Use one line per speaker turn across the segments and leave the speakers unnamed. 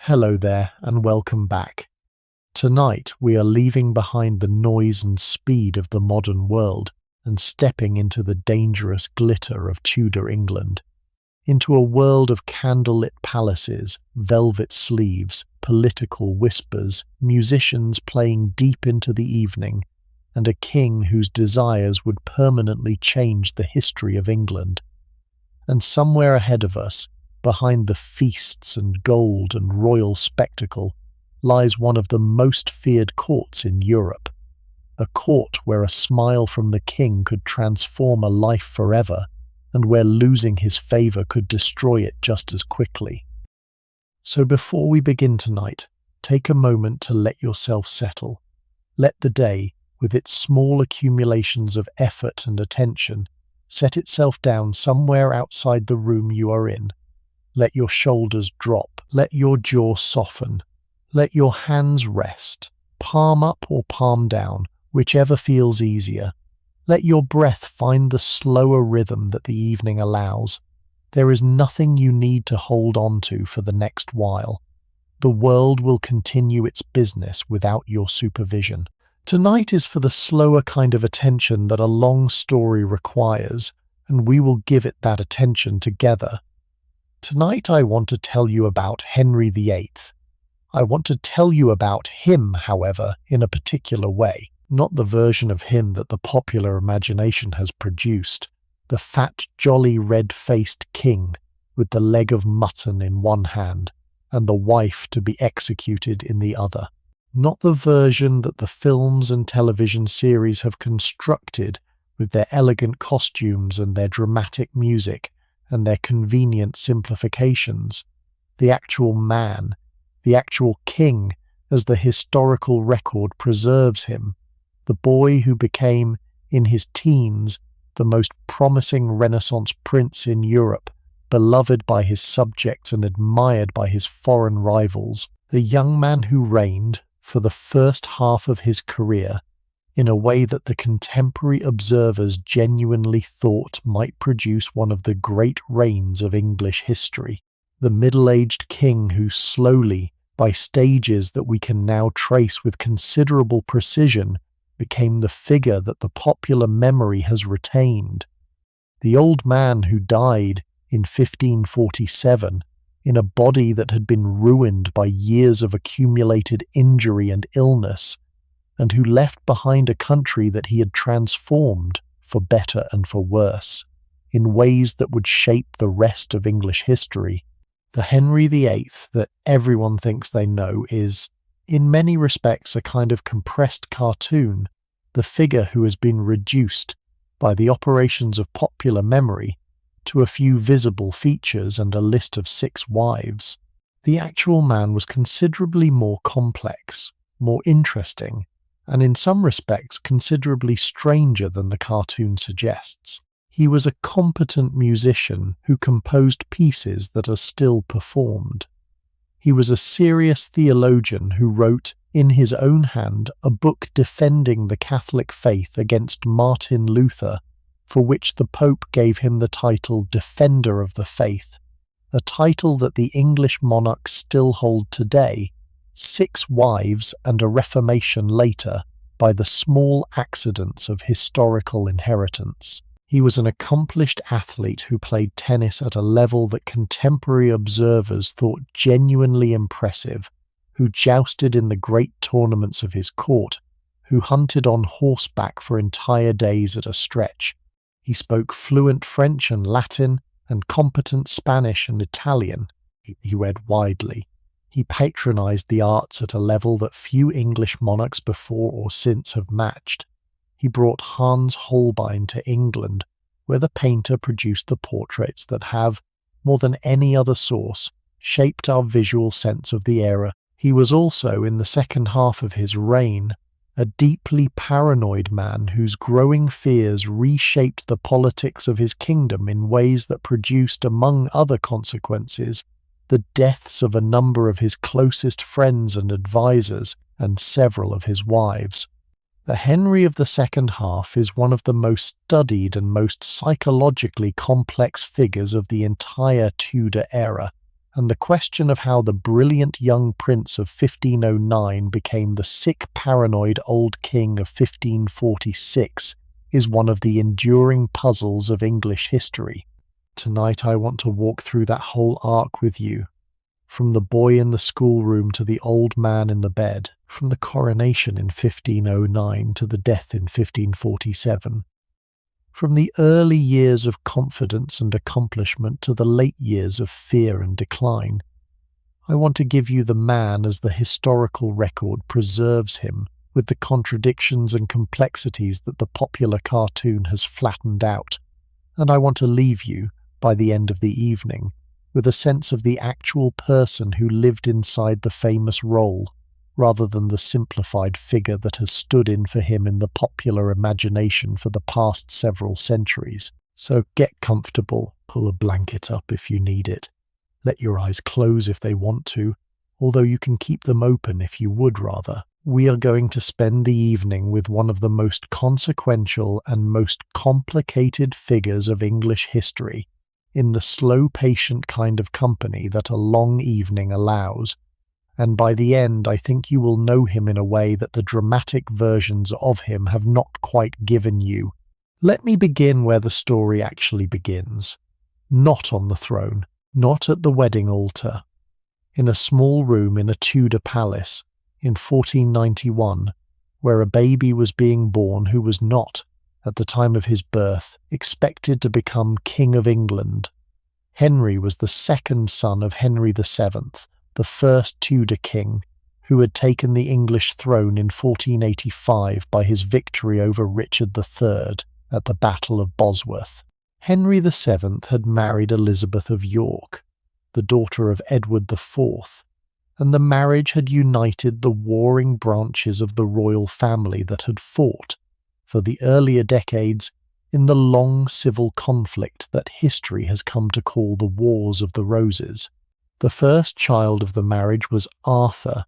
Hello there and welcome back. Tonight we are leaving behind the noise and speed of the modern world and stepping into the dangerous glitter of Tudor England, into a world of candlelit palaces, velvet sleeves, political whispers, musicians playing deep into the evening, and a king whose desires would permanently change the history of England. And somewhere ahead of us, behind the feasts and gold and royal spectacle, lies one of the most feared courts in Europe, a court where a smile from the king could transform a life forever, and where losing his favour could destroy it just as quickly. So before we begin tonight, take a moment to let yourself settle. Let the day, with its small accumulations of effort and attention, set itself down somewhere outside the room you are in. Let your shoulders drop, let your jaw soften, let your hands rest, palm up or palm down, whichever feels easier. Let your breath find the slower rhythm that the evening allows. There is nothing you need to hold on to for the next while. The world will continue its business without your supervision. Tonight is for the slower kind of attention that a long story requires, and we will give it that attention together. Tonight I want to tell you about Henry VIII. I want to tell you about him, however, in a particular way, not the version of him that the popular imagination has produced, the fat, jolly, red-faced king with the leg of mutton in one hand and the wife to be executed in the other. Not the version that the films and television series have constructed with their elegant costumes and their dramatic music and their convenient simplifications. The actual man, the actual king, as the historical record preserves him, the boy who became, in his teens, the most promising Renaissance prince in Europe, beloved by his subjects and admired by his foreign rivals, the young man who reigned, for the first half of his career, in a way that the contemporary observers genuinely thought might produce one of the great reigns of English history. The middle-aged king who slowly, by stages that we can now trace with considerable precision, became the figure that the popular memory has retained. The old man who died in 1547 in a body that had been ruined by years of accumulated injury and illness, and who left behind a country that he had transformed, for better and for worse, in ways that would shape the rest of English history. The Henry VIII that everyone thinks they know is, in many respects, a kind of compressed cartoon, the figure who has been reduced, by the operations of popular memory, to a few visible features and a list of 6 wives. The actual man was considerably more complex, more interesting, and in some respects considerably stranger than the cartoon suggests. He was a competent musician who composed pieces that are still performed. He was a serious theologian who wrote, in his own hand, a book defending the Catholic faith against Martin Luther, for which the Pope gave him the title Defender of the Faith, a title that the English monarchs still hold today, 6 wives and a reformation later, by the small accidents of historical inheritance. He was an accomplished athlete who played tennis at a level that contemporary observers thought genuinely impressive, who jousted in the great tournaments of his court, who hunted on horseback for entire days at a stretch. He spoke fluent French and Latin and competent Spanish and Italian. He read widely. He patronized the arts at a level that few English monarchs before or since have matched. He brought Hans Holbein to England, where the painter produced the portraits that have, more than any other source, shaped our visual sense of the era. He was also, in the second half of his reign, a deeply paranoid man whose growing fears reshaped the politics of his kingdom in ways that produced, among other consequences, the deaths of a number of his closest friends and advisers and several of his wives. The Henry of the second half is one of the most studied and most psychologically complex figures of the entire Tudor era, and the question of how the brilliant young prince of 1509 became the sick, paranoid old king of 1546 is one of the enduring puzzles of English history. Tonight I want to walk through that whole arc with you, from the boy in the schoolroom to the old man in the bed, from the coronation in 1509 to the death in 1547. From the early years of confidence and accomplishment to the late years of fear and decline. I want to give you the man as the historical record preserves him, with the contradictions and complexities that the popular cartoon has flattened out. And I want to leave you, by the end of the evening, with a sense of the actual person who lived inside the famous role, rather than the simplified figure that has stood in for him in the popular imagination for the past several centuries. So get comfortable, pull a blanket up if you need it. Let your eyes close if they want to, although you can keep them open if you would rather. We are going to spend the evening with one of the most consequential and most complicated figures of English history, in the slow, patient kind of company that a long evening allows. And by the end, I think you will know him in a way that the dramatic versions of him have not quite given you. Let me begin where the story actually begins. Not on the throne, not at the wedding altar. In a small room in a Tudor palace in 1491, where a baby was being born who was not, at the time of his birth, expected to become King of England. Henry was the second son of Henry VII, the first Tudor king, who had taken the English throne in 1485 by his victory over Richard III at the Battle of Bosworth. Henry VII had married Elizabeth of York, the daughter of Edward IV, and the marriage had united the warring branches of the royal family that had fought, for the earlier decades, in the long civil conflict that history has come to call the Wars of the Roses. The first child of the marriage was Arthur,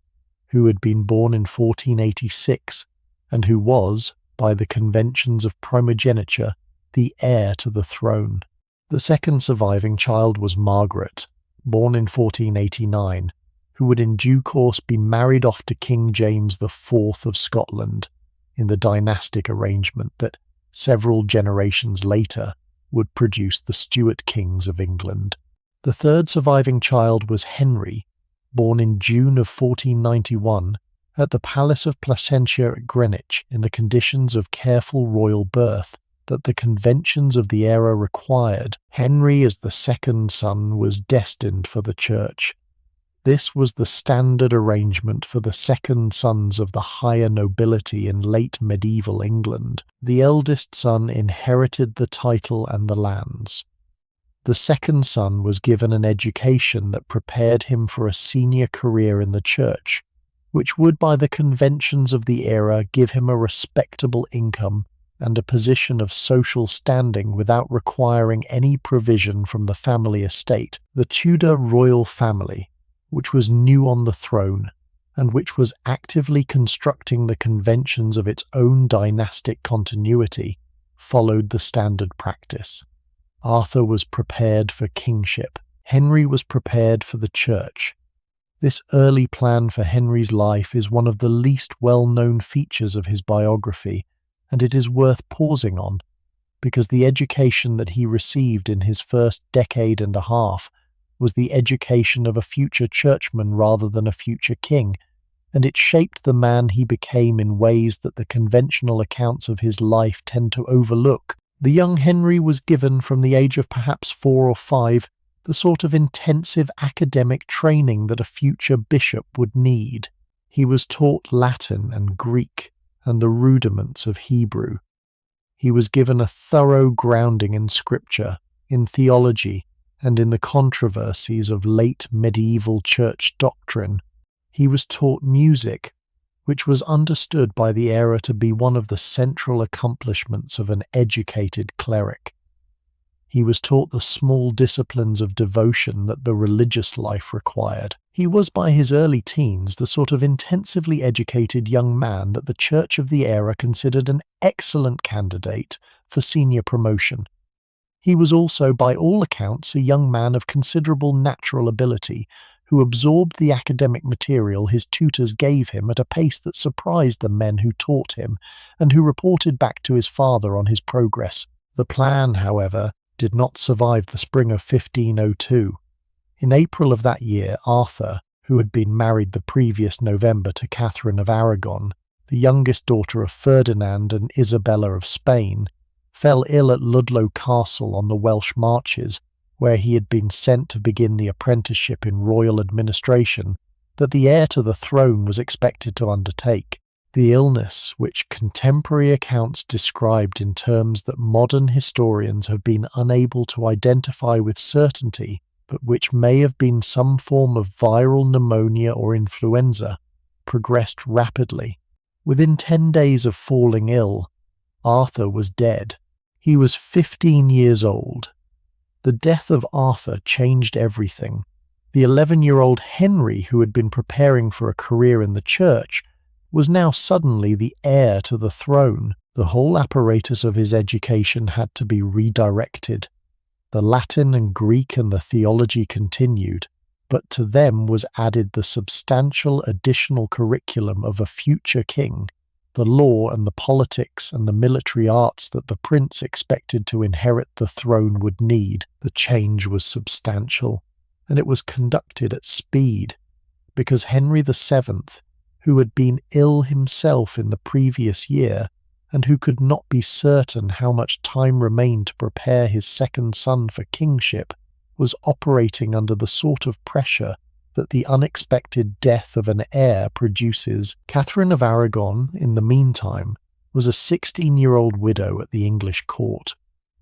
who had been born in 1486, and who was, by the conventions of primogeniture, the heir to the throne. The second surviving child was Margaret, born in 1489, who would in due course be married off to King James IV of Scotland, in the dynastic arrangement that, several generations later, would produce the Stuart kings of England. The third surviving child was Henry, born in June of 1491 at the Palace of Placentia at Greenwich in the conditions of careful royal birth that the conventions of the era required. Henry, as the second son, was destined for the church. This was the standard arrangement for the second sons of the higher nobility in late medieval England. The eldest son inherited the title and the lands. The second son was given an education that prepared him for a senior career in the church, which would, by the conventions of the era, give him a respectable income and a position of social standing without requiring any provision from the family estate. The Tudor royal family, which was new on the throne, and which was actively constructing the conventions of its own dynastic continuity, followed the standard practice. Arthur was prepared for kingship. Henry was prepared for the church. This early plan for Henry's life is one of the least well-known features of his biography, and it is worth pausing on, because the education that he received in his first decade and a half was the education of a future churchman rather than a future king, and it shaped the man he became in ways that the conventional accounts of his life tend to overlook. The young Henry was given, from the age of perhaps 4 or 5, the sort of intensive academic training that a future bishop would need. He was taught Latin and Greek and the rudiments of Hebrew. He was given a thorough grounding in scripture, in theology, and in the controversies of late medieval church doctrine. He was taught music, which was understood by the era to be one of the central accomplishments of an educated cleric. He was taught the small disciplines of devotion that the religious life required. He was, by his early teens, the sort of intensively educated young man that the church of the era considered an excellent candidate for senior promotion. He was also, by all accounts, a young man of considerable natural ability, who absorbed the academic material his tutors gave him at a pace that surprised the men who taught him, and who reported back to his father on his progress. The plan, however, did not survive the spring of 1502. In April of that year, Arthur, who had been married the previous November to Catherine of Aragon, the youngest daughter of Ferdinand and Isabella of Spain, fell ill at Ludlow Castle on the Welsh marches, where he had been sent to begin the apprenticeship in royal administration that the heir to the throne was expected to undertake. The illness, which contemporary accounts described in terms that modern historians have been unable to identify with certainty, but which may have been some form of viral pneumonia or influenza, progressed rapidly. Within 10 days of falling ill, Arthur was dead. He was 15 years old. The death of Arthur changed everything. The 11-year-old Henry, who had been preparing for a career in the church, was now suddenly the heir to the throne. The whole apparatus of his education had to be redirected. The Latin and Greek and the theology continued, but to them was added the substantial additional curriculum of a future king, the law and the politics and the military arts that the prince expected to inherit the throne would need. The change was substantial, and it was conducted at speed, because Henry VII, who had been ill himself in the previous year, and who could not be certain how much time remained to prepare his second son for kingship, was operating under the sort of pressure that the unexpected death of an heir produces. Catherine of Aragon, in the meantime, was a 16-year-old widow at the English court,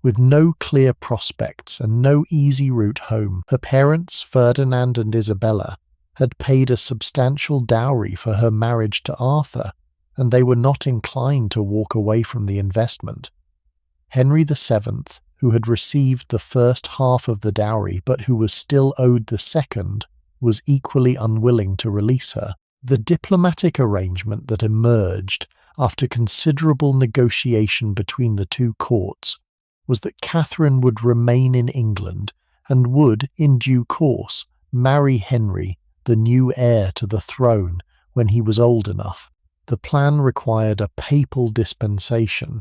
with no clear prospects and no easy route home. Her parents, Ferdinand and Isabella, had paid a substantial dowry for her marriage to Arthur, and they were not inclined to walk away from the investment. Henry VII, who had received the first half of the dowry but who was still owed the second, was equally unwilling to release her. The diplomatic arrangement that emerged after considerable negotiation between the two courts was that Catherine would remain in England and would, in due course, marry Henry, the new heir to the throne, when he was old enough. The plan required a papal dispensation,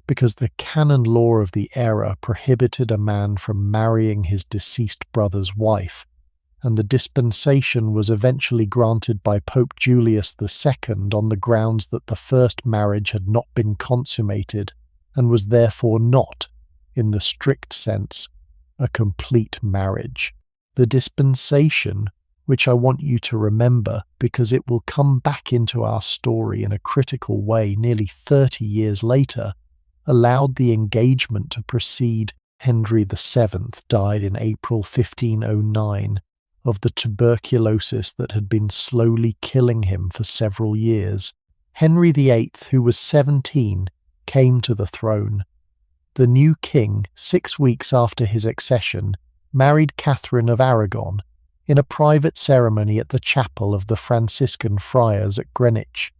because the canon law of the era prohibited a man from marrying his deceased brother's wife, and the dispensation was eventually granted by Pope Julius II on the grounds that the first marriage had not been consummated and was therefore not, in the strict sense, a complete marriage. The dispensation, which I want you to remember because it will come back into our story in a critical way nearly 30 years later, allowed the engagement to proceed. Henry VII died in April 1509 of the tuberculosis that had been slowly killing him for several years. Henry VIII, who was 17, came to the throne. The new king, 6 weeks after his accession, married Catherine of Aragon in a private ceremony at the chapel of the Franciscan friars at Greenwich.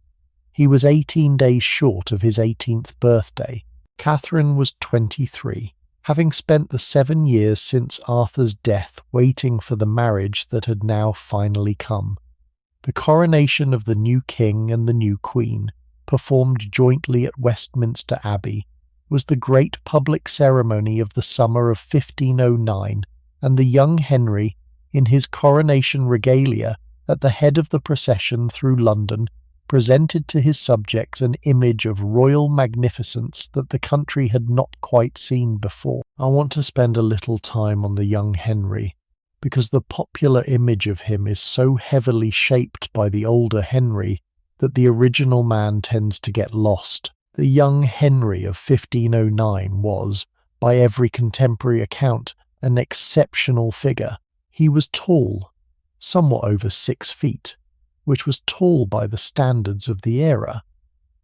He was 18 days short of his 18th birthday. Catherine was 23. Having spent the 7 years since Arthur's death waiting for the marriage that had now finally come. The coronation of the new king and the new queen, performed jointly at Westminster Abbey, was the great public ceremony of the summer of 1509, and the young Henry, in his coronation regalia, at the head of the procession through London, presented to his subjects an image of royal magnificence that the country had not quite seen before. I want to spend a little time on the young Henry, because the popular image of him is so heavily shaped by the older Henry that the original man tends to get lost. The young Henry of 1509 was, by every contemporary account, an exceptional figure. He was tall, somewhat over 6 feet, which was tall by the standards of the era.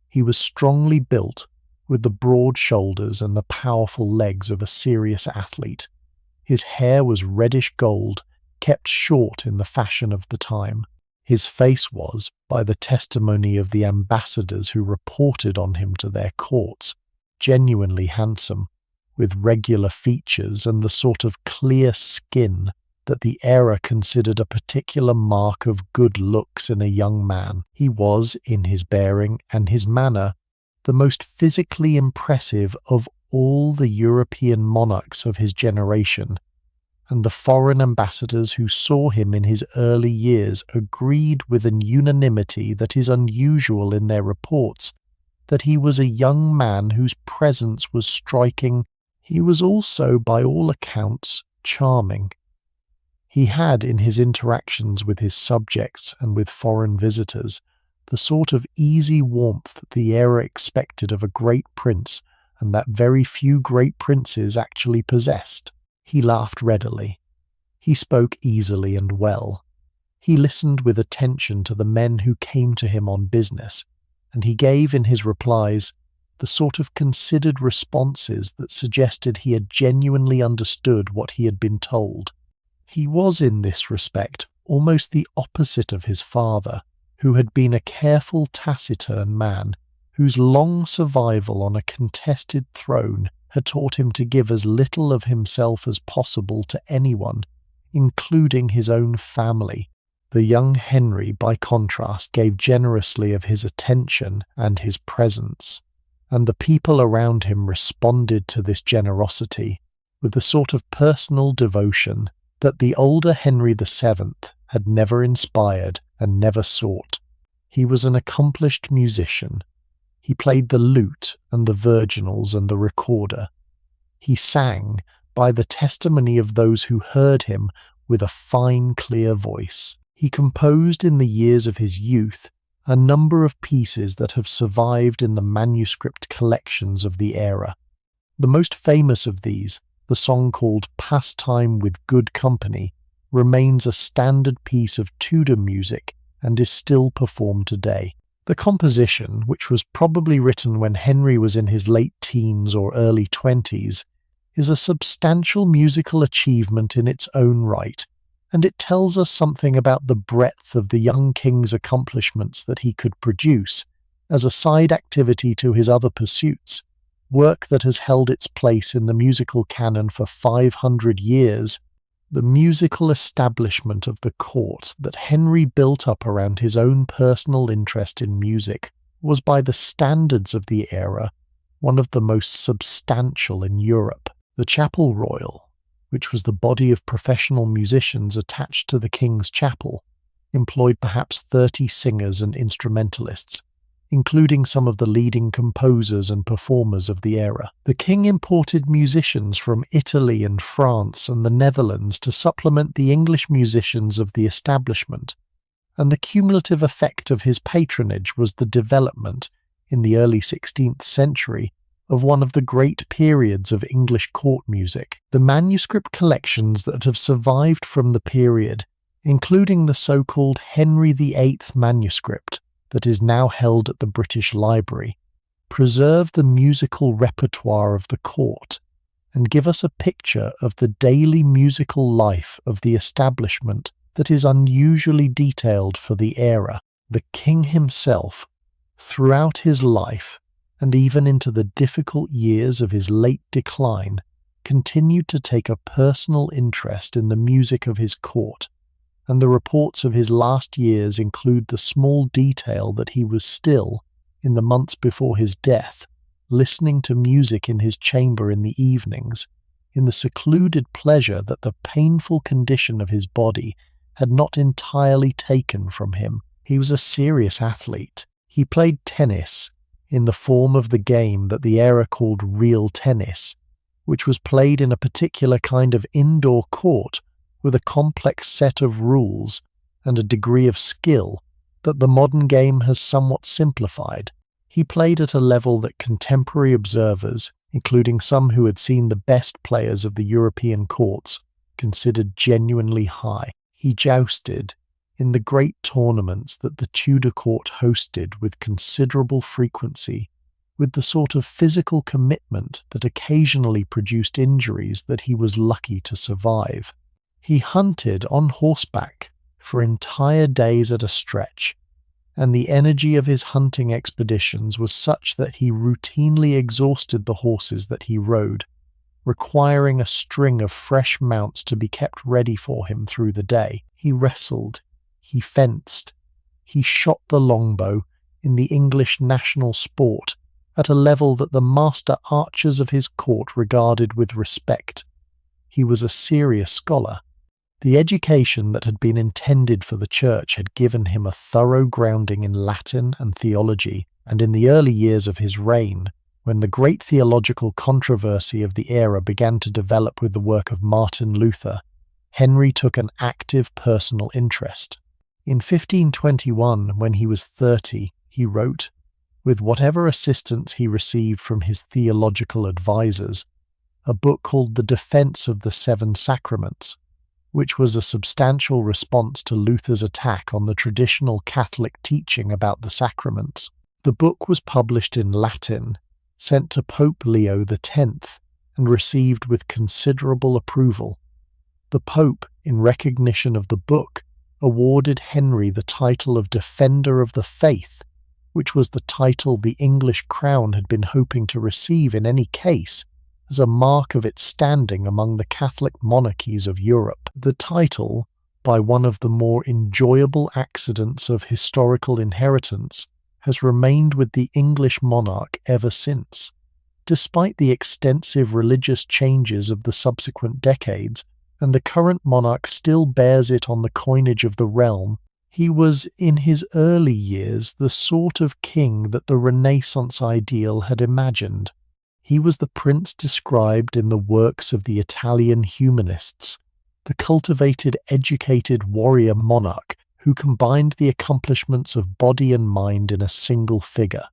He was strongly built, with the broad shoulders and the powerful legs of a serious athlete. His hair was reddish gold, kept short in the fashion of the time. His face was, by the testimony of the ambassadors who reported on him to their courts, genuinely handsome, with regular features and the sort of clear skin that the era considered a particular mark of good looks in a young man. He was, in his bearing and his manner, the most physically impressive of all the European monarchs of his generation, and the foreign ambassadors who saw him in his early years agreed with an unanimity that is unusual in their reports that he was a young man whose presence was striking. He was also, by all accounts, charming. He had, in his interactions with his subjects and with foreign visitors, the sort of easy warmth that the era expected of a great prince and that very few great princes actually possessed. He laughed readily. He spoke easily and well. He listened with attention to the men who came to him on business, and he gave in his replies the sort of considered responses that suggested he had genuinely understood what he had been told. He was in this respect almost the opposite of his father, who had been a careful, taciturn man, whose long survival on a contested throne had taught him to give as little of himself as possible to anyone, including his own family. The young Henry, by contrast, gave generously of his attention and his presence, and the people around him responded to this generosity with the sort of personal devotion that the older Henry VII had never inspired and never sought. He was an accomplished musician. He played the lute and the virginals and the recorder. He sang, by the testimony of those who heard him, with a fine, clear voice. He composed in the years of his youth a number of pieces that have survived in the manuscript collections of the era. The most famous of these, the song called Pastime with Good Company, remains a standard piece of Tudor music and is still performed today. The composition, which was probably written when Henry was in his late teens or early 20s, is a substantial musical achievement in its own right, and it tells us something about the breadth of the young king's accomplishments that he could produce, as a side activity to his other pursuits, work that has held its place in the musical canon for 500 years. The musical establishment of the court that Henry built up around his own personal interest in music was, by the standards of the era, one of the most substantial in Europe. The Chapel Royal, which was the body of professional musicians attached to the King's Chapel, employed perhaps 30 singers and instrumentalists, including some of the leading composers and performers of the era. The king imported musicians from Italy and France and the Netherlands to supplement the English musicians of the establishment, and the cumulative effect of his patronage was the development, in the early 16th century, of one of the great periods of English court music. The manuscript collections that have survived from the period, including the so-called Henry VIII manuscript, that is now held at the British Library, preserve the musical repertoire of the court and give us a picture of the daily musical life of the establishment that is unusually detailed for the era. The king himself, throughout his life, and even into the difficult years of his late decline, continued to take a personal interest in the music of his court, and the reports of his last years include the small detail that he was still, in the months before his death, listening to music in his chamber in the evenings, in the secluded pleasure that the painful condition of his body had not entirely taken from him. He was a serious athlete. He played tennis, in the form of the game that the era called real tennis, which was played in a particular kind of indoor court with a complex set of rules and a degree of skill that the modern game has somewhat simplified. He played at a level that contemporary observers, including some who had seen the best players of the European courts, considered genuinely high. He jousted in the great tournaments that the Tudor court hosted with considerable frequency, with the sort of physical commitment that occasionally produced injuries that he was lucky to survive. He hunted on horseback for entire days at a stretch, and the energy of his hunting expeditions was such that he routinely exhausted the horses that he rode, requiring a string of fresh mounts to be kept ready for him through the day. He wrestled, he fenced, he shot the longbow in the English national sport at a level that the master archers of his court regarded with respect. He was a serious scholar. The education that had been intended for the church had given him a thorough grounding in Latin and theology, and in the early years of his reign, when the great theological controversy of the era began to develop with the work of Martin Luther, Henry took an active personal interest. In 1521, when he was 30, he wrote, with whatever assistance he received from his theological advisers, a book called The Defense of the Seven Sacraments, which was a substantial response to Luther's attack on the traditional Catholic teaching about the sacraments. The book was published in Latin, sent to Pope Leo X, and received with considerable approval. The Pope, in recognition of the book, awarded Henry the title of Defender of the Faith, which was the title the English crown had been hoping to receive in any case, as a mark of its standing among the Catholic monarchies of Europe. The title, by one of the more enjoyable accidents of historical inheritance, has remained with the English monarch ever since. Despite the extensive religious changes of the subsequent decades, and the current monarch still bears it on the coinage of the realm, he was in his early years the sort of king that the Renaissance ideal had imagined. He was the prince described in the works of the Italian humanists, the cultivated, educated warrior monarch who combined the accomplishments of body and mind in a single figure.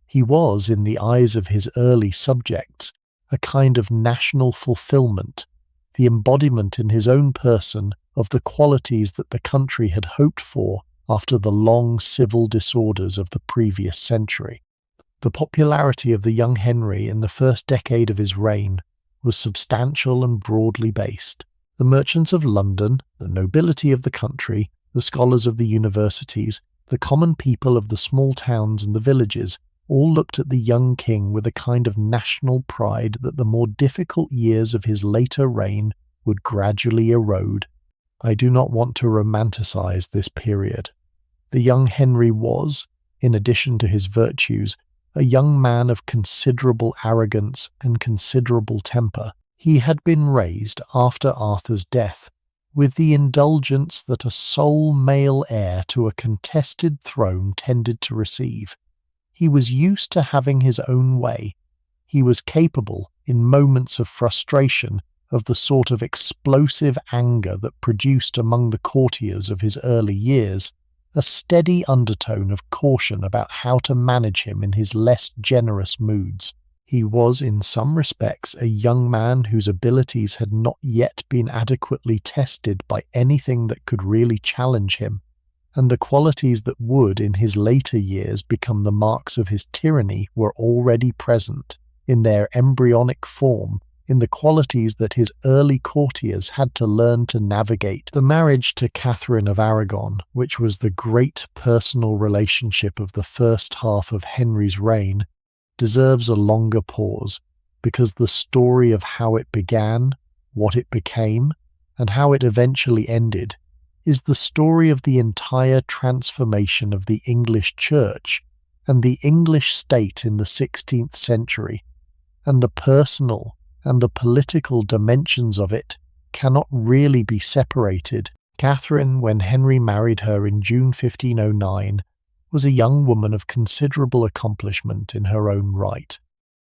He was, in the eyes of his early subjects, a kind of national fulfillment, the embodiment in his own person of the qualities that the country had hoped for after the long civil disorders of the previous century. The popularity of the young Henry in the first decade of his reign was substantial and broadly based. The merchants of London, the nobility of the country, the scholars of the universities, the common people of the small towns and the villages, all looked at the young king with a kind of national pride that the more difficult years of his later reign would gradually erode. I do not want to romanticize this period. The young Henry was, in addition to his virtues, a young man of considerable arrogance and considerable temper. He had been raised, after Arthur's death, with the indulgence that a sole male heir to a contested throne tended to receive. He was used to having his own way. He was capable, in moments of frustration, of the sort of explosive anger that produced among the courtiers of his early years a steady undertone of caution about how to manage him in his less generous moods. He was in some respects a young man whose abilities had not yet been adequately tested by anything that could really challenge him, and the qualities that would, in his later years, become the marks of his tyranny were already present, in their embryonic form, in the qualities that his early courtiers had to learn to navigate. The marriage to Catherine of Aragon, which was the great personal relationship of the first half of Henry's reign, deserves a longer pause, because the story of how it began, what it became, and how it eventually ended is the story of the entire transformation of the English Church and the English state in the 16th century, and the personal and the political dimensions of it cannot really be separated. Catherine, when Henry married her in June 1509, was a young woman of considerable accomplishment in her own right.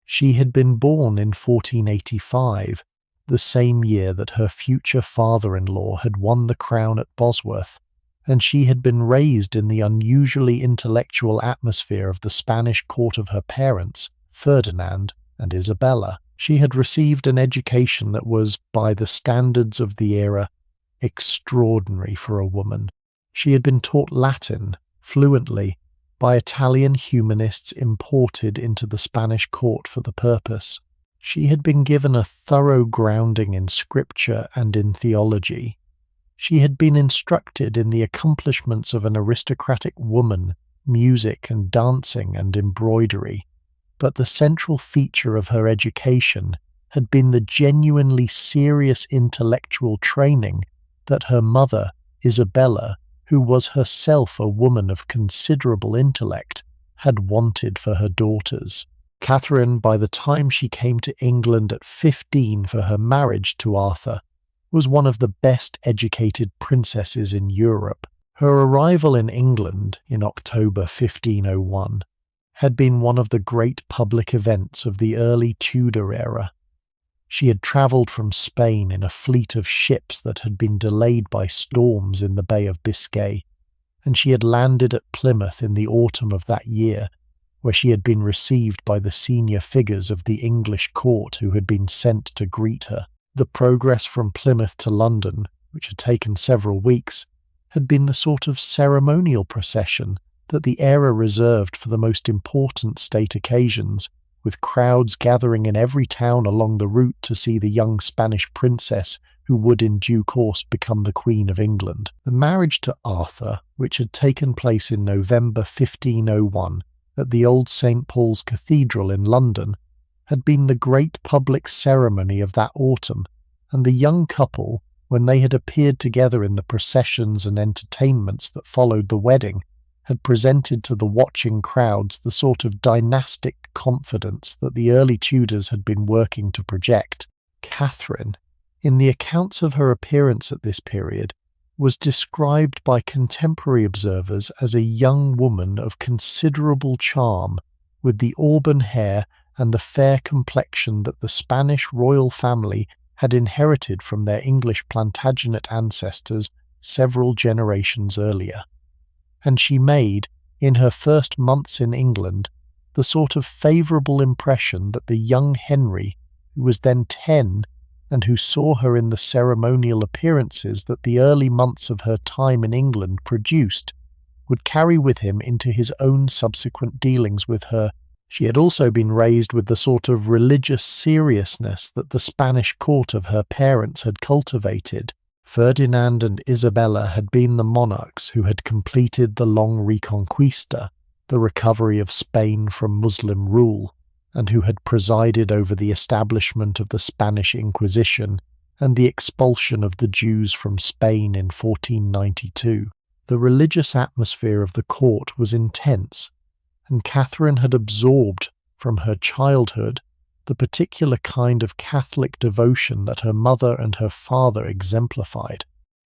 She had been born in 1485, the same year that her future father-in-law had won the crown at Bosworth, and she had been raised in the unusually intellectual atmosphere of the Spanish court of her parents, Ferdinand and Isabella. She had received an education that was, by the standards of the era, extraordinary for a woman. She had been taught Latin, fluently, by Italian humanists imported into the Spanish court for the purpose. She had been given a thorough grounding in scripture and in theology. She had been instructed in the accomplishments of an aristocratic woman, music and dancing and embroidery. But the central feature of her education had been the genuinely serious intellectual training that her mother, Isabella, who was herself a woman of considerable intellect, had wanted for her daughters. Catherine, by the time she came to England at 15 for her marriage to Arthur, was one of the best educated princesses in Europe. Her arrival in England in October 1501 had been one of the great public events of the early Tudor era. She had travelled from Spain in a fleet of ships that had been delayed by storms in the Bay of Biscay, and she had landed at Plymouth in the autumn of that year, where she had been received by the senior figures of the English court who had been sent to greet her. The progress from Plymouth to London, which had taken several weeks, had been the sort of ceremonial procession that the era reserved for the most important state occasions, with crowds gathering in every town along the route to see the young Spanish princess who would in due course become the Queen of England. The marriage to Arthur, which had taken place in November 1501 at the old St. Paul's Cathedral in London, had been the great public ceremony of that autumn, and the young couple, when they had appeared together in the processions and entertainments that followed the wedding, had presented to the watching crowds the sort of dynastic confidence that the early Tudors had been working to project. Catherine, in the accounts of her appearance at this period, was described by contemporary observers as a young woman of considerable charm, with the auburn hair and the fair complexion that the Spanish royal family had inherited from their English Plantagenet ancestors several generations earlier. And she made, in her first months in England, the sort of favourable impression that the young Henry, who was then 10, and who saw her in the ceremonial appearances that the early months of her time in England produced, would carry with him into his own subsequent dealings with her. She had also been raised with the sort of religious seriousness that the Spanish court of her parents had cultivated. Ferdinand and Isabella had been the monarchs who had completed the long Reconquista, the recovery of Spain from Muslim rule, and who had presided over the establishment of the Spanish Inquisition and the expulsion of the Jews from Spain in 1492. The religious atmosphere of the court was intense, and Catherine had absorbed from her childhood the particular kind of Catholic devotion that her mother and her father exemplified.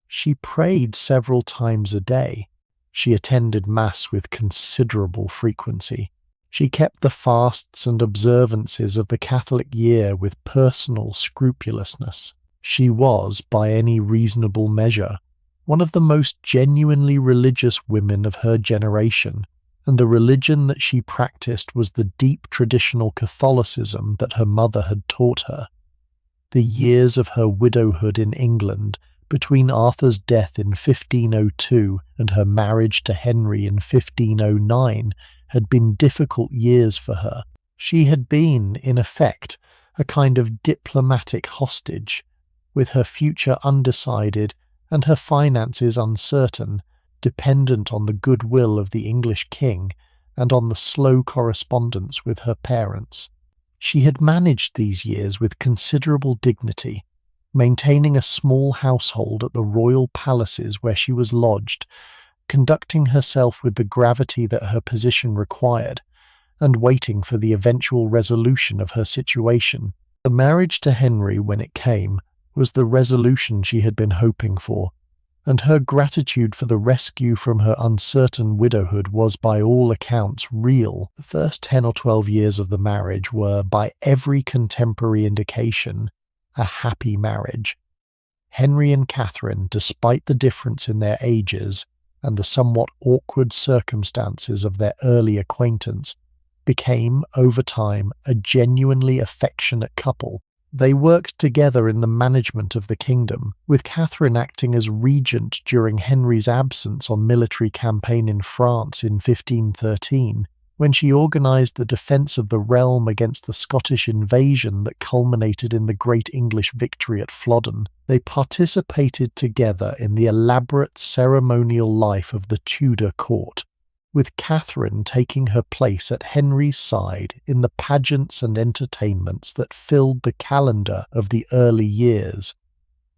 She prayed several times a day. She attended Mass with considerable frequency. She kept the fasts and observances of the Catholic year with personal scrupulousness. She was, by any reasonable measure, one of the most genuinely religious women of her generation, and the religion that she practiced was the deep traditional Catholicism that her mother had taught her. The years of her widowhood in England, between Arthur's death in 1502 and her marriage to Henry in 1509, had been difficult years for her. She had been, in effect, a kind of diplomatic hostage, with her future undecided and her finances uncertain, dependent on the goodwill of the English king and on the slow correspondence with her parents. She had managed these years with considerable dignity, maintaining a small household at the royal palaces where she was lodged, conducting herself with the gravity that her position required, and waiting for the eventual resolution of her situation. The marriage to Henry, when it came, was the resolution she had been hoping for, and her gratitude for the rescue from her uncertain widowhood was by all accounts real. The first 10 or 12 years of the marriage were, by every contemporary indication, a happy marriage. Henry and Catherine, despite the difference in their ages and the somewhat awkward circumstances of their early acquaintance, became, over time, a genuinely affectionate couple. They worked together in the management of the kingdom, with Catherine acting as regent during Henry's absence on military campaign in France in 1513, when she organised the defence of the realm against the Scottish invasion that culminated in the great English victory at Flodden. They participated together in the elaborate ceremonial life of the Tudor court, with Catherine taking her place at Henry's side in the pageants and entertainments that filled the calendar of the early years.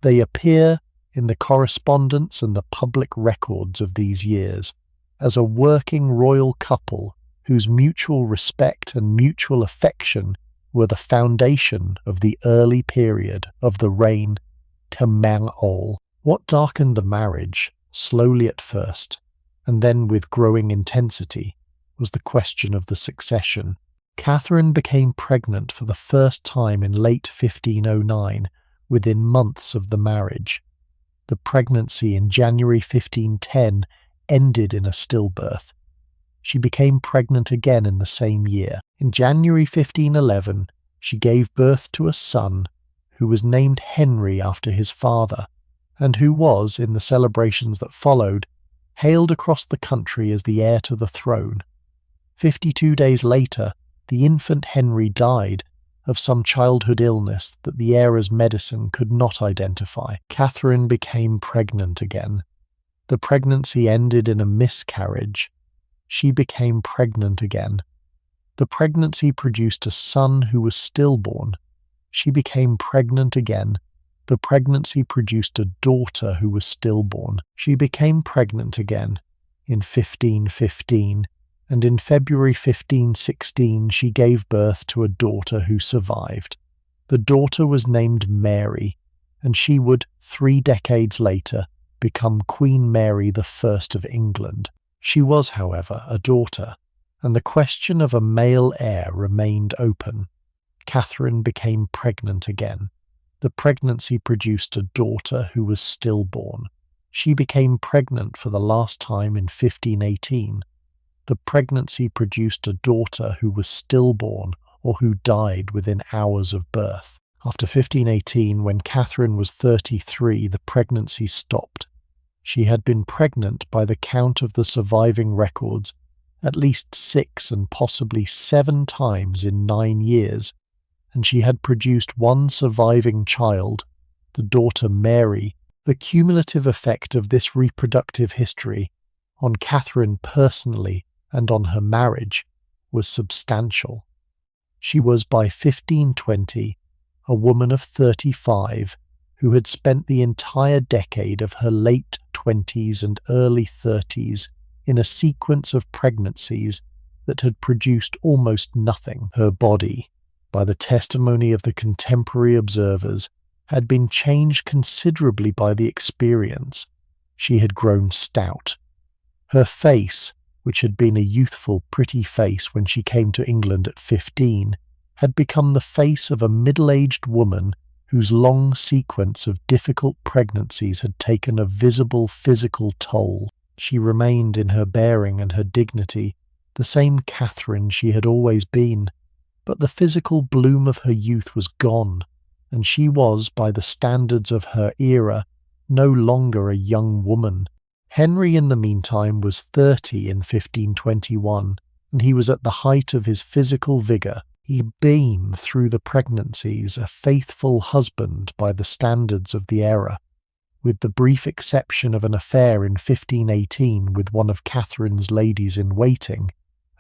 They appear in the correspondence and the public records of these years as a working royal couple whose mutual respect and mutual affection were the foundation of the early period of the reign All. What darkened the marriage, slowly at first, and then with growing intensity, was the question of the succession. Catherine became pregnant for the first time in late 1509, within months of the marriage. The pregnancy in January 1510 ended in a stillbirth. She became pregnant again in the same year. In January 1511, she gave birth to a son who was named Henry after his father, and who was, in the celebrations that followed, hailed across the country as the heir to the throne. 52 days later, the infant Henry died of some childhood illness that the era's medicine could not identify. Catherine became pregnant again. The pregnancy ended in a miscarriage. She became pregnant again. The pregnancy produced a son who was stillborn. She became pregnant again. The pregnancy produced a daughter who was stillborn. She became pregnant again in 1515, and in February 1516 she gave birth to a daughter who survived. The daughter was named Mary, and she would, 3 decades later, become Queen Mary I of England. She was, however, a daughter, and the question of a male heir remained open. Catherine became pregnant again. The pregnancy produced a daughter who was stillborn. She became pregnant for the last time in 1518. The pregnancy produced a daughter who was stillborn or who died within hours of birth. After 1518, when Catherine was 33, the pregnancy stopped. She had been pregnant, by the count of the surviving records, at least 6 and possibly 7 times in 9 years, and she had produced one surviving child, the daughter Mary. The cumulative effect of this reproductive history on Catherine personally and on her marriage was substantial. She was by 1520 a woman of 35 who had spent the entire decade of her late 20s and early 30s in a sequence of pregnancies that had produced almost nothing. Her body, by the testimony of the contemporary observers, had been changed considerably by the experience. She had grown stout. Her face, which had been a youthful, pretty face when she came to England at 15, had become the face of a middle-aged woman whose long sequence of difficult pregnancies had taken a visible physical toll. She remained in her bearing and her dignity, the same Catherine she had always been, but the physical bloom of her youth was gone, and she was, by the standards of her era, no longer a young woman. Henry, in the meantime, was 30 in 1521, and he was at the height of his physical vigour. He beamed through the pregnancies, a faithful husband by the standards of the era, with the brief exception of an affair in 1518 with one of Catherine's ladies-in-waiting,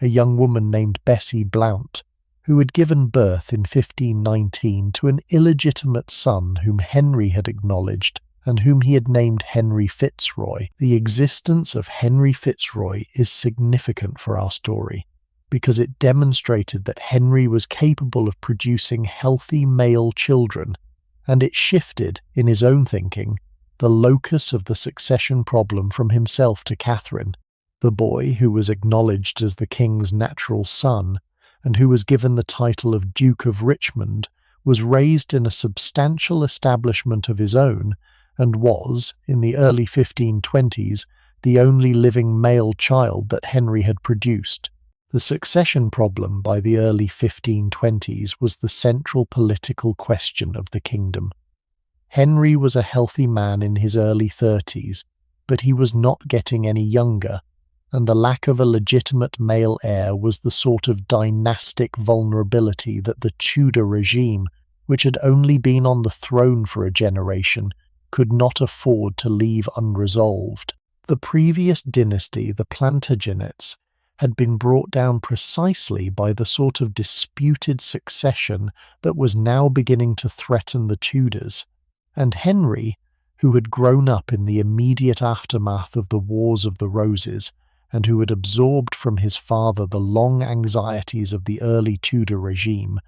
a young woman named Bessie Blount, who had given birth in 1519 to an illegitimate son whom Henry had acknowledged and whom he had named Henry Fitzroy. The existence of Henry Fitzroy is significant for our story, because it demonstrated that Henry was capable of producing healthy male children, and it shifted, in his own thinking, the locus of the succession problem from himself to Catherine. The boy, who was acknowledged as the king's natural son, and who was given the title of Duke of Richmond, was raised in a substantial establishment of his own, and was, in the early 1520s, the only living male child that Henry had produced. The succession problem by the early 1520s was the central political question of the kingdom. Henry was a healthy man in his early 30s, but he was not getting any younger, and the lack of a legitimate male heir was the sort of dynastic vulnerability that the Tudor regime, which had only been on the throne for a generation, could not afford to leave unresolved. The previous dynasty, the Plantagenets, had been brought down precisely by the sort of disputed succession that was now beginning to threaten the Tudors, and Henry, who had grown up in the immediate aftermath of the Wars of the Roses, and who had absorbed from his father the long anxieties of the early Tudor regime,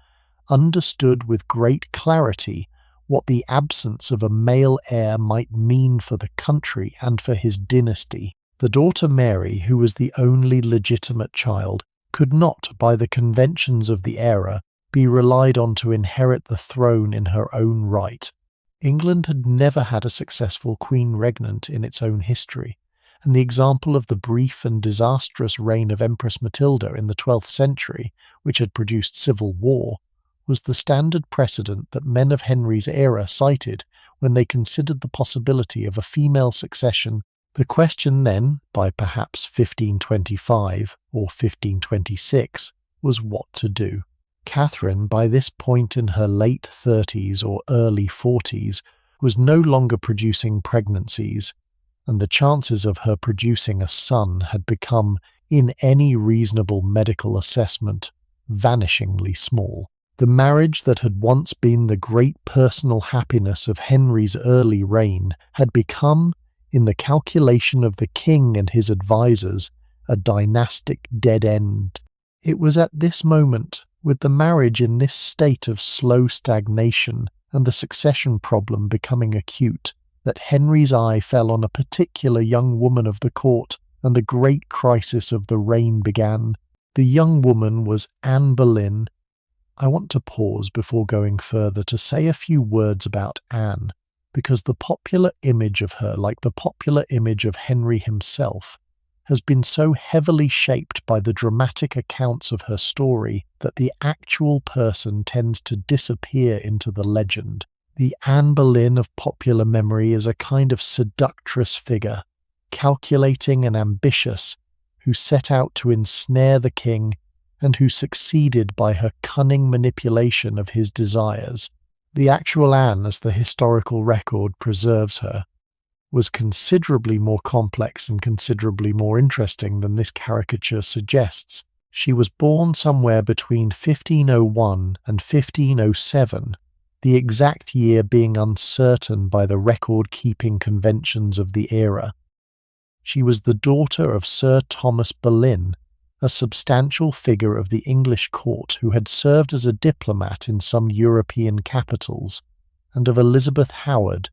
understood with great clarity what the absence of a male heir might mean for the country and for his dynasty. The daughter Mary, who was the only legitimate child, could not, by the conventions of the era, be relied on to inherit the throne in her own right. England had never had a successful queen regnant in its own history, and the example of the brief and disastrous reign of Empress Matilda in the 12th century, which had produced civil war, was the standard precedent that men of Henry's era cited when they considered the possibility of a female succession. The question then, by perhaps 1525 or 1526, was what to do. Catherine, by this point in her late 30s or early 40s, was no longer producing pregnancies, and the chances of her producing a son had become, in any reasonable medical assessment, vanishingly small. The marriage that had once been the great personal happiness of Henry's early reign had become, in the calculation of the king and his advisers, a dynastic dead end. It was at this moment, with the marriage in this state of slow stagnation and the succession problem becoming acute, that Henry's eye fell on a particular young woman of the court, and the great crisis of the reign began. The young woman was Anne Boleyn. I want to pause before going further to say a few words about Anne, because the popular image of her, like the popular image of Henry himself, has been so heavily shaped by the dramatic accounts of her story that the actual person tends to disappear into the legend. The Anne Boleyn of popular memory is a kind of seductress figure, calculating and ambitious, who set out to ensnare the king and who succeeded by her cunning manipulation of his desires. The actual Anne, as the historical record preserves her, was considerably more complex and considerably more interesting than this caricature suggests. She was born somewhere between 1501 and 1507, the exact year being uncertain by the record-keeping conventions of the era. She was the daughter of Sir Thomas Boleyn, a substantial figure of the English court who had served as a diplomat in some European capitals, and of Elizabeth Howard,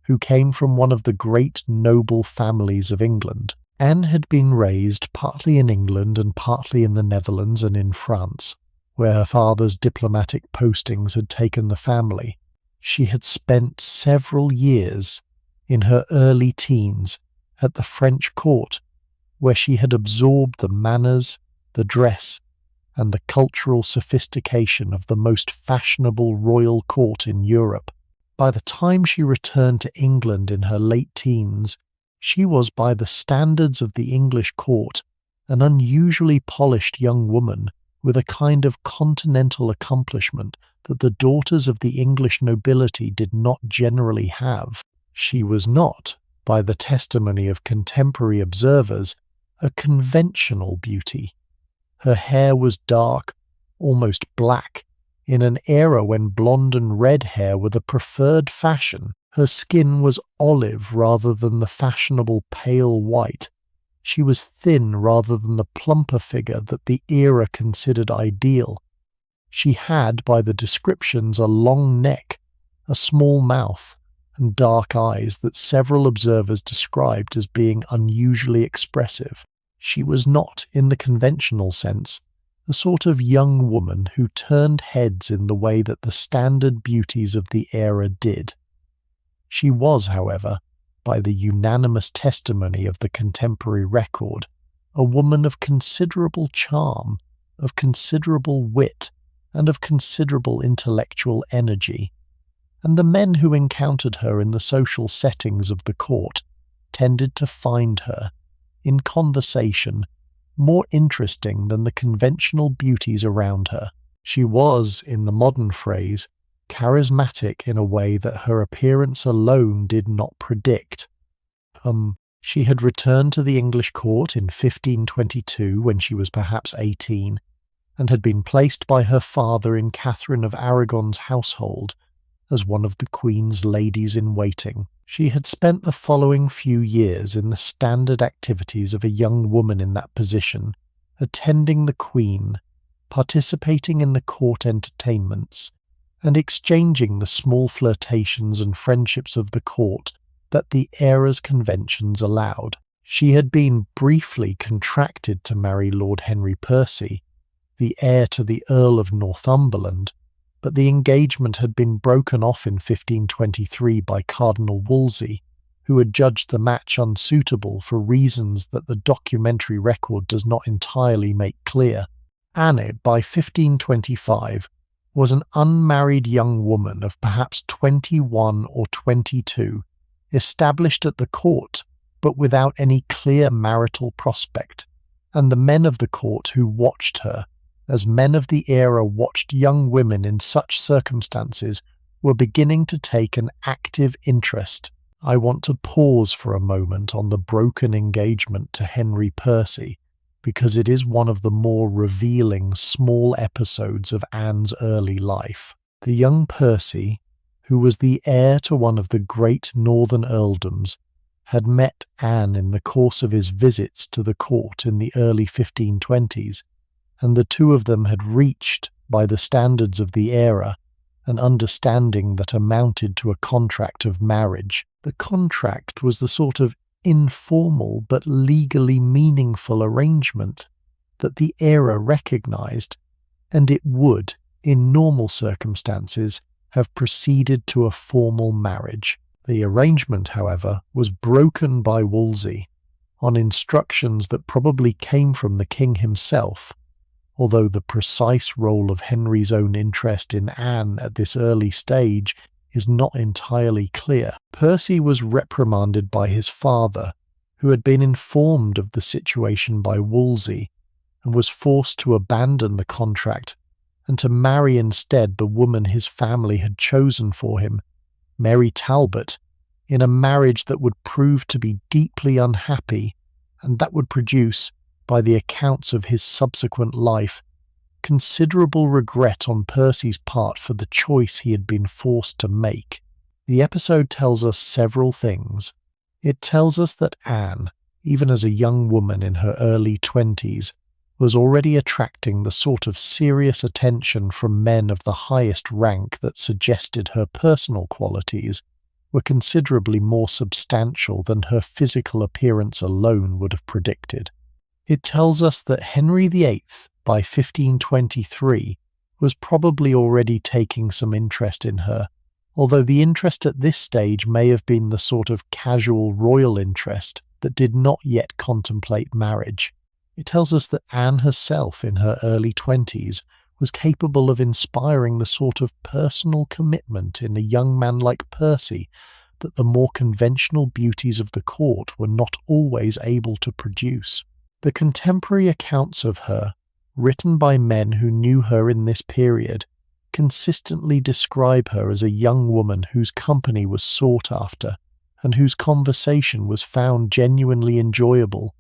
who came from one of the great noble families of England. Anne had been raised partly in England and partly in the Netherlands and in France, where her father's diplomatic postings had taken the family. She had spent several years, in her early teens, at the French court, where she had absorbed the manners, the dress, and the cultural sophistication of the most fashionable royal court in Europe. By the time she returned to England in her late teens, she was, by the standards of the English court, an unusually polished young woman with a kind of continental accomplishment that the daughters of the English nobility did not generally have. She was not, by the testimony of contemporary observers, a conventional beauty. Her hair was dark, almost black, in an era when blonde and red hair were the preferred fashion. Her skin was olive rather than the fashionable pale white. She was thin rather than the plumper figure that the era considered ideal. She had, by the descriptions, a long neck, a small mouth, and dark eyes that several observers described as being unusually expressive. She was not, in the conventional sense, the sort of young woman who turned heads in the way that the standard beauties of the era did. She was, however, by the unanimous testimony of the contemporary record, a woman of considerable charm, of considerable wit, and of considerable intellectual energy, and the men who encountered her in the social settings of the court tended to find her, in conversation, more interesting than the conventional beauties around her. She was, in the modern phrase, charismatic in a way that her appearance alone did not predict. She had returned to the English court in 1522 when she was perhaps 18, and had been placed by her father in Catherine of Aragon's household as one of the Queen's ladies-in-waiting. She had spent the following few years in the standard activities of a young woman in that position, attending the Queen, participating in the court entertainments, and exchanging the small flirtations and friendships of the court that the era's conventions allowed. She had been briefly contracted to marry Lord Henry Percy, the heir to the Earl of Northumberland, but the engagement had been broken off in 1523 by Cardinal Wolsey, who had judged the match unsuitable for reasons that the documentary record does not entirely make clear. Anne, by 1525, was an unmarried young woman of perhaps 21 or 22, established at the court, but without any clear marital prospect, and the men of the court who watched her, as men of the era watched young women in such circumstances, were beginning to take an active interest. I want to pause for a moment on the broken engagement to Henry Percy, because it is one of the more revealing small episodes of Anne's early life. The young Percy, who was the heir to one of the great northern earldoms, had met Anne in the course of his visits to the court in the early 1520s, and the two of them had reached, by the standards of the era, an understanding that amounted to a contract of marriage. The contract was the sort of informal but legally meaningful arrangement that the era recognized, and it would, in normal circumstances, have proceeded to a formal marriage. The arrangement, however, was broken by Wolsey, on instructions that probably came from the king himself, although the precise role of Henry's own interest in Anne at this early stage is not entirely clear. Percy was reprimanded by his father, who had been informed of the situation by Wolsey, and was forced to abandon the contract and to marry instead the woman his family had chosen for him, Mary Talbot, in a marriage that would prove to be deeply unhappy and that would produce, by the accounts of his subsequent life, considerable regret on Percy's part for the choice he had been forced to make. The episode tells us several things. It tells us that Anne, even as a young woman in her early 20s, was already attracting the sort of serious attention from men of the highest rank that suggested her personal qualities were considerably more substantial than her physical appearance alone would have predicted. It tells us that Henry VIII, by 1523, was probably already taking some interest in her, although the interest at this stage may have been the sort of casual royal interest that did not yet contemplate marriage. It tells us that Anne herself, in her early 20s, was capable of inspiring the sort of personal commitment in a young man like Percy that the more conventional beauties of the court were not always able to produce. The contemporary accounts of her, written by men who knew her in this period, consistently describe her as a young woman whose company was sought after, and whose conversation was found genuinely enjoyable,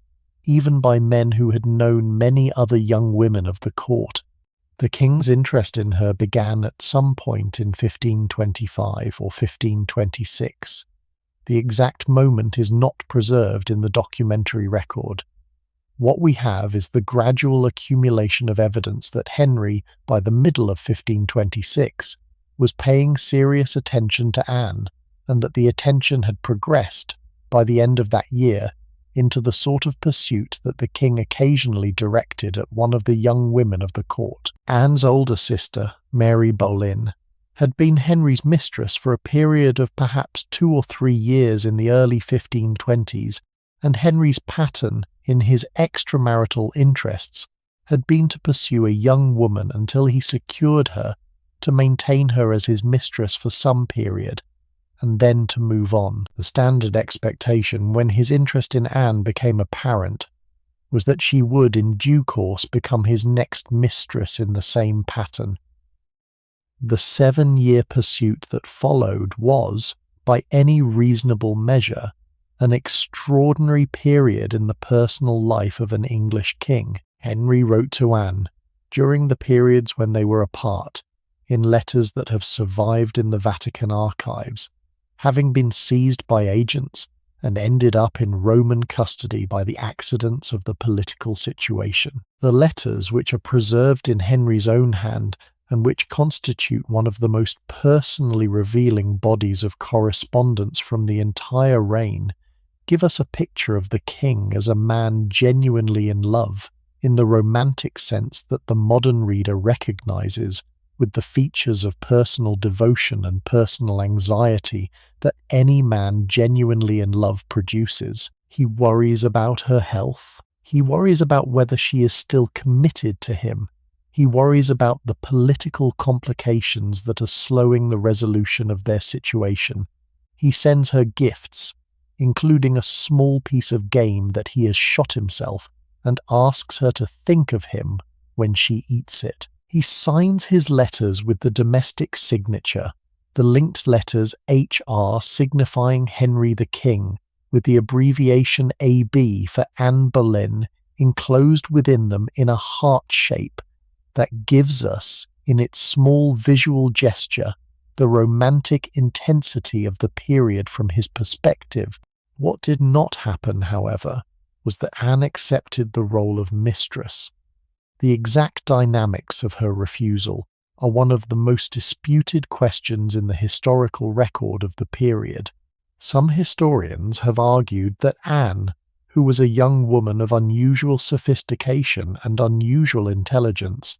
even by men who had known many other young women of the court. The king's interest in her began at some point in 1525 or 1526. The exact moment is not preserved in the documentary record. What we have is the gradual accumulation of evidence that Henry, by the middle of 1526, was paying serious attention to Anne, and that the attention had progressed, by the end of that year, into the sort of pursuit that the king occasionally directed at one of the young women of the court. Anne's older sister, Mary Boleyn, had been Henry's mistress for a period of perhaps 2 or 3 years in the early 1520s, and Henry's pattern in his extramarital interests had been to pursue a young woman until he secured her, to maintain her as his mistress for some period, and then to move on. The standard expectation when his interest in Anne became apparent was that she would in due course become his next mistress in the same pattern. The 7-year pursuit that followed was, by any reasonable measure, an extraordinary period in the personal life of an English king. Henry wrote to Anne, during the periods when they were apart, in letters that have survived in the Vatican archives, having been seized by agents and ended up in Roman custody by the accidents of the political situation. The letters, which are preserved in Henry's own hand and which constitute one of the most personally revealing bodies of correspondence from the entire reign, give us a picture of the king as a man genuinely in love, in the romantic sense that the modern reader recognizes, with the features of personal devotion and personal anxiety that any man genuinely in love produces. He worries about her health. He worries about whether she is still committed to him. He worries about the political complications that are slowing the resolution of their situation. He sends her gifts, including a small piece of game that he has shot himself, and asks her to think of him when she eats it. He signs his letters with the domestic signature, the linked letters HR signifying Henry the King, with the abbreviation AB for Anne Boleyn enclosed within them in a heart shape that gives us, in its small visual gesture, the romantic intensity of the period from his perspective. What did not happen, however, was that Anne accepted the role of mistress. The exact dynamics of her refusal are one of the most disputed questions in the historical record of the period. Some historians have argued that Anne, who was a young woman of unusual sophistication and unusual intelligence,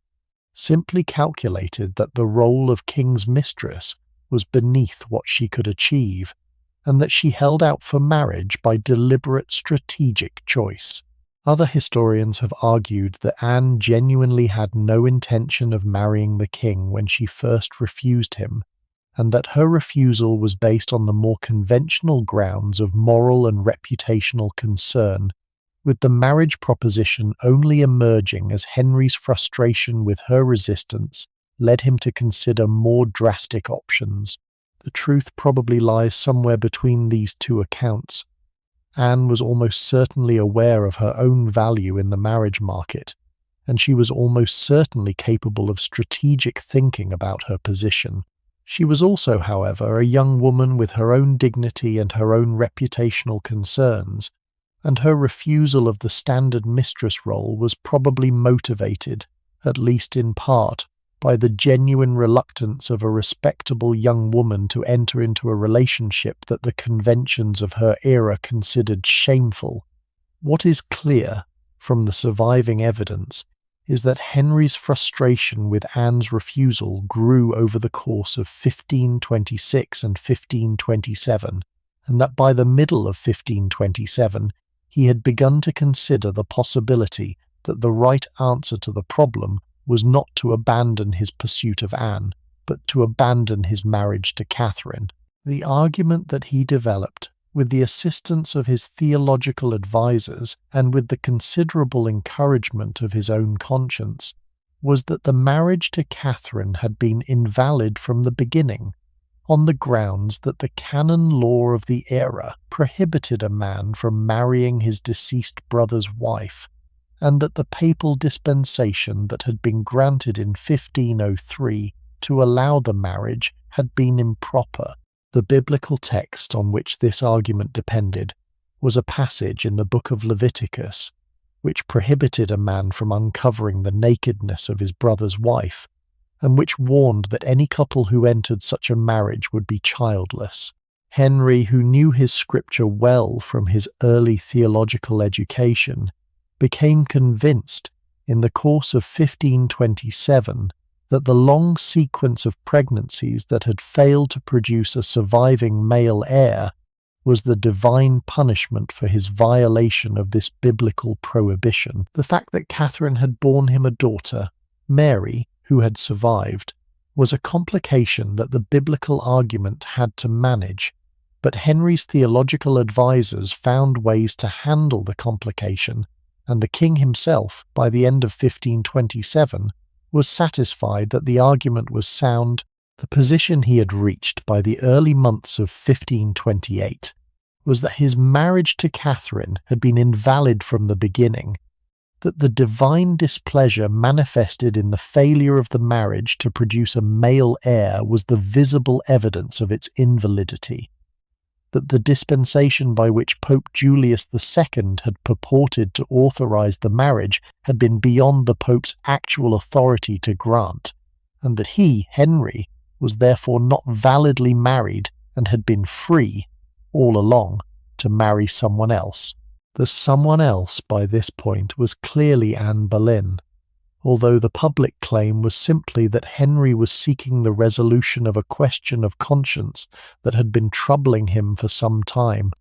simply calculated that the role of king's mistress was beneath what she could achieve, and that she held out for marriage by deliberate strategic choice. Other historians have argued that Anne genuinely had no intention of marrying the king when she first refused him, and that her refusal was based on the more conventional grounds of moral and reputational concern, with the marriage proposition only emerging as Henry's frustration with her resistance led him to consider more drastic options. The truth probably lies somewhere between these two accounts. Anne was almost certainly aware of her own value in the marriage market, and she was almost certainly capable of strategic thinking about her position. She was also, however, a young woman with her own dignity and her own reputational concerns, and her refusal of the standard mistress role was probably motivated, at least in part, by the genuine reluctance of a respectable young woman to enter into a relationship that the conventions of her era considered shameful. What is clear from the surviving evidence is that Henry's frustration with Anne's refusal grew over the course of 1526 and 1527, and that by the middle of 1527 he had begun to consider the possibility that the right answer to the problem was not to abandon his pursuit of Anne, but to abandon his marriage to Catherine. The argument that he developed, with the assistance of his theological advisers and with the considerable encouragement of his own conscience, was that the marriage to Catherine had been invalid from the beginning, on the grounds that the canon law of the era prohibited a man from marrying his deceased brother's wife, and that the papal dispensation that had been granted in 1503 to allow the marriage had been improper. The biblical text on which this argument depended was a passage in the book of Leviticus, which prohibited a man from uncovering the nakedness of his brother's wife, and which warned that any couple who entered such a marriage would be childless. Henry, who knew his scripture well from his early theological education, became convinced in the course of 1527 that the long sequence of pregnancies that had failed to produce a surviving male heir was the divine punishment for his violation of this biblical prohibition. The fact that Catherine had borne him a daughter, Mary, who had survived, was a complication that the biblical argument had to manage, but Henry's theological advisers found ways to handle the complication, and the king himself, by the end of 1527, was satisfied that the argument was sound. The position he had reached by the early months of 1528 was that his marriage to Catherine had been invalid from the beginning, that the divine displeasure manifested in the failure of the marriage to produce a male heir was the visible evidence of its invalidity, that the dispensation by which Pope Julius II had purported to authorize the marriage had been beyond the Pope's actual authority to grant, and that he, Henry, was therefore not validly married and had been free, all along, to marry someone else. The someone else by this point was clearly Anne Boleyn, although the public claim was simply that Henry was seeking the resolution of a question of conscience that had been troubling him for some time.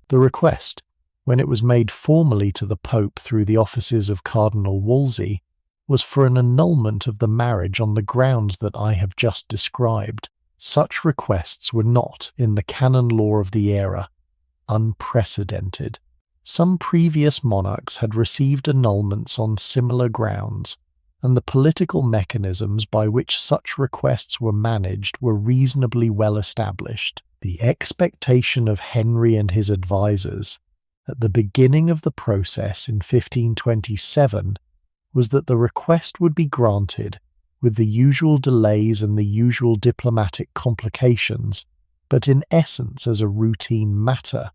The request, when it was made formally to the Pope through the offices of Cardinal Wolsey, was for an annulment of the marriage on the grounds that I have just described. Such requests were not, in the canon law of the era, unprecedented. Some previous monarchs had received annulments on similar grounds, and the political mechanisms by which such requests were managed were reasonably well established. The expectation of Henry and his advisers, at the beginning of the process in 1527, was that the request would be granted, with the usual delays and the usual diplomatic complications, but in essence as a routine matter,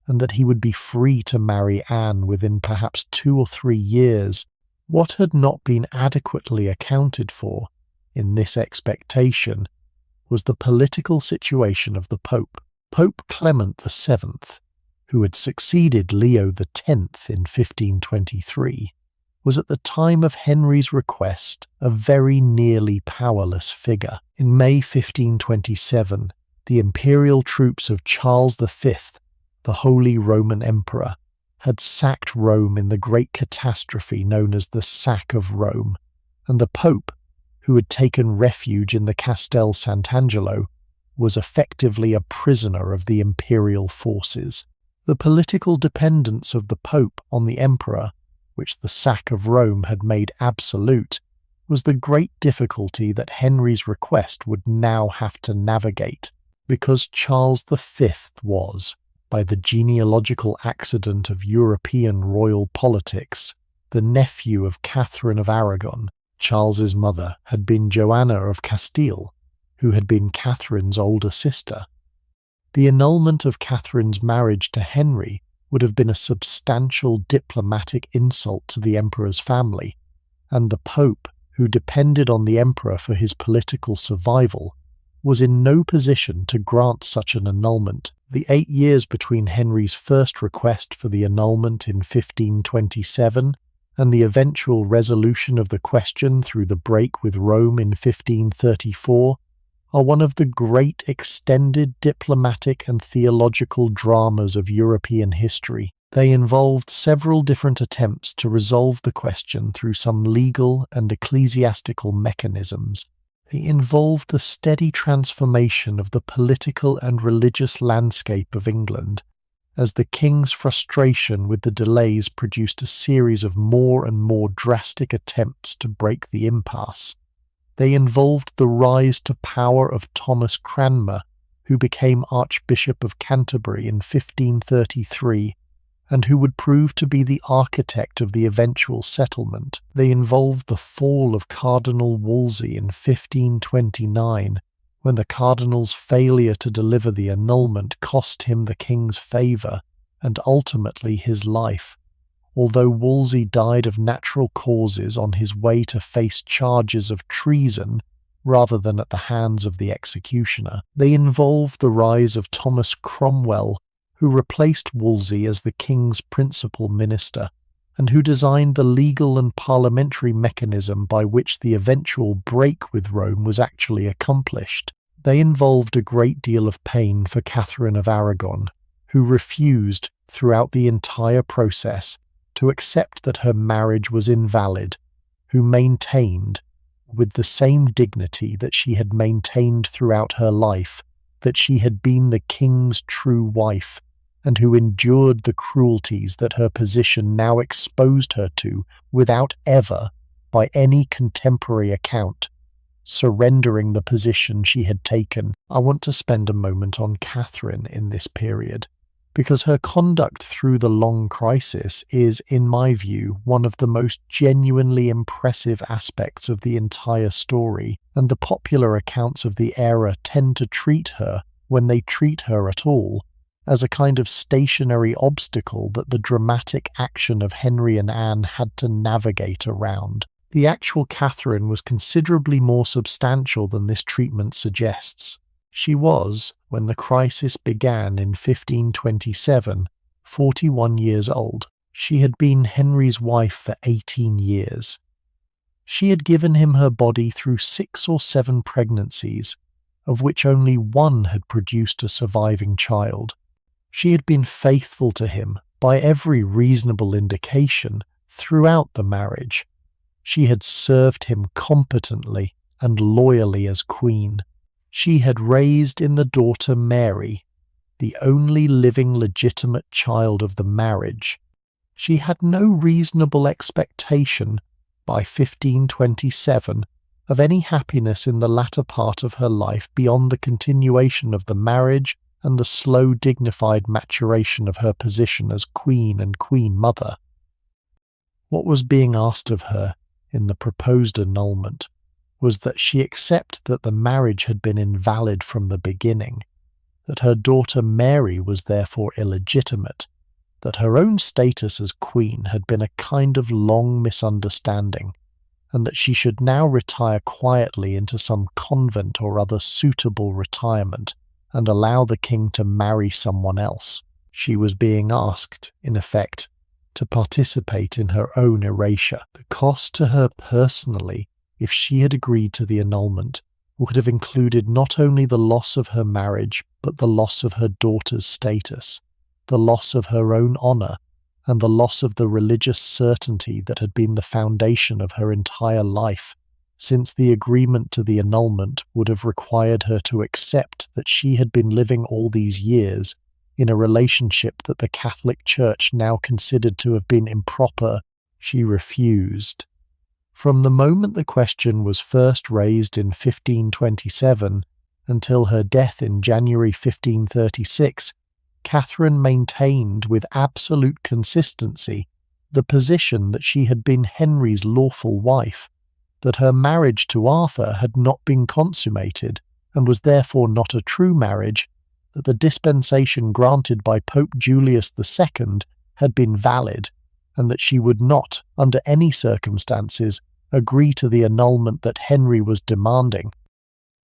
and that he would be free to marry Anne within perhaps 2 or 3 years. What had not been adequately accounted for in this expectation was the political situation of the Pope. Pope Clement VII, who had succeeded Leo X in 1523, was at the time of Henry's request a very nearly powerless figure. In May 1527, the imperial troops of Charles V, the Holy Roman Emperor, had sacked Rome in the great catastrophe known as the Sack of Rome, and the Pope, who had taken refuge in the Castel Sant'Angelo, was effectively a prisoner of the imperial forces. The political dependence of the Pope on the Emperor, which the sack of Rome had made absolute, was the great difficulty that Henry's request would now have to navigate, because Charles V was, by the genealogical accident of European royal politics, the nephew of Catherine of Aragon. Charles's mother had been Joanna of Castile, who had been Catherine's older sister. The annulment of Catherine's marriage to Henry would have been a substantial diplomatic insult to the emperor's family, and the Pope, who depended on the emperor for his political survival, was in no position to grant such an annulment. The 8 years between Henry's first request for the annulment in 1527 and the eventual resolution of the question through the break with Rome in 1534 are one of the great extended diplomatic and theological dramas of European history. They involved several different attempts to resolve the question through some legal and ecclesiastical mechanisms. They involved the steady transformation of the political and religious landscape of England, as the king's frustration with the delays produced a series of more and more drastic attempts to break the impasse. They involved the rise to power of Thomas Cranmer, who became Archbishop of Canterbury in 1533, and who would prove to be the architect of the eventual settlement. They involved the fall of Cardinal Wolsey in 1529, when the cardinal's failure to deliver the annulment cost him the king's favour and ultimately his life, although Wolsey died of natural causes on his way to face charges of treason rather than at the hands of the executioner. They involved the rise of Thomas Cromwell, who replaced Wolsey as the king's principal minister, and who designed the legal and parliamentary mechanism by which the eventual break with Rome was actually accomplished. They involved a great deal of pain for Catherine of Aragon, who refused, throughout the entire process, to accept that her marriage was invalid, who maintained, with the same dignity that she had maintained throughout her life, that she had been the king's true wife, and who endured the cruelties that her position now exposed her to without ever, by any contemporary account, surrendering the position she had taken. I want to spend a moment on Catherine in this period. because her conduct through the long crisis is, in my view, one of the most genuinely impressive aspects of the entire story, and the popular accounts of the era tend to treat her, when they treat her at all, as a kind of stationary obstacle that the dramatic action of Henry and Anne had to navigate around. The actual Catherine was considerably more substantial than this treatment suggests. She was, when the crisis began in 1527, 41 years old. She had been Henry's wife for 18 years. She had given him her body through 6 or 7 pregnancies, of which only one had produced a surviving child. She had been faithful to him, by every reasonable indication, throughout the marriage. She had served him competently and loyally as queen. She had raised in the daughter Mary, the only living legitimate child of the marriage. She had no reasonable expectation, by 1527, of any happiness in the latter part of her life beyond the continuation of the marriage and the slow dignified maturation of her position as queen and queen mother. What was being asked of her in the proposed annulment was that she accept that the marriage had been invalid from the beginning, that her daughter Mary was therefore illegitimate, that her own status as queen had been a kind of long misunderstanding, and that she should now retire quietly into some convent or other suitable retirement and allow the king to marry someone else. She was being asked, in effect, to participate in her own erasure. The cost to her personally, if she had agreed to the annulment, would have included not only the loss of her marriage, but the loss of her daughter's status, the loss of her own honour, and the loss of the religious certainty that had been the foundation of her entire life, since the agreement to the annulment would have required her to accept that she had been living all these years in a relationship that the Catholic Church now considered to have been improper. She refused. From the moment the question was first raised in 1527 until her death in January 1536, Catherine maintained with absolute consistency the position that she had been Henry's lawful wife, that her marriage to Arthur had not been consummated and was therefore not a true marriage, that the dispensation granted by Pope Julius II had been valid, and that she would not, under any circumstances, agree to the annulment that Henry was demanding.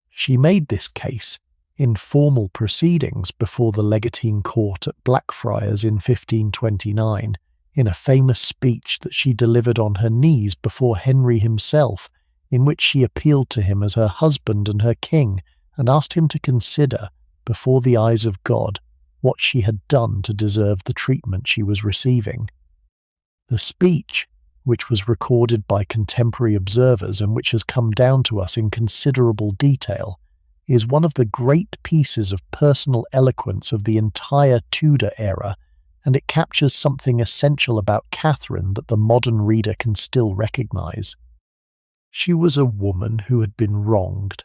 She made this case in formal proceedings before the Legatine Court at Blackfriars in 1529, in a famous speech that she delivered on her knees before Henry himself, in which she appealed to him as her husband and her king, and asked him to consider, before the eyes of God, what she had done to deserve the treatment she was receiving. The speech, which was recorded by contemporary observers and which has come down to us in considerable detail, is one of the great pieces of personal eloquence of the entire Tudor era, and it captures something essential about Catherine that the modern reader can still recognise. She was a woman who had been wronged.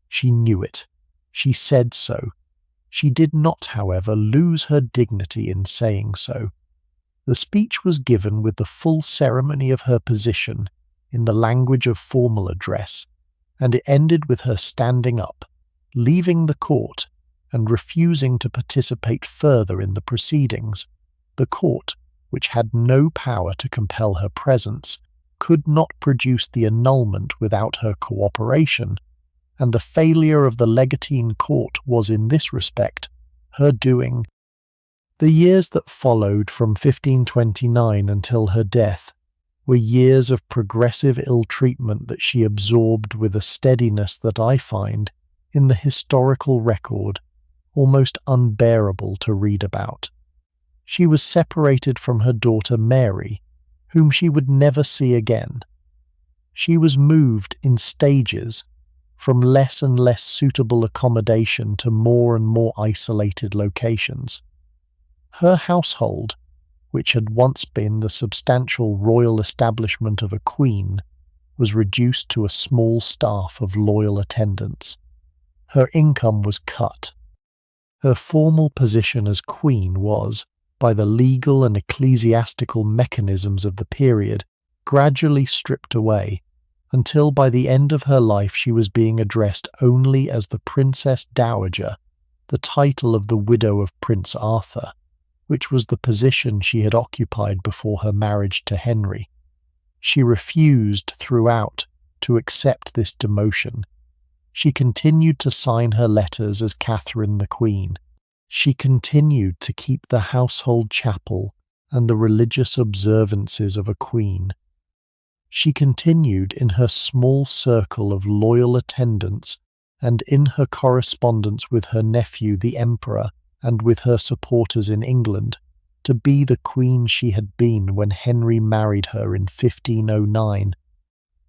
She knew it. She said so. She did not, however, lose her dignity in saying so. The speech was given with the full ceremony of her position, in the language of formal address, and it ended with her standing up, leaving the court, and refusing to participate further in the proceedings. The court, which had no power to compel her presence, could not produce the annulment without her cooperation, and the failure of the Legatine Court was in this respect her doing. The years that followed from 1529 until her death were years of progressive ill-treatment that she absorbed with a steadiness that I find, in the historical record, almost unbearable to read about. She was separated from her daughter Mary, whom she would never see again. She was moved in stages from less and less suitable accommodation to more and more isolated locations. Her household, which had once been the substantial royal establishment of a queen, was reduced to a small staff of loyal attendants. Her income was cut. Her formal position as queen was, by the legal and ecclesiastical mechanisms of the period, gradually stripped away, until by the end of her life she was being addressed only as the Princess Dowager, the title of the widow of Prince Arthur, which was the position she had occupied before her marriage to Henry. She refused throughout to accept this demotion. She continued to sign her letters as Catherine the Queen. She continued to keep the household chapel and the religious observances of a queen. She continued in her small circle of loyal attendants and in her correspondence with her nephew the Emperor and with her supporters in England to be the queen she had been when Henry married her in 1509.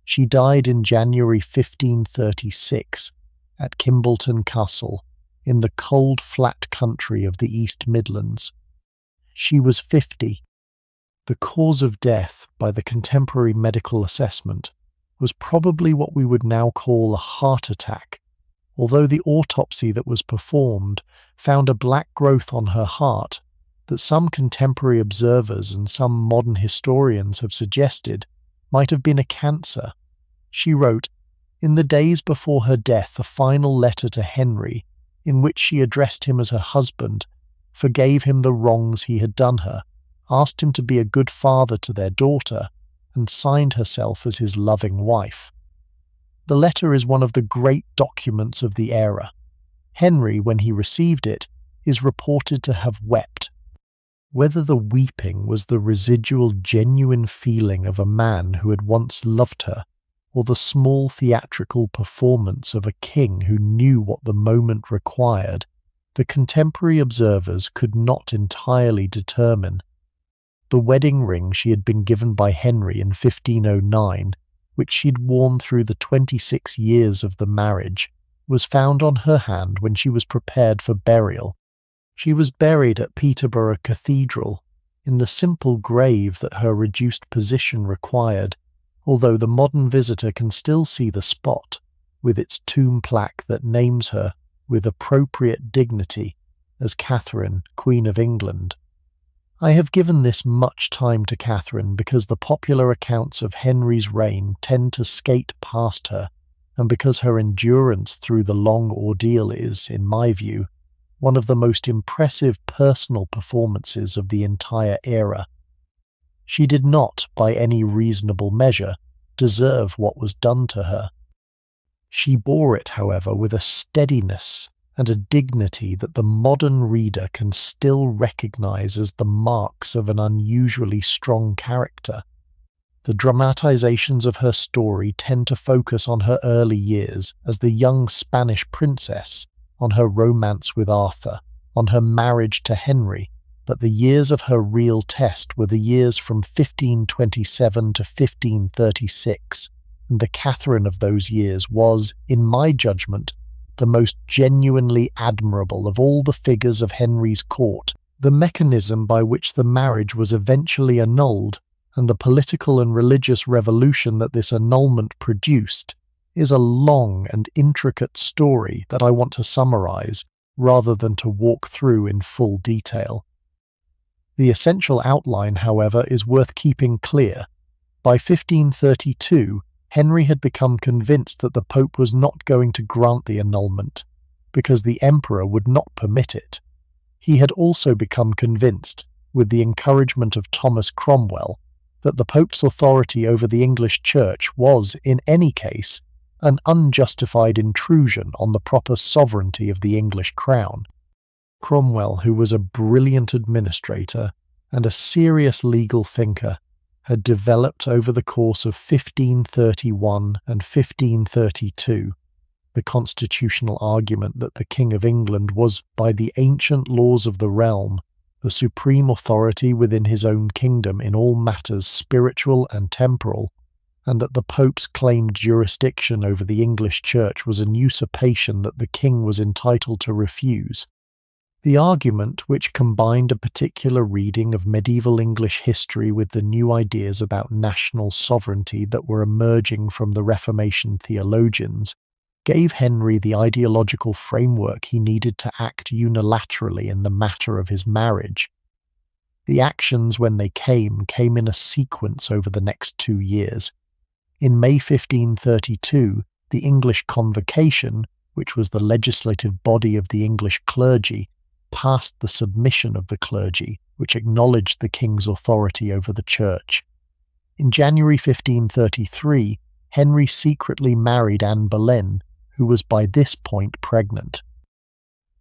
She died in January 1536 at Kimbolton Castle in the cold flat country of the East Midlands. She was 50. The cause of death, by the contemporary medical assessment, was probably what we would now call a heart attack, although the autopsy that was performed found a black growth on her heart that some contemporary observers and some modern historians have suggested might have been a cancer. She wrote, in the days before her death, a final letter to Henry, in which she addressed him as her husband, forgave him the wrongs he had done her, asked him to be a good father to their daughter, and signed herself as his loving wife. The letter is one of the great documents of the era. Henry, when he received it, is reported to have wept. Whether the weeping was the residual genuine feeling of a man who had once loved her, or the small theatrical performance of a king who knew what the moment required, the contemporary observers could not entirely determine. The wedding ring she had been given by Henry in 1509, which she'd worn through the 26 years of the marriage, was found on her hand when she was prepared for burial. She was buried at Peterborough Cathedral, in the simple grave that her reduced position required, although the modern visitor can still see the spot, with its tomb plaque that names her, with appropriate dignity, as Catherine, Queen of England. I have given this much time to Catherine because the popular accounts of Henry's reign tend to skate past her, and because her endurance through the long ordeal is, in my view, one of the most impressive personal performances of the entire era. She did not, by any reasonable measure, deserve what was done to her. She bore it, however, with a steadiness and a dignity that the modern reader can still recognize as the marks of an unusually strong character. The dramatizations of her story tend to focus on her early years as the young Spanish princess, on her romance with Arthur, on her marriage to Henry, but the years of her real test were the years from 1527 to 1536, and the Catherine of those years was, in my judgment, the most genuinely admirable of all the figures of Henry's court. The mechanism by which the marriage was eventually annulled, and the political and religious revolution that this annulment produced, is a long and intricate story that I want to summarize rather than to walk through in full detail. The essential outline, however, is worth keeping clear. By 1532, Henry had become convinced that the Pope was not going to grant the annulment, because the Emperor would not permit it. He had also become convinced, with the encouragement of Thomas Cromwell, that the Pope's authority over the English Church was, in any case, an unjustified intrusion on the proper sovereignty of the English crown. Cromwell, who was a brilliant administrator and a serious legal thinker, had developed over the course of 1531 and 1532 the constitutional argument that the King of England was, by the ancient laws of the realm, the supreme authority within his own kingdom in all matters spiritual and temporal, and that the Pope's claimed jurisdiction over the English Church was an usurpation that the king was entitled to refuse. The argument, which combined a particular reading of medieval English history with the new ideas about national sovereignty that were emerging from the Reformation theologians, gave Henry the ideological framework he needed to act unilaterally in the matter of his marriage. The actions, when they came in a sequence over the next 2 years. In May 1532, the English Convocation, which was the legislative body of the English clergy, passed the submission of the clergy, which acknowledged the king's authority over the church. In January 1533, Henry secretly married Anne Boleyn, who was by this point pregnant.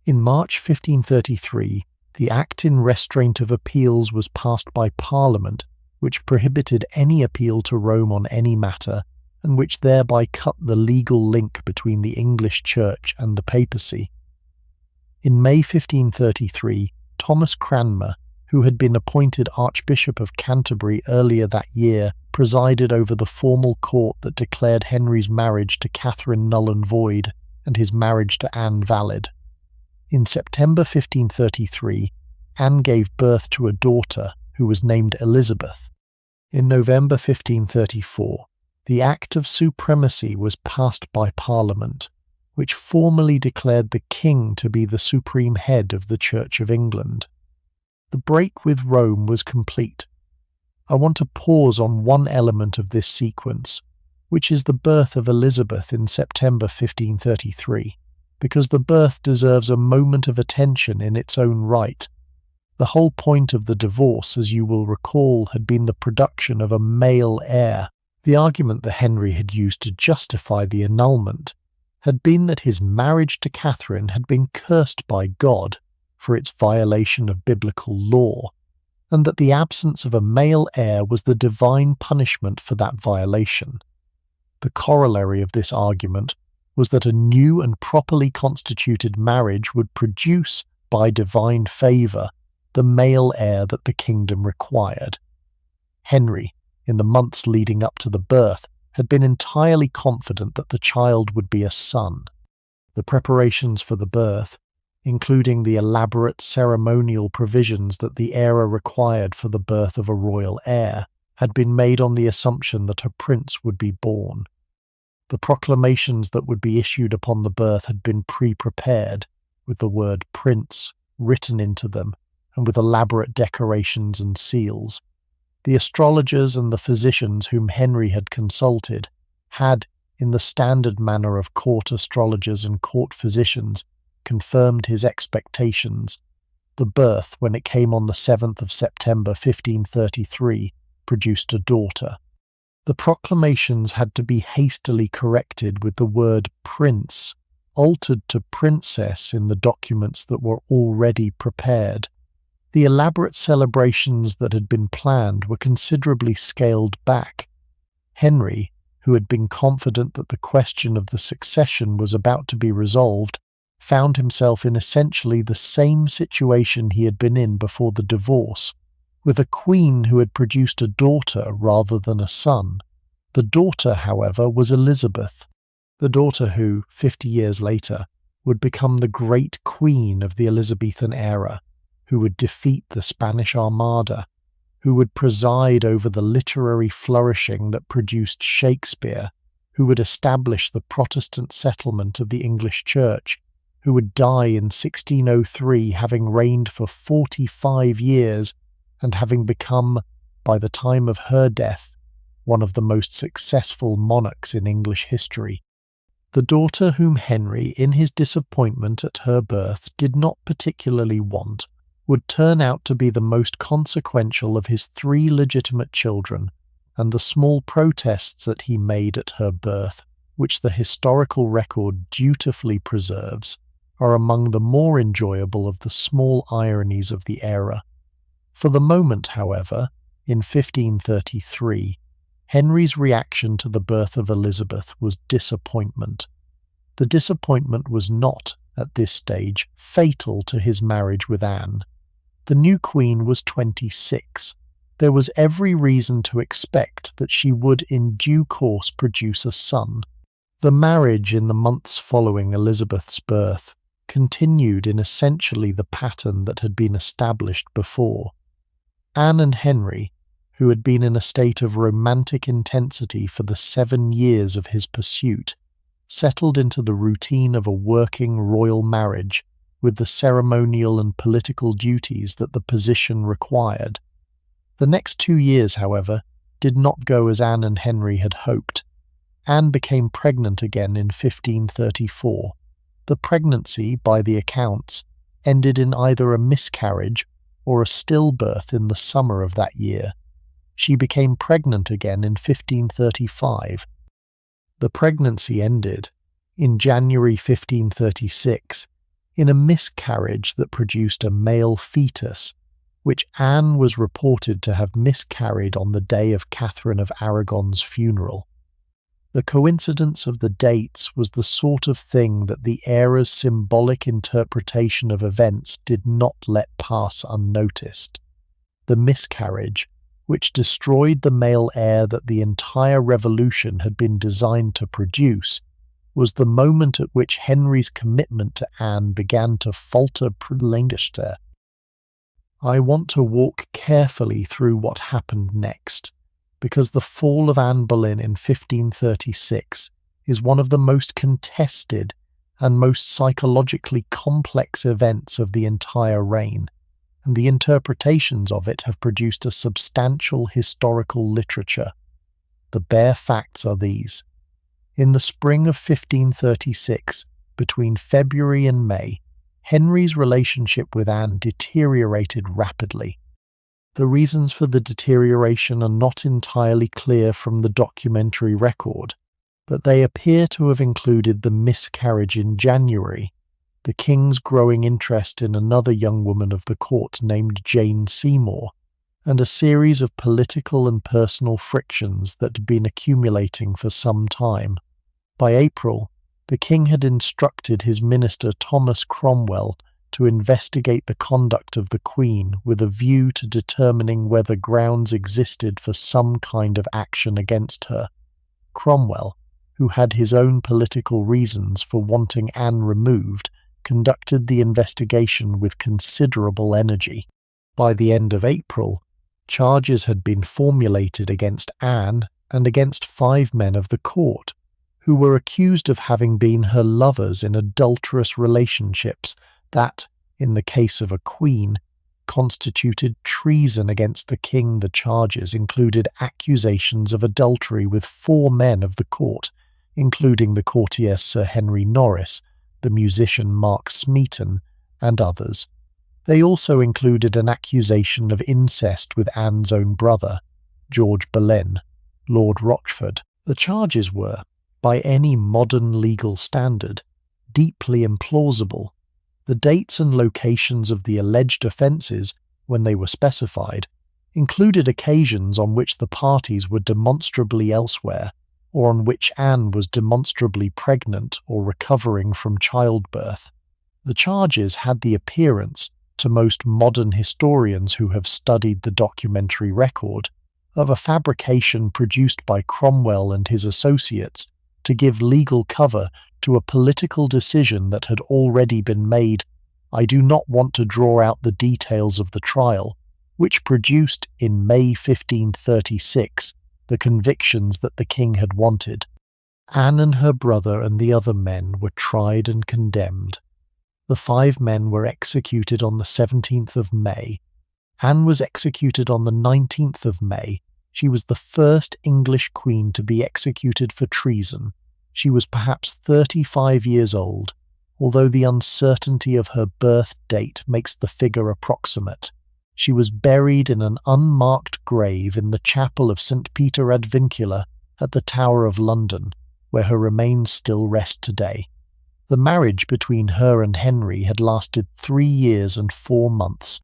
In March 1533, the Act in Restraint of Appeals was passed by Parliament, which prohibited any appeal to Rome on any matter, and which thereby cut the legal link between the English Church and the papacy. In May 1533, Thomas Cranmer, who had been appointed Archbishop of Canterbury earlier that year, presided over the formal court that declared Henry's marriage to Catherine null and void and his marriage to Anne valid. In September 1533, Anne gave birth to a daughter who was named Elizabeth. In November 1534, the Act of Supremacy was passed by Parliament, which formally declared the king to be the supreme head of the Church of England. The break with Rome was complete. I want to pause on one element of this sequence, which is the birth of Elizabeth in September 1533, because the birth deserves a moment of attention in its own right. The whole point of the divorce, as you will recall, had been the production of a male heir. The argument that Henry had used to justify the annulment had been that his marriage to Catherine had been cursed by God for its violation of biblical law, and that the absence of a male heir was the divine punishment for that violation. The corollary of this argument was that a new and properly constituted marriage would produce, by divine favour, the male heir that the kingdom required. Henry, in the months leading up to the birth, had been entirely confident that the child would be a son. The preparations for the birth, including the elaborate ceremonial provisions that the era required for the birth of a royal heir, had been made on the assumption that a prince would be born. The proclamations that would be issued upon the birth had been pre-prepared, with the word prince written into them, and with elaborate decorations and seals. The astrologers and the physicians whom Henry had consulted had, in the standard manner of court astrologers and court physicians, confirmed his expectations. The birth, when it came on the 7th of September 1533, produced a daughter. The proclamations had to be hastily corrected with the word prince altered to princess in the documents that were already prepared. The elaborate celebrations that had been planned were considerably scaled back. Henry, who had been confident that the question of the succession was about to be resolved, found himself in essentially the same situation he had been in before the divorce, with a queen who had produced a daughter rather than a son. The daughter, however, was Elizabeth, the daughter who, 50 years later, would become the great queen of the Elizabethan era, who would defeat the Spanish Armada, who would preside over the literary flourishing that produced Shakespeare, who would establish the Protestant settlement of the English Church, who would die in 1603 having reigned for 45 years and having become, by the time of her death, one of the most successful monarchs in English history. The daughter whom Henry, in his disappointment at her birth, did not particularly want, would turn out to be the most consequential of his 3 legitimate children, and the small protests that he made at her birth, which the historical record dutifully preserves, are among the more enjoyable of the small ironies of the era. For the moment, however, in 1533, Henry's reaction to the birth of Elizabeth was disappointment. The disappointment was not, at this stage, fatal to his marriage with Anne. The new queen was 26. There was every reason to expect that she would in due course produce a son. The marriage in the months following Elizabeth's birth continued in essentially the pattern that had been established before. Anne and Henry, who had been in a state of romantic intensity for the 7 years of his pursuit, settled into the routine of a working royal marriage with the ceremonial and political duties that the position required. The next 2 years, however, did not go as Anne and Henry had hoped. Anne became pregnant again in 1534. The pregnancy, by the accounts, ended in either a miscarriage or a stillbirth in the summer of that year. She became pregnant again in 1535. The pregnancy ended, in January 1536, in a miscarriage that produced a male fetus, which Anne was reported to have miscarried on the day of Catherine of Aragon's funeral. The coincidence of the dates was the sort of thing that the era's symbolic interpretation of events did not let pass unnoticed. The miscarriage, which destroyed the male heir that the entire revolution had been designed to produce, was the moment at which Henry's commitment to Anne began to falter. I want to walk carefully through what happened next, because the fall of Anne Boleyn in 1536 is one of the most contested and most psychologically complex events of the entire reign, and the interpretations of it have produced a substantial historical literature. The bare facts are these. In the spring of 1536, between February and May, Henry's relationship with Anne deteriorated rapidly. The reasons for the deterioration are not entirely clear from the documentary record, but they appear to have included the miscarriage in January, the king's growing interest in another young woman of the court named Jane Seymour, and a series of political and personal frictions that had been accumulating for some time. By April, the king had instructed his minister Thomas Cromwell to investigate the conduct of the Queen with a view to determining whether grounds existed for some kind of action against her. Cromwell, who had his own political reasons for wanting Anne removed, conducted the investigation with considerable energy. By the end of April, charges had been formulated against Anne and against 5 men of the court, who were accused of having been her lovers in adulterous relationships that, in the case of a queen, constituted treason against the king. The charges included accusations of adultery with 4 men of the court, including the courtier Sir Henry Norris, the musician Mark Smeaton, and others. They also included an accusation of incest with Anne's own brother, George Boleyn, Lord Rochford. The charges were, by any modern legal standard, deeply implausible. The dates and locations of the alleged offences, when they were specified, included occasions on which the parties were demonstrably elsewhere, or on which Anne was demonstrably pregnant or recovering from childbirth. The charges had the appearance, to most modern historians who have studied the documentary record, of a fabrication produced by Cromwell and his associates to give legal cover to a political decision that had already been made. I do not want to draw out the details of the trial, which produced, in May 1536, the convictions that the king had wanted. Anne and her brother and the other men were tried and condemned. The 5 men were executed on the 17th of May. Anne was executed on the 19th of May. She was the first English queen to be executed for treason. She was perhaps 35 years old, although the uncertainty of her birth date makes the figure approximate. She was buried in an unmarked grave in the chapel of St. Peter ad Vincula at the Tower of London, where her remains still rest today. The marriage between her and Henry had lasted 3 years and 4 months.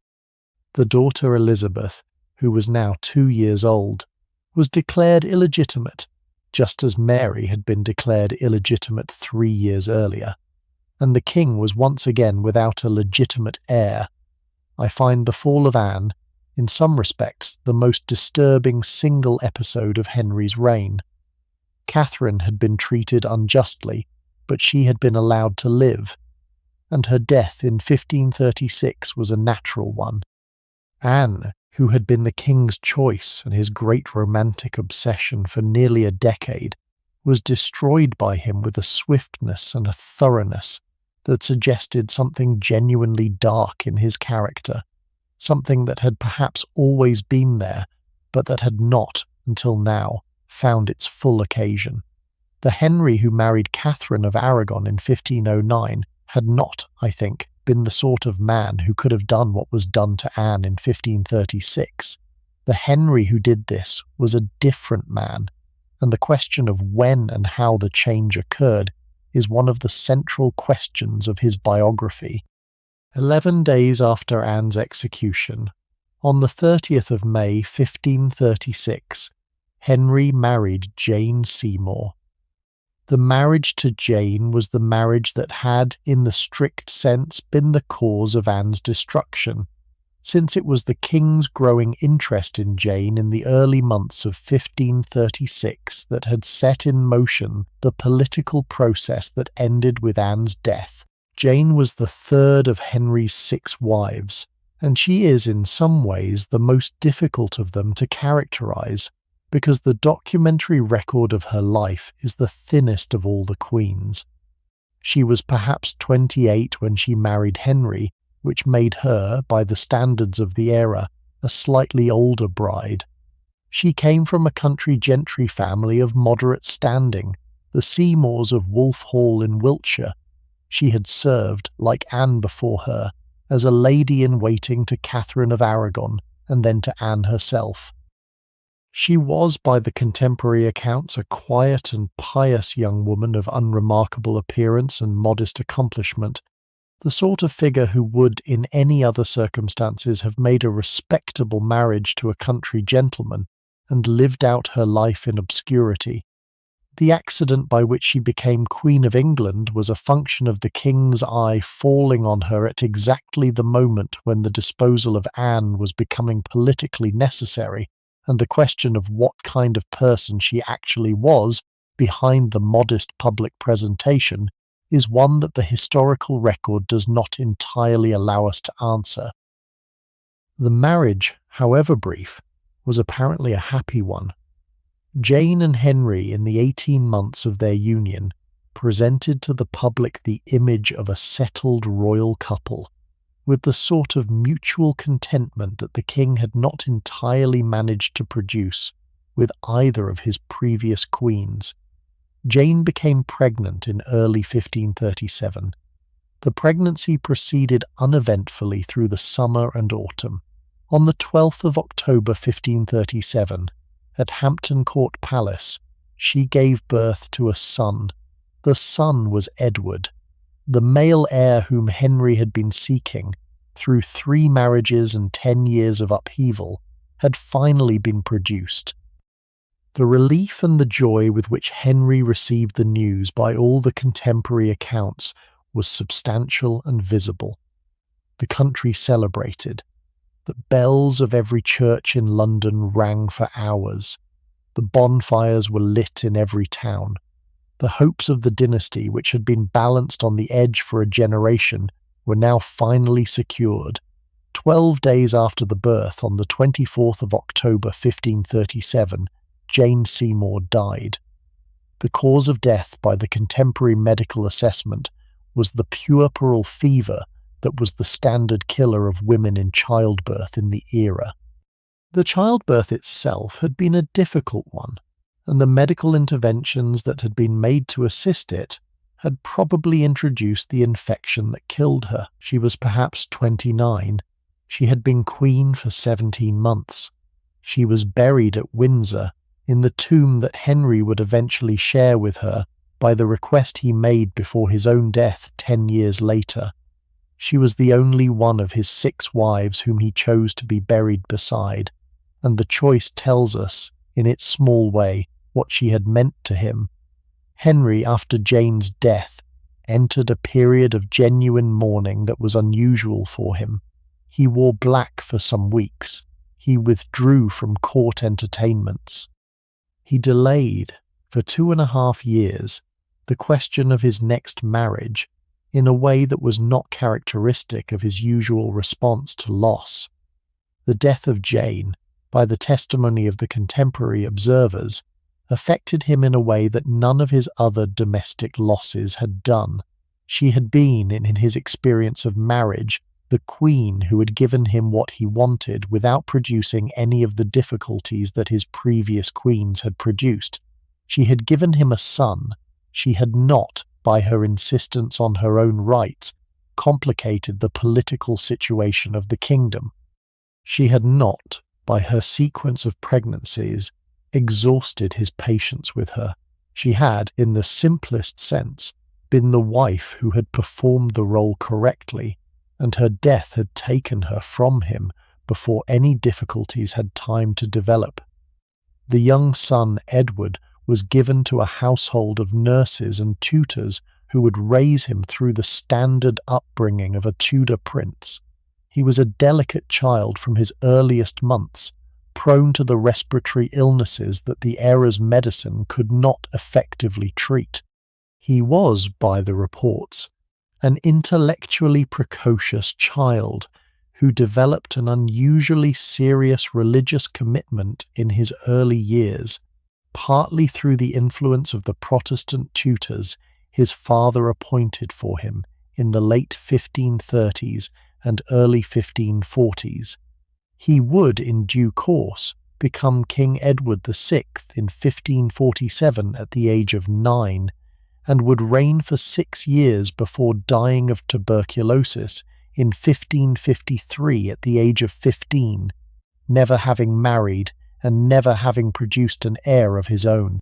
The daughter Elizabeth, who was now 2 years old, was declared illegitimate, just as Mary had been declared illegitimate 3 years earlier, and the king was once again without a legitimate heir. I find the fall of Anne, in some respects, the most disturbing single episode of Henry's reign. Catherine had been treated unjustly, but she had been allowed to live, and her death in 1536 was a natural one. Anne, who had been the king's choice and his great romantic obsession for nearly a decade, was destroyed by him with a swiftness and a thoroughness that suggested something genuinely dark in his character, something that had perhaps always been there, but that had not, until now, found its full occasion. The Henry who married Catherine of Aragon in 1509 had not, I think, been the sort of man who could have done what was done to Anne in 1536. The Henry who did this was a different man, and the question of when and how the change occurred is one of the central questions of his biography. 11 days after Anne's execution, on the 30th of May 1536, Henry married Jane Seymour. The marriage to Jane was the marriage that had, in the strict sense, been the cause of Anne's destruction, since it was the king's growing interest in Jane in the early months of 1536 that had set in motion the political process that ended with Anne's death. Jane was the third of Henry's 6 wives, and she is in some ways the most difficult of them to characterize, because the documentary record of her life is the thinnest of all the queens. She was perhaps 28 when she married Henry, which made her, by the standards of the era, a slightly older bride. She came from a country gentry family of moderate standing, the Seymours of Wolf Hall in Wiltshire. She had served, like Anne before her, as a lady-in-waiting to Catherine of Aragon, and then to Anne herself. She was, by the contemporary accounts, a quiet and pious young woman of unremarkable appearance and modest accomplishment, the sort of figure who would, in any other circumstances, have made a respectable marriage to a country gentleman, and lived out her life in obscurity. The accident by which she became Queen of England was a function of the king's eye falling on her at exactly the moment when the disposal of Anne was becoming politically necessary, and the question of what kind of person she actually was behind the modest public presentation is one that the historical record does not entirely allow us to answer. The marriage, however brief, was apparently a happy one. Jane and Henry, in the 18 months of their union, presented to the public the image of a settled royal couple, with the sort of mutual contentment that the king had not entirely managed to produce with either of his previous queens. Jane became pregnant in early 1537. The pregnancy proceeded uneventfully through the summer and autumn. On the 12th of October 1537, at Hampton Court Palace, she gave birth to a son. The son was Edward, the male heir whom Henry had been seeking, through 3 marriages and 10 years of upheaval, had finally been produced. The relief and the joy with which Henry received the news by all the contemporary accounts was substantial and visible. The country celebrated. The bells of every church in London rang for hours. The bonfires were lit in every town. The hopes of the dynasty, which had been balanced on the edge for a generation, were now finally secured. 12 days after the birth, on the 24th of October 1537, Jane Seymour died. The cause of death, by the contemporary medical assessment, was the puerperal fever that was the standard killer of women in childbirth in the era. The childbirth itself had been a difficult one, and the medical interventions that had been made to assist it had probably introduced the infection that killed her. She was perhaps 29. She had been queen for 17 months. She was buried at Windsor, in the tomb that Henry would eventually share with her by the request he made before his own death 10 years later. She was the only one of his 6 wives whom he chose to be buried beside, and the choice tells us, in its small way, what she had meant to him. Henry, after Jane's death, entered a period of genuine mourning that was unusual for him. He wore black for some weeks. He withdrew from court entertainments. He delayed, for 2.5 years, the question of his next marriage in a way that was not characteristic of his usual response to loss. The death of Jane, by the testimony of the contemporary observers, affected him in a way that none of his other domestic losses had done. She had been, in his experience of marriage, the queen who had given him what he wanted without producing any of the difficulties that his previous queens had produced. She had given him a son. She had not, by her insistence on her own rights, complicated the political situation of the kingdom. She had not, by her sequence of pregnancies, exhausted his patience with her. She had, in the simplest sense, been the wife who had performed the role correctly, and her death had taken her from him before any difficulties had time to develop. The young son, Edward, was given to a household of nurses and tutors who would raise him through the standard upbringing of a Tudor prince. He was a delicate child from his earliest months, prone to the respiratory illnesses that the era's medicine could not effectively treat. He was, by the reports, an intellectually precocious child who developed an unusually serious religious commitment in his early years, partly through the influence of the Protestant tutors his father appointed for him in the late 1530s and early 1540s. He would, in due course, become King Edward VI in 1547 at the age of 9, and would reign for 6 years before dying of tuberculosis in 1553 at the age of 15, never having married and never having produced an heir of his own.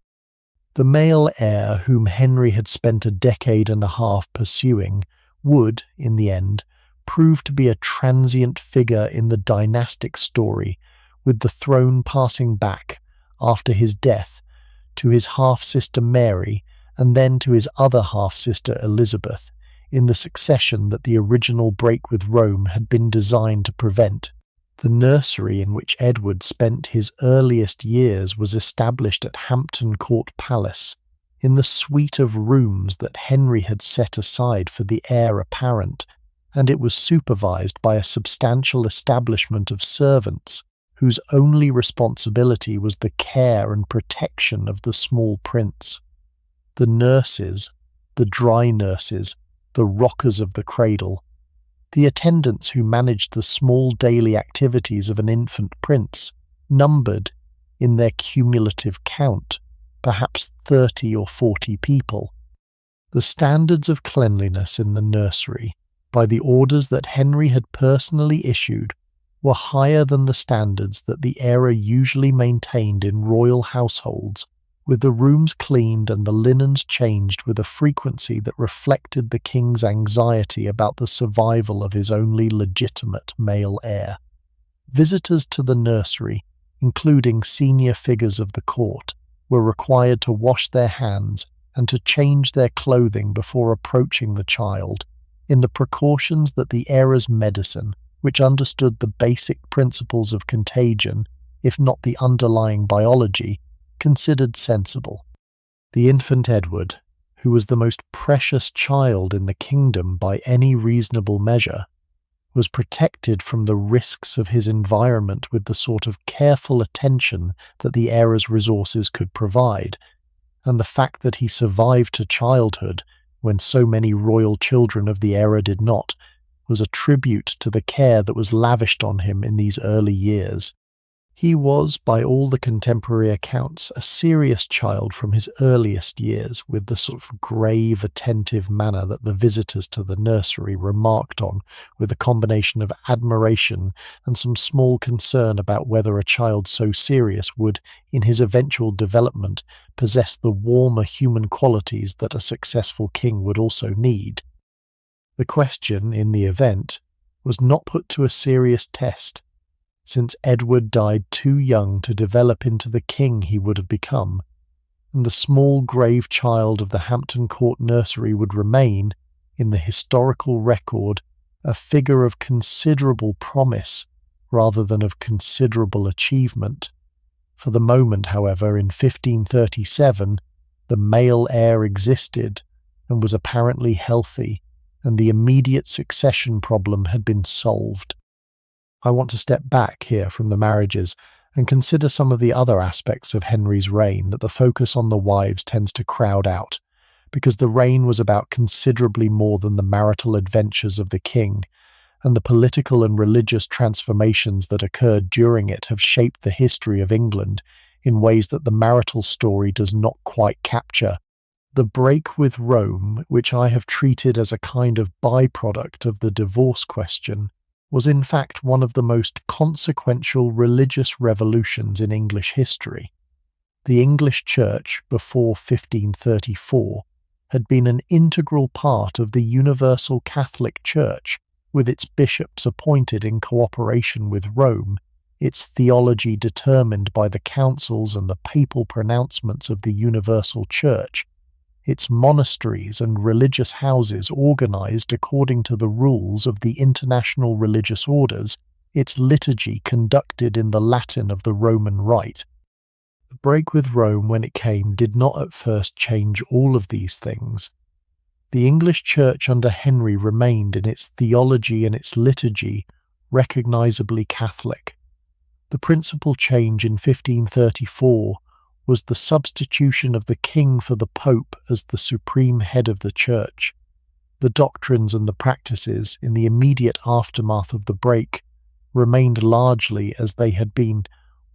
The male heir whom Henry had spent a decade and a half pursuing would, in the end, prove to be a transient figure in the dynastic story, with the throne passing back, after his death, to his half-sister Mary and then to his other half-sister Elizabeth, in the succession that the original break with Rome had been designed to prevent. The nursery in which Edward spent his earliest years was established at Hampton Court Palace, in the suite of rooms that Henry had set aside for the heir apparent, and it was supervised by a substantial establishment of servants, whose only responsibility was the care and protection of the small prince. The nurses, the dry nurses, the rockers of the cradle, the attendants who managed the small daily activities of an infant prince, numbered, in their cumulative count, perhaps 30 or 40 people. The standards of cleanliness in the nursery, by the orders that Henry had personally issued, were higher than the standards that the era usually maintained in royal households, with the rooms cleaned and the linens changed with a frequency that reflected the king's anxiety about the survival of his only legitimate male heir. Visitors to the nursery, including senior figures of the court, were required to wash their hands and to change their clothing before approaching the child, in the precautions that the era's medicine, which understood the basic principles of contagion, if not the underlying biology, considered sensible. The infant Edward, who was the most precious child in the kingdom by any reasonable measure, was protected from the risks of his environment with the sort of careful attention that the era's resources could provide, and the fact that he survived to childhood, when so many royal children of the era did not, was a tribute to the care that was lavished on him in these early years. He was, by all the contemporary accounts, a serious child from his earliest years, with the sort of grave, attentive manner that the visitors to the nursery remarked on, with a combination of admiration and some small concern about whether a child so serious would, in his eventual development, possess the warmer human qualities that a successful king would also need. The question, in the event, was not put to a serious test, since Edward died too young to develop into the king he would have become, and the small grave child of the Hampton Court nursery would remain, in the historical record, a figure of considerable promise rather than of considerable achievement. For the moment, however, in 1537, the male heir existed and was apparently healthy, and the immediate succession problem had been solved. I want to step back here from the marriages and consider some of the other aspects of Henry's reign that the focus on the wives tends to crowd out, because the reign was about considerably more than the marital adventures of the king, and the political and religious transformations that occurred during it have shaped the history of England in ways that the marital story does not quite capture. The break with Rome, which I have treated as a kind of byproduct of the divorce question, was in fact one of the most consequential religious revolutions in English history. The English Church, before 1534, had been an integral part of the Universal Catholic Church, with its bishops appointed in cooperation with Rome, its theology determined by the councils and the papal pronouncements of the Universal Church, its monasteries and religious houses organized according to the rules of the international religious orders, its liturgy conducted in the Latin of the Roman Rite. The break with Rome, when it came, did not at first change all of these things. The English Church under Henry remained in its theology and its liturgy recognizably Catholic. The principal change in 1534 was the substitution of the king for the pope as the supreme head of the church. The doctrines and the practices in the immediate aftermath of the break remained largely as they had been.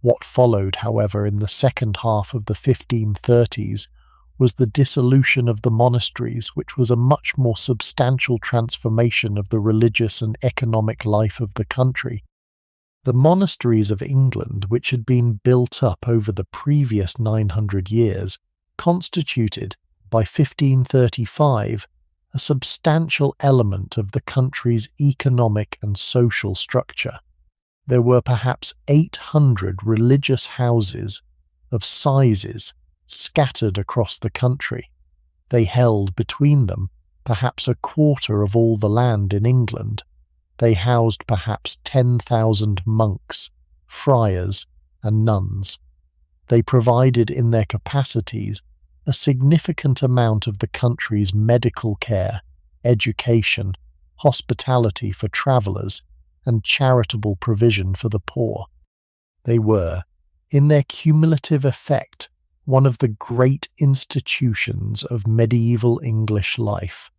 What followed, however, in the second half of the 1530s was the dissolution of the monasteries, which was a much more substantial transformation of the religious and economic life of the country. The monasteries of England, which had been built up over the previous 900 years, constituted, by 1535, a substantial element of the country's economic and social structure. There were perhaps 800 religious houses of sizes scattered across the country. They held between them perhaps a quarter of all the land in England. They housed perhaps 10,000 monks, friars, and nuns. They provided in their capacities a significant amount of the country's medical care, education, hospitality for travellers, and charitable provision for the poor. They were, in their cumulative effect, one of the great institutions of medieval English life.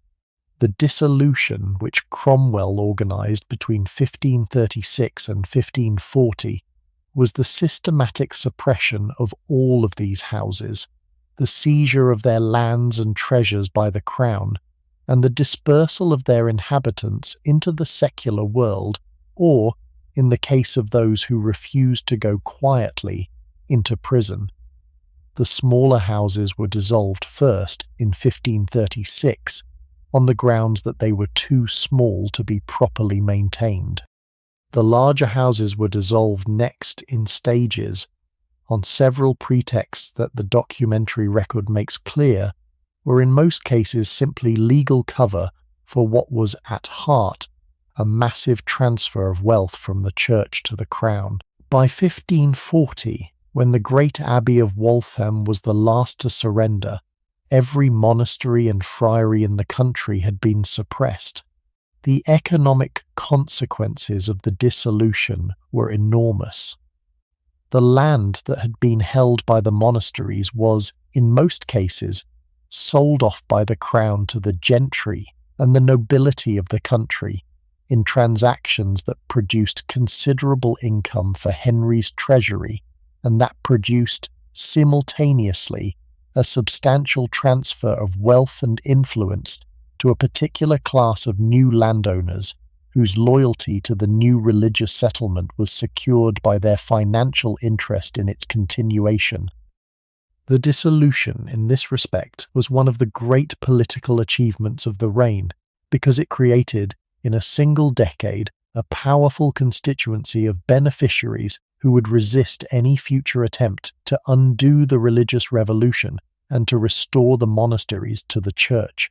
The dissolution which Cromwell organised between 1536 and 1540 was the systematic suppression of all of these houses, the seizure of their lands and treasures by the Crown, and the dispersal of their inhabitants into the secular world, or, in the case of those who refused to go quietly, into prison. The smaller houses were dissolved first in 1536, on the grounds that they were too small to be properly maintained. The larger houses were dissolved next in stages, on several pretexts that the documentary record makes clear, were in most cases simply legal cover for what was at heart a massive transfer of wealth from the church to the crown. By 1540, when the great abbey of Waltham was the last to surrender, every monastery and friary in the country had been suppressed. The economic consequences of the dissolution were enormous. The land that had been held by the monasteries was, in most cases, sold off by the crown to the gentry and the nobility of the country in transactions that produced considerable income for Henry's treasury, and that produced, simultaneously, a substantial transfer of wealth and influence to a particular class of new landowners whose loyalty to the new religious settlement was secured by their financial interest in its continuation. The dissolution, in this respect, was one of the great political achievements of the reign, because it created, in a single decade, a powerful constituency of beneficiaries who would resist any future attempt to undo the religious revolution and to restore the monasteries to the church.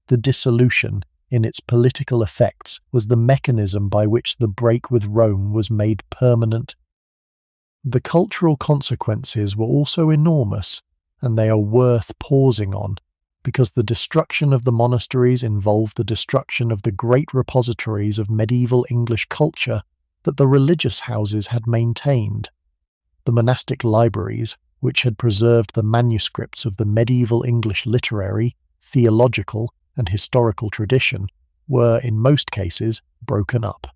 The dissolution, in its political effects, was the mechanism by which the break with Rome was made permanent. The cultural consequences were also enormous, and they are worth pausing on, because the destruction of the monasteries involved the destruction of the great repositories of medieval English culture that the religious houses had maintained. The monastic libraries, which had preserved the manuscripts of the medieval English literary, theological, and historical tradition, were, in most cases, broken up.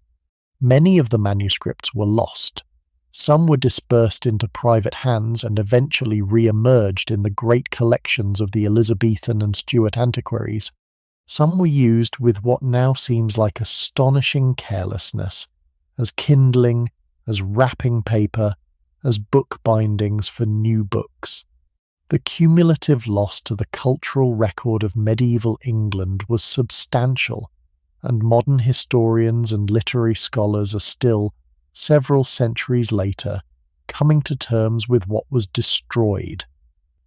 Many of the manuscripts were lost. Some were dispersed into private hands and eventually re-emerged in the great collections of the Elizabethan and Stuart antiquaries. Some were used with what now seems like astonishing carelessness, as kindling, as wrapping paper, as book bindings for new books. The cumulative loss to the cultural record of medieval England was substantial, and modern historians and literary scholars are still, several centuries later, coming to terms with what was destroyed.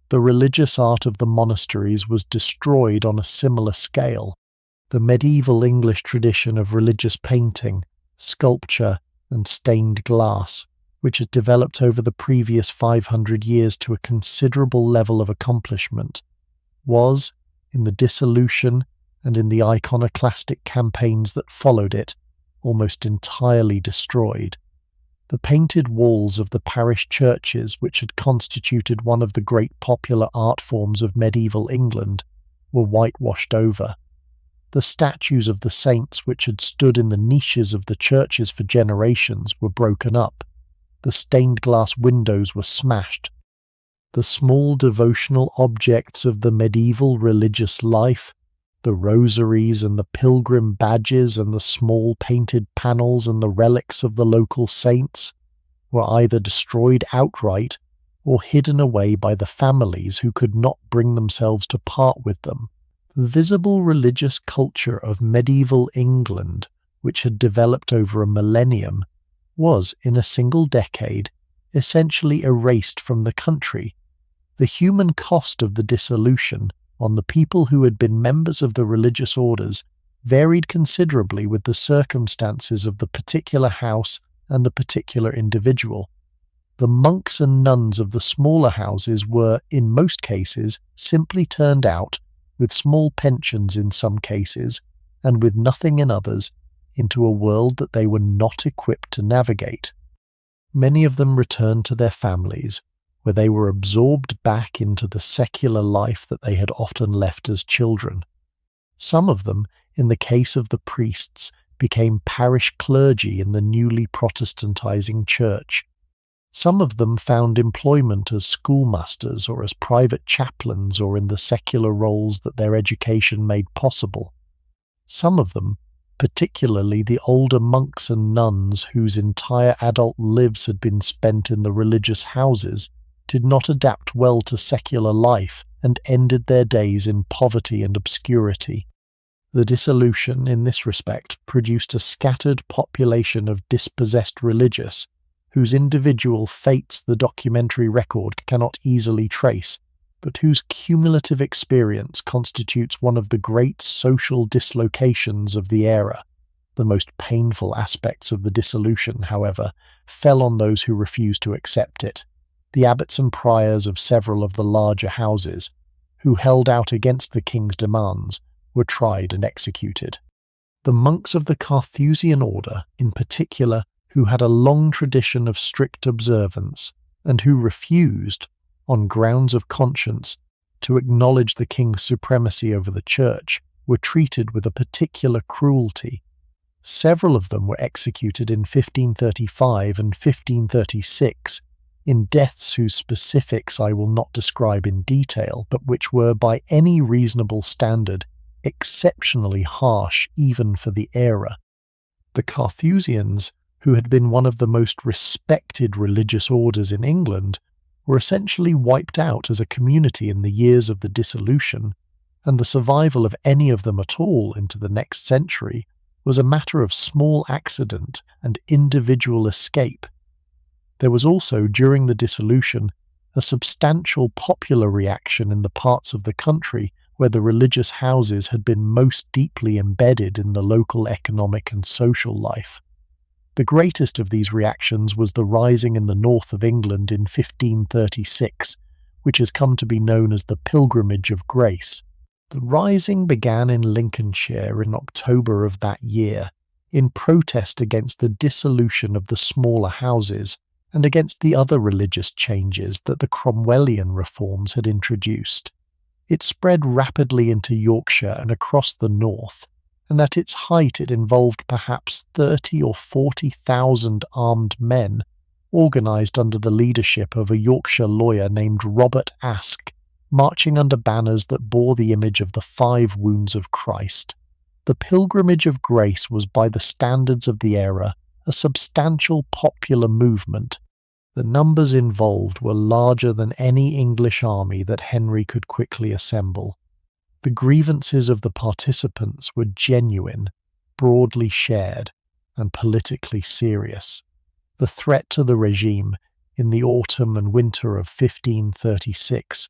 The religious art of the monasteries was destroyed on a similar scale. The medieval English tradition of religious painting, sculpture, and stained glass, which had developed over the previous 500 years to a considerable level of accomplishment, was, in the dissolution and in the iconoclastic campaigns that followed it, almost entirely destroyed. The painted walls of the parish churches, which had constituted one of the great popular art forms of medieval England, were whitewashed over. The statues of the saints which had stood in the niches of the churches for generations were broken up. The stained glass windows were smashed. The small devotional objects of the medieval religious life, the rosaries and the pilgrim badges and the small painted panels and the relics of the local saints, were either destroyed outright or hidden away by the families who could not bring themselves to part with them. The visible religious culture of medieval England, which had developed over a millennium, was, in a single decade, essentially erased from the country. The human cost of the dissolution on the people who had been members of the religious orders varied considerably with the circumstances of the particular house and the particular individual. The monks and nuns of the smaller houses were, in most cases, simply turned out, with small pensions in some cases, and with nothing in others, into a world that they were not equipped to navigate. Many of them returned to their families, where they were absorbed back into the secular life that they had often left as children. Some of them, in the case of the priests, became parish clergy in the newly Protestantizing church. Some of them found employment as schoolmasters or as private chaplains or in the secular roles that their education made possible. Some of them, particularly the older monks and nuns whose entire adult lives had been spent in the religious houses, did not adapt well to secular life and ended their days in poverty and obscurity. The dissolution, in this respect, produced a scattered population of dispossessed religious, whose individual fates the documentary record cannot easily trace, but whose cumulative experience constitutes one of the great social dislocations of the era. The most painful aspects of the dissolution, however, fell on those who refused to accept it. The abbots and priors of several of the larger houses, who held out against the king's demands, were tried and executed. The monks of the Carthusian order, in particular, who had a long tradition of strict observance, and who refused, on grounds of conscience, to acknowledge the king's supremacy over the church, were treated with a particular cruelty. Several of them were executed in 1535 and 1536, in deaths whose specifics I will not describe in detail, but which were, by any reasonable standard, exceptionally harsh even for the era. The Carthusians, who had been one of the most respected religious orders in England, were essentially wiped out as a community in the years of the dissolution, and the survival of any of them at all into the next century was a matter of small accident and individual escape. There was also, during the dissolution, a substantial popular reaction in the parts of the country where the religious houses had been most deeply embedded in the local economic and social life. The greatest of these reactions was the rising in the north of England in 1536, which has come to be known as the Pilgrimage of Grace. The rising began in Lincolnshire in October of that year, in protest against the dissolution of the smaller houses and against the other religious changes that the Cromwellian reforms had introduced. It spread rapidly into Yorkshire and across the north, and at its height it involved perhaps 30 or 40,000 armed men, organised under the leadership of a Yorkshire lawyer named Robert Aske, marching under banners that bore the image of the 5 wounds of Christ. The Pilgrimage of Grace was, by the standards of the era, a substantial popular movement. The numbers involved were larger than any English army that Henry could quickly assemble. The grievances of the participants were genuine, broadly shared, and politically serious. The threat to the regime in the autumn and winter of 1536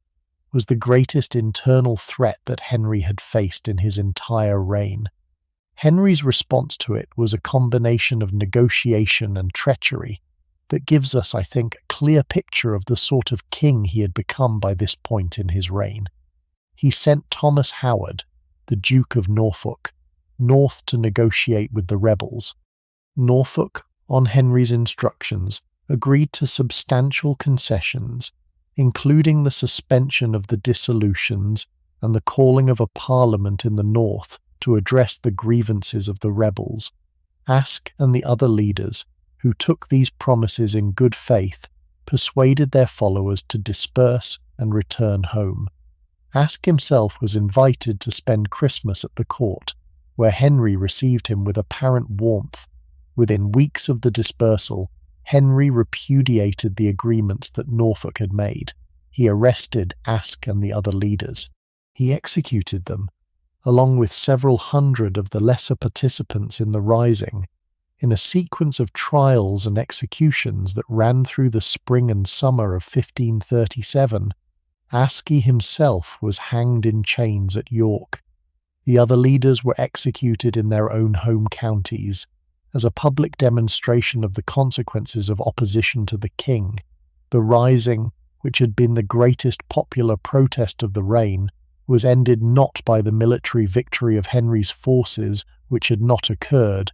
was the greatest internal threat that Henry had faced in his entire reign. Henry's response to it was a combination of negotiation and treachery that gives us, I think, a clear picture of the sort of king he had become by this point in his reign. He sent Thomas Howard, the Duke of Norfolk, north to negotiate with the rebels. Norfolk, on Henry's instructions, agreed to substantial concessions, including the suspension of the dissolutions and the calling of a parliament in the north to address the grievances of the rebels. Aske and the other leaders, who took these promises in good faith, persuaded their followers to disperse and return home. Aske himself was invited to spend Christmas at the court, where Henry received him with apparent warmth. Within weeks of the dispersal, Henry repudiated the agreements that Norfolk had made. He arrested Aske and the other leaders. He executed them, along with several hundred of the lesser participants in the rising, in a sequence of trials and executions that ran through the spring and summer of 1537. Aske himself was hanged in chains at York. The other leaders were executed in their own home counties, as a public demonstration of the consequences of opposition to the king. The rising, which had been the greatest popular protest of the reign, was ended not by the military victory of Henry's forces, which had not occurred,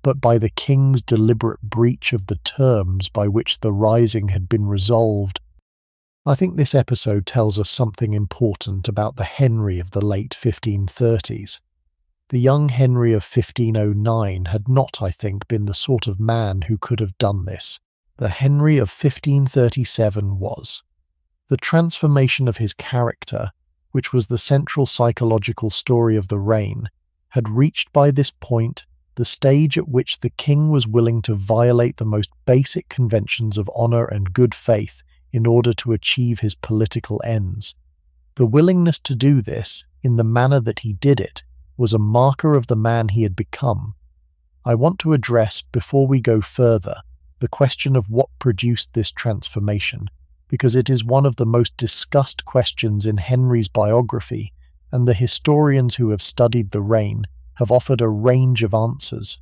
but by the king's deliberate breach of the terms by which the rising had been resolved. I think this episode tells us something important about the Henry of the late 1530s. The young Henry of 1509 had not, I think, been the sort of man who could have done this. The Henry of 1537 was. The transformation of his character, which was the central psychological story of the reign, had reached by this point the stage at which the king was willing to violate the most basic conventions of honour and good faith in order to achieve his political ends. The willingness to do this, in the manner that he did it, was a marker of the man he had become. I want to address, before we go further, the question of what produced this transformation, because it is one of the most discussed questions in Henry's biography, and the historians who have studied the reign have offered a range of answers.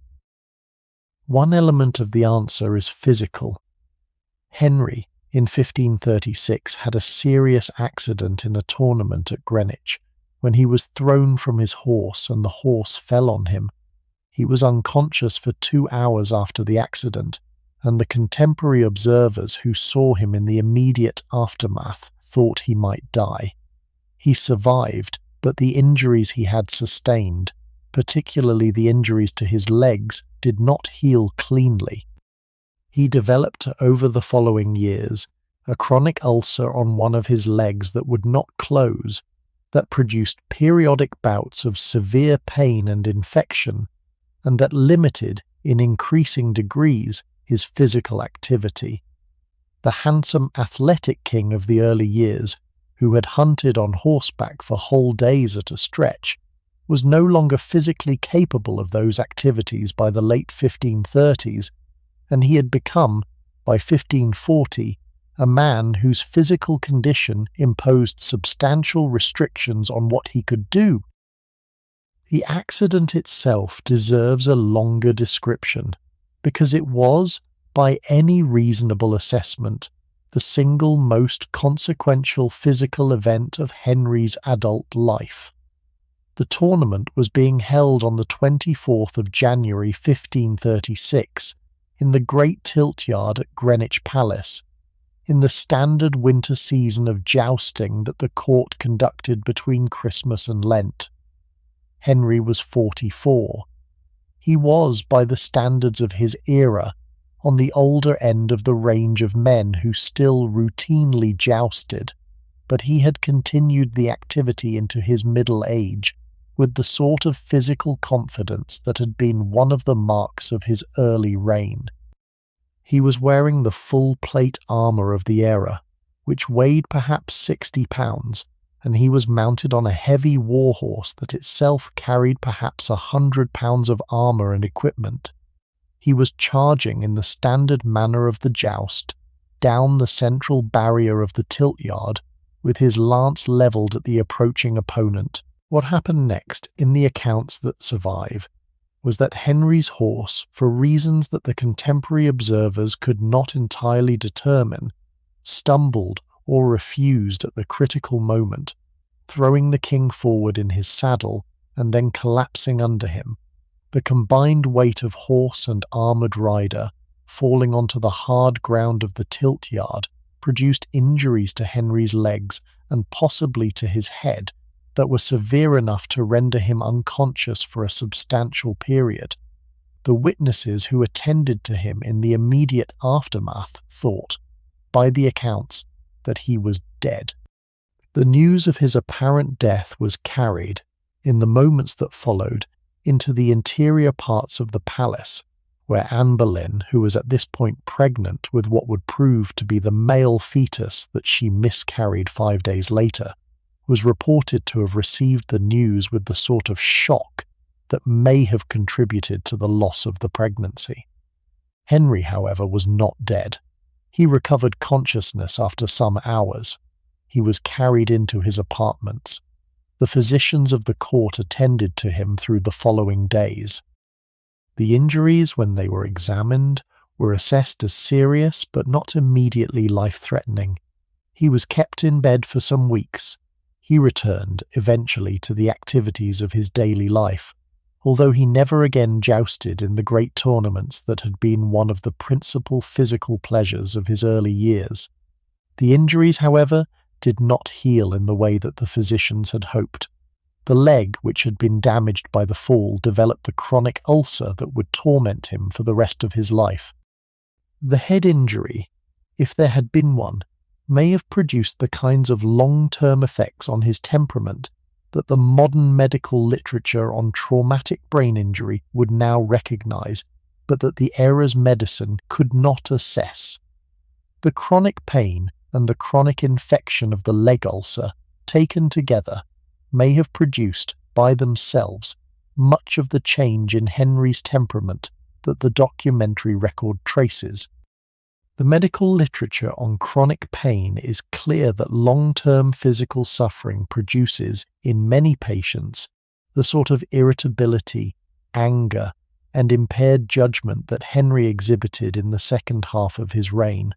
One element of the answer is physical. Henry, in 1536, had a serious accident in a tournament at Greenwich, when he was thrown from his horse and the horse fell on him. He was unconscious for 2 hours after the accident, and the contemporary observers who saw him in the immediate aftermath thought he might die. He survived, but the injuries he had sustained, particularly the injuries to his legs, did not heal cleanly. He developed over the following years a chronic ulcer on one of his legs that would not close, that produced periodic bouts of severe pain and infection, and that limited, in increasing degrees, his physical activity. The handsome athletic king of the early years, who had hunted on horseback for whole days at a stretch, was no longer physically capable of those activities by the late 1530s, and he had become, by 1540, a man whose physical condition imposed substantial restrictions on what he could do. The accident itself deserves a longer description, because it was, by any reasonable assessment, the single most consequential physical event of Henry's adult life. The tournament was being held on the 24th of January 1536, in the great tilt yard at Greenwich Palace, in the standard winter season of jousting that the court conducted between Christmas and Lent. Henry was 44. He was, by the standards of his era, on the older end of the range of men who still routinely jousted, but he had continued the activity into his middle age with the sort of physical confidence that had been one of the marks of his early reign. He was wearing the full-plate armour of the era, which weighed perhaps 60 pounds, and he was mounted on a heavy war-horse that itself carried perhaps 100 pounds of armour and equipment. He was charging in the standard manner of the joust, down the central barrier of the tilt-yard, with his lance levelled at the approaching opponent. What happened next, in the accounts that survive, was that Henry's horse, for reasons that the contemporary observers could not entirely determine, stumbled or refused at the critical moment, throwing the king forward in his saddle and then collapsing under him. The combined weight of horse and armoured rider, falling onto the hard ground of the tilt-yard, produced injuries to Henry's legs and possibly to his head that were severe enough to render him unconscious for a substantial period. The witnesses who attended to him in the immediate aftermath thought, by the accounts, that he was dead. The news of his apparent death was carried, in the moments that followed, into the interior parts of the palace, where Anne Boleyn, who was at this point pregnant with what would prove to be the male fetus that she miscarried 5 days later, was reported to have received the news with the sort of shock that may have contributed to the loss of the pregnancy. Henry, however, was not dead. He recovered consciousness after some hours. He was carried into his apartments. The physicians of the court attended to him through the following days. The injuries, when they were examined, were assessed as serious but not immediately life-threatening. He was kept in bed for some weeks. He returned, eventually, to the activities of his daily life, although he never again jousted in the great tournaments that had been one of the principal physical pleasures of his early years. The injuries, however, did not heal in the way that the physicians had hoped. The leg, which had been damaged by the fall, developed the chronic ulcer that would torment him for the rest of his life. The head injury, if there had been one, may have produced the kinds of long-term effects on his temperament that the modern medical literature on traumatic brain injury would now recognize, but that the era's medicine could not assess. The chronic pain and the chronic infection of the leg ulcer, taken together, may have produced, by themselves, much of the change in Henry's temperament that the documentary record traces. The medical literature on chronic pain is clear that long-term physical suffering produces, in many patients, the sort of irritability, anger, and impaired judgment that Henry exhibited in the second half of his reign.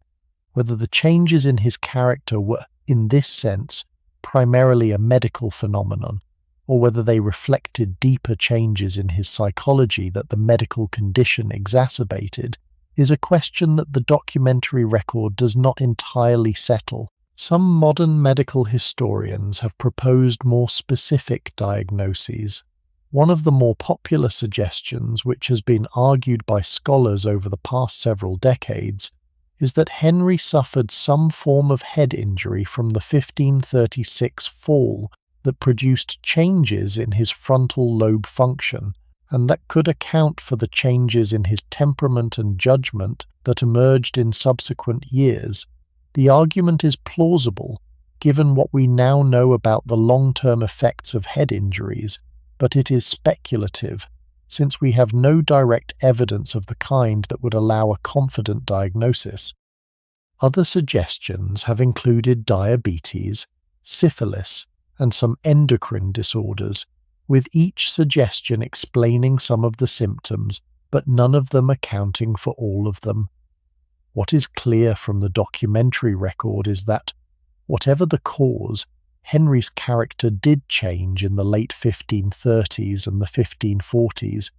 Whether the changes in his character were, in this sense, primarily a medical phenomenon, or whether they reflected deeper changes in his psychology that the medical condition exacerbated, is a question that the documentary record does not entirely settle. Some modern medical historians have proposed more specific diagnoses. One of the more popular suggestions, which has been argued by scholars over the past several decades, is that Henry suffered some form of head injury from the 1536 fall that produced changes in his frontal lobe function, and that could account for the changes in his temperament and judgment that emerged in subsequent years. The argument is plausible, given what we now know about the long-term effects of head injuries, but it is speculative, since we have no direct evidence of the kind that would allow a confident diagnosis. Other suggestions have included diabetes, syphilis, and some endocrine disorders, with each suggestion explaining some of the symptoms, but none of them accounting for all of them. What is clear from the documentary record is that, whatever the cause, Henry's character did change in the late 1530s and the 1540s,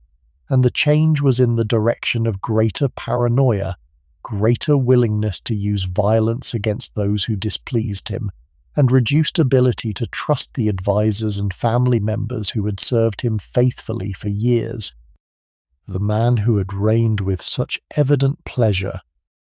and the change was in the direction of greater paranoia, greater willingness to use violence against those who displeased him, and reduced ability to trust the advisors and family members who had served him faithfully for years. The man who had reigned with such evident pleasure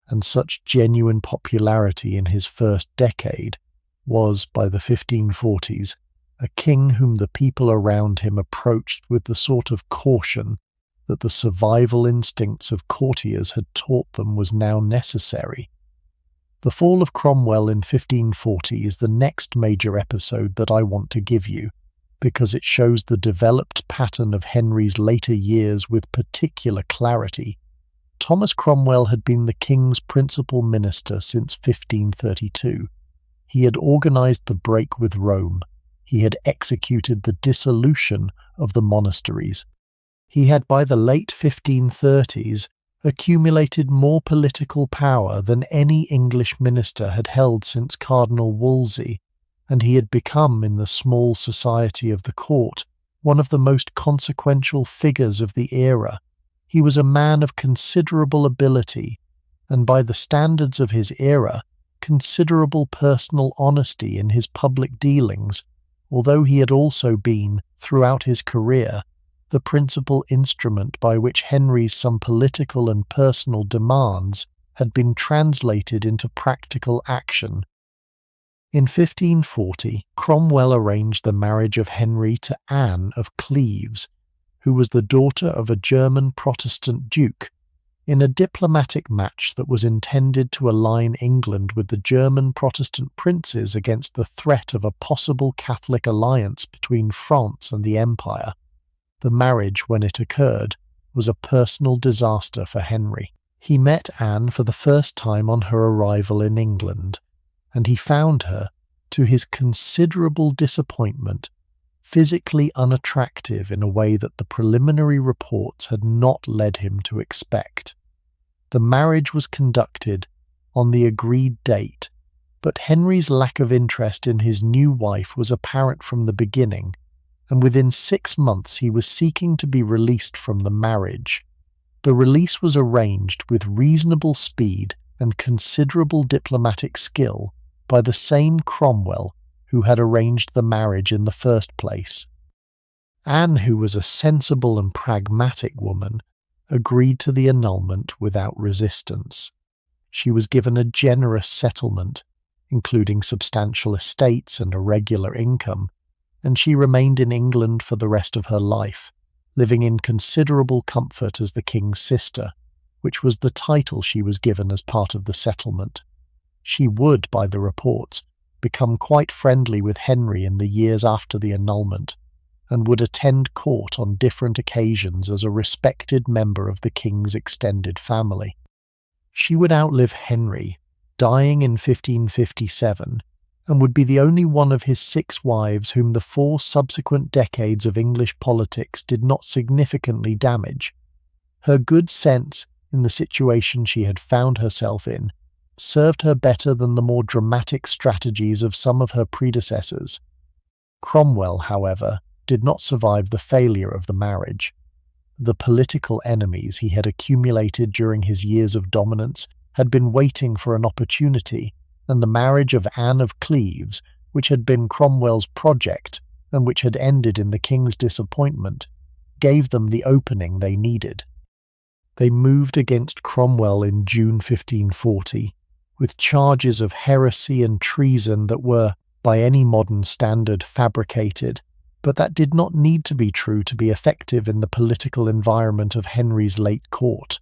and such genuine popularity in his first decade was, by the 1540s, a king whom the people around him approached with the sort of caution that the survival instincts of courtiers had taught them was now necessary. The fall of Cromwell in 1540 is the next major episode that I want to give you, because it shows the developed pattern of Henry's later years with particular clarity. Thomas Cromwell had been the king's principal minister since 1532. He had organised the break with Rome. He had executed the dissolution of the monasteries. He had, by the late 1530s, accumulated more political power than any English minister had held since Cardinal Wolsey, and he had become, in the small society of the court, one of the most consequential figures of the era. He was a man of considerable ability, and by the standards of his era, considerable personal honesty in his public dealings, although he had also been, throughout his career, the principal instrument by which Henry's some political and personal demands had been translated into practical action. In 1540, Cromwell arranged the marriage of Henry to Anne of Cleves, who was the daughter of a German Protestant duke, in a diplomatic match that was intended to align England with the German Protestant princes against the threat of a possible Catholic alliance between France and the Empire. The marriage, when it occurred, was a personal disaster for Henry. He met Anne for the first time on her arrival in England, and he found her, to his considerable disappointment, physically unattractive in a way that the preliminary reports had not led him to expect. The marriage was conducted on the agreed date, but Henry's lack of interest in his new wife was apparent from the beginning, and within 6 months he was seeking to be released from the marriage. The release was arranged with reasonable speed and considerable diplomatic skill by the same Cromwell who had arranged the marriage in the first place. Anne, who was a sensible and pragmatic woman, agreed to the annulment without resistance. She was given a generous settlement, including substantial estates and a regular income, and she remained in England for the rest of her life, living in considerable comfort as the king's sister, which was the title she was given as part of the settlement. She would, by the reports, become quite friendly with Henry in the years after the annulment, and would attend court on different occasions as a respected member of the king's extended family. She would outlive Henry, dying in 1557, and would be the only one of his 6 wives whom the 4 subsequent decades of English politics did not significantly damage. Her good sense in the situation she had found herself in served her better than the more dramatic strategies of some of her predecessors. Cromwell, however, did not survive the failure of the marriage. The political enemies he had accumulated during his years of dominance had been waiting for an opportunity, and the marriage of Anne of Cleves, which had been Cromwell's project and which had ended in the king's disappointment, gave them the opening they needed. They moved against Cromwell in June 1540, with charges of heresy and treason that were, by any modern standard, fabricated, but that did not need to be true to be effective in the political environment of Henry's late court.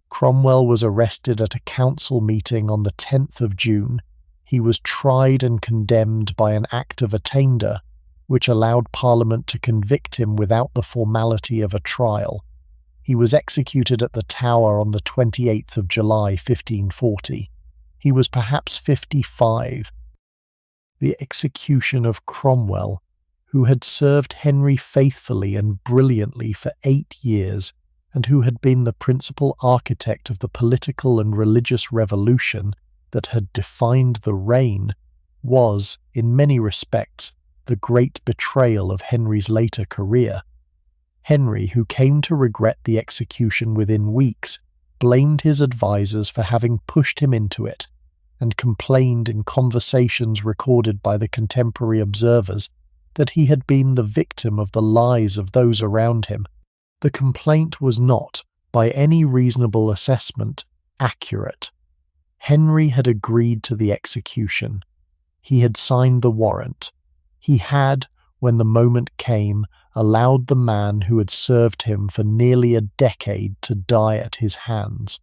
Cromwell was arrested at a council meeting on the 10th of June. He was tried and condemned by an Act of Attainder, which allowed Parliament to convict him without the formality of a trial. He was executed at the Tower on the 28th of July 1540. He was perhaps 55. The execution of Cromwell, who had served Henry faithfully and brilliantly for 8 years, and who had been the principal architect of the political and religious revolution that had defined the reign, was, in many respects, the great betrayal of Henry's later career. Henry, who came to regret the execution within weeks, blamed his advisers for having pushed him into it, and complained in conversations recorded by the contemporary observers that he had been the victim of the lies of those around him. The complaint was not, by any reasonable assessment, accurate. Henry had agreed to the execution. He had signed the warrant. He had, when the moment came, allowed the man who had served him for nearly a decade to die at his hands.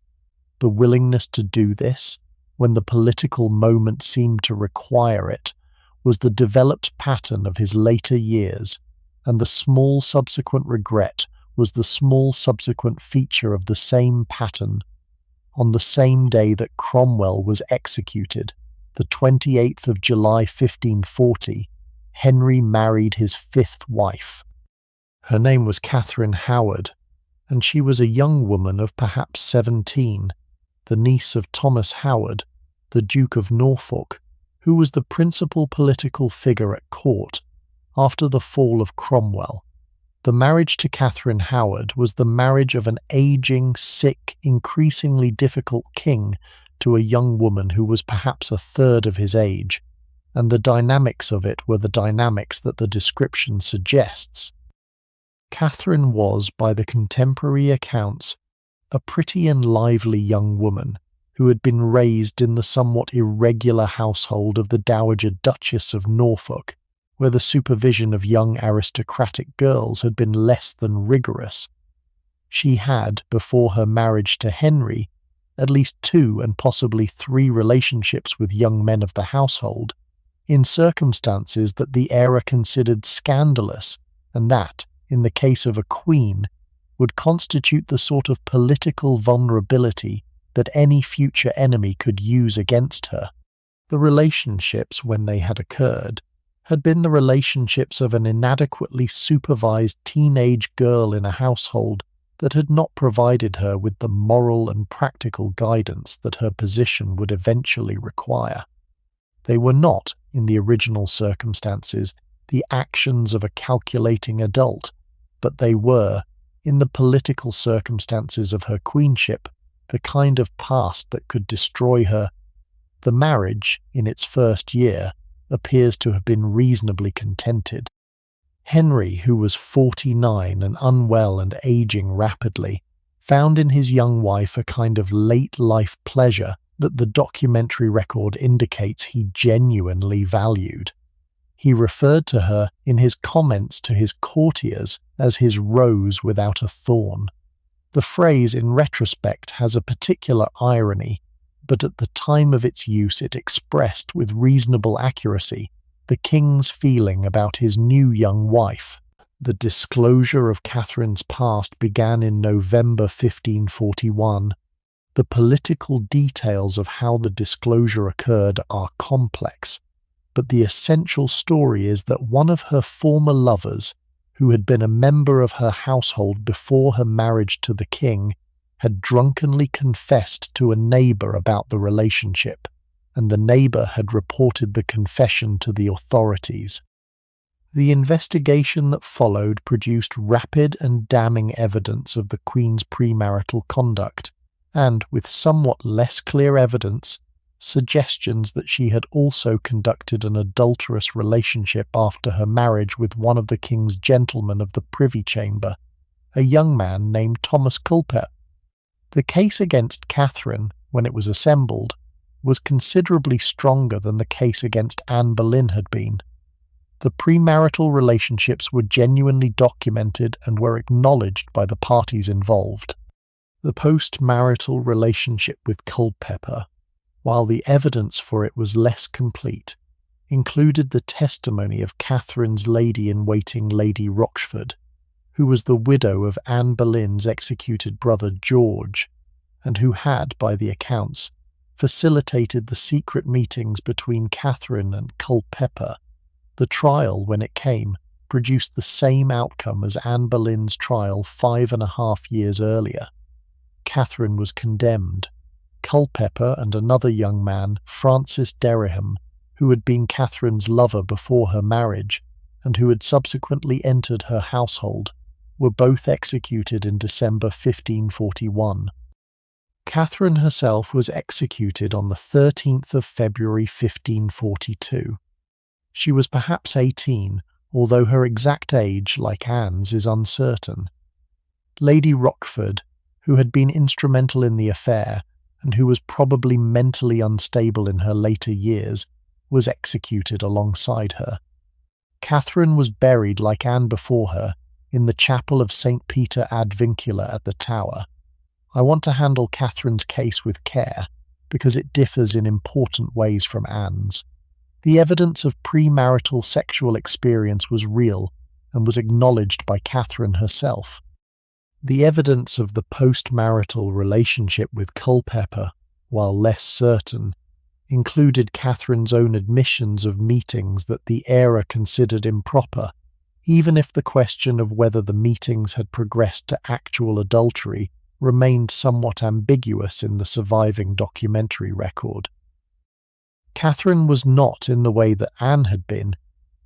The willingness to do this, when the political moment seemed to require it, was the developed pattern of his later years, and the small subsequent regret was the small subsequent feature of the same pattern. On the same day that Cromwell was executed, the 28th of July 1540, Henry married his fifth wife. Her name was Catherine Howard, and she was a young woman of perhaps 17, the niece of Thomas Howard, the Duke of Norfolk, who was the principal political figure at court after the fall of Cromwell. The marriage to Catherine Howard was the marriage of an aging, sick, increasingly difficult king to a young woman who was perhaps a third of his age, and the dynamics of it were the dynamics that the description suggests. Catherine was, by the contemporary accounts, a pretty and lively young woman who had been raised in the somewhat irregular household of the Dowager Duchess of Norfolk, where the supervision of young aristocratic girls had been less than rigorous. She had, before her marriage to Henry, at least 2 and possibly 3 relationships with young men of the household, in circumstances that the era considered scandalous, and that, in the case of a queen, would constitute the sort of political vulnerability that any future enemy could use against her. The relationships, when they had occurred, had been the relationships of an inadequately supervised teenage girl in a household that had not provided her with the moral and practical guidance that her position would eventually require. They were not, in the original circumstances, the actions of a calculating adult, but they were, in the political circumstances of her queenship, the kind of past that could destroy her. The marriage, in its first year, appears to have been reasonably contented. Henry, who was 49 and unwell and aging rapidly, found in his young wife a kind of late-life pleasure that the documentary record indicates he genuinely valued. He referred to her in his comments to his courtiers as his rose without a thorn. The phrase, in retrospect, has a particular irony, but at the time of its use it expressed with reasonable accuracy the king's feeling about his new young wife. The disclosure of Catherine's past began in November 1541. The political details of how the disclosure occurred are complex, but the essential story is that one of her former lovers, who had been a member of her household before her marriage to the king, had drunkenly confessed to a neighbour about the relationship, and the neighbour had reported the confession to the authorities. The investigation that followed produced rapid and damning evidence of the Queen's premarital conduct, and, with somewhat less clear evidence, suggestions that she had also conducted an adulterous relationship after her marriage with one of the King's gentlemen of the Privy Chamber, a young man named Thomas Culpeper. The case against Catherine, when it was assembled, was considerably stronger than the case against Anne Boleyn had been. The premarital relationships were genuinely documented and were acknowledged by the parties involved. The post-marital relationship with Culpeper, while the evidence for it was less complete, included the testimony of Catherine's lady-in-waiting Lady Rochford, who was the widow of Anne Boleyn's executed brother George, and who had, by the accounts, facilitated the secret meetings between Catherine and Culpeper. The trial, when it came, produced the same outcome as Anne Boleyn's trial 5.5 years earlier. Catherine was condemned. Culpeper and another young man, Francis Dereham, who had been Catherine's lover before her marriage, and who had subsequently entered her household, were both executed in December 1541. Catherine herself was executed on the 13th of February 1542. She was perhaps 18, although her exact age, like Anne's, is uncertain. Lady Rochford, who had been instrumental in the affair, and who was probably mentally unstable in her later years, was executed alongside her. Catherine was buried, like Anne before her, in the chapel of St. Peter ad Vincula at the Tower. I want to handle Catherine's case with care, because it differs in important ways from Anne's. The evidence of premarital sexual experience was real and was acknowledged by Catherine herself. The evidence of the post-marital relationship with Culpeper, while less certain, included Catherine's own admissions of meetings that the era considered improper, even if the question of whether the meetings had progressed to actual adultery remained somewhat ambiguous in the surviving documentary record. Catherine was not, in the way that Anne had been,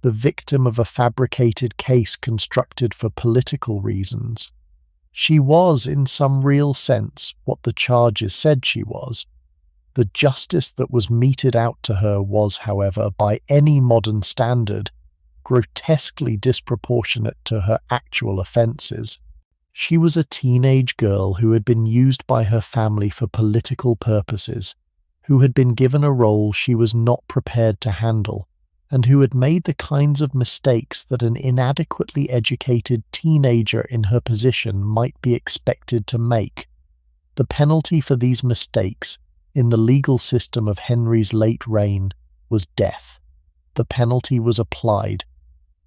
the victim of a fabricated case constructed for political reasons. She was, in some real sense, what the charges said she was. The justice that was meted out to her was, however, by any modern standard, grotesquely disproportionate to her actual offences. She was a teenage girl who had been used by her family for political purposes, who had been given a role she was not prepared to handle, and who had made the kinds of mistakes that an inadequately educated teenager in her position might be expected to make. The penalty for these mistakes, in the legal system of Henry's late reign, was death. The penalty was applied.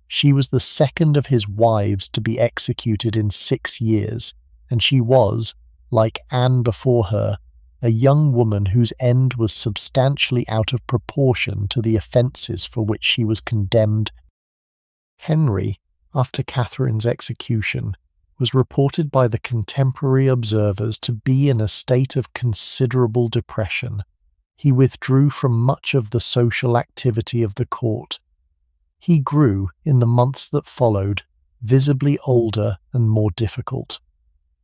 She was the second of his wives to be executed in 6 years, and she was, like Anne before her, a young woman whose end was substantially out of proportion to the offences for which she was condemned. Henry, after Catherine's execution, was reported by the contemporary observers to be in a state of considerable depression. He withdrew from much of the social activity of the court. He grew, in the months that followed, visibly older and more difficult.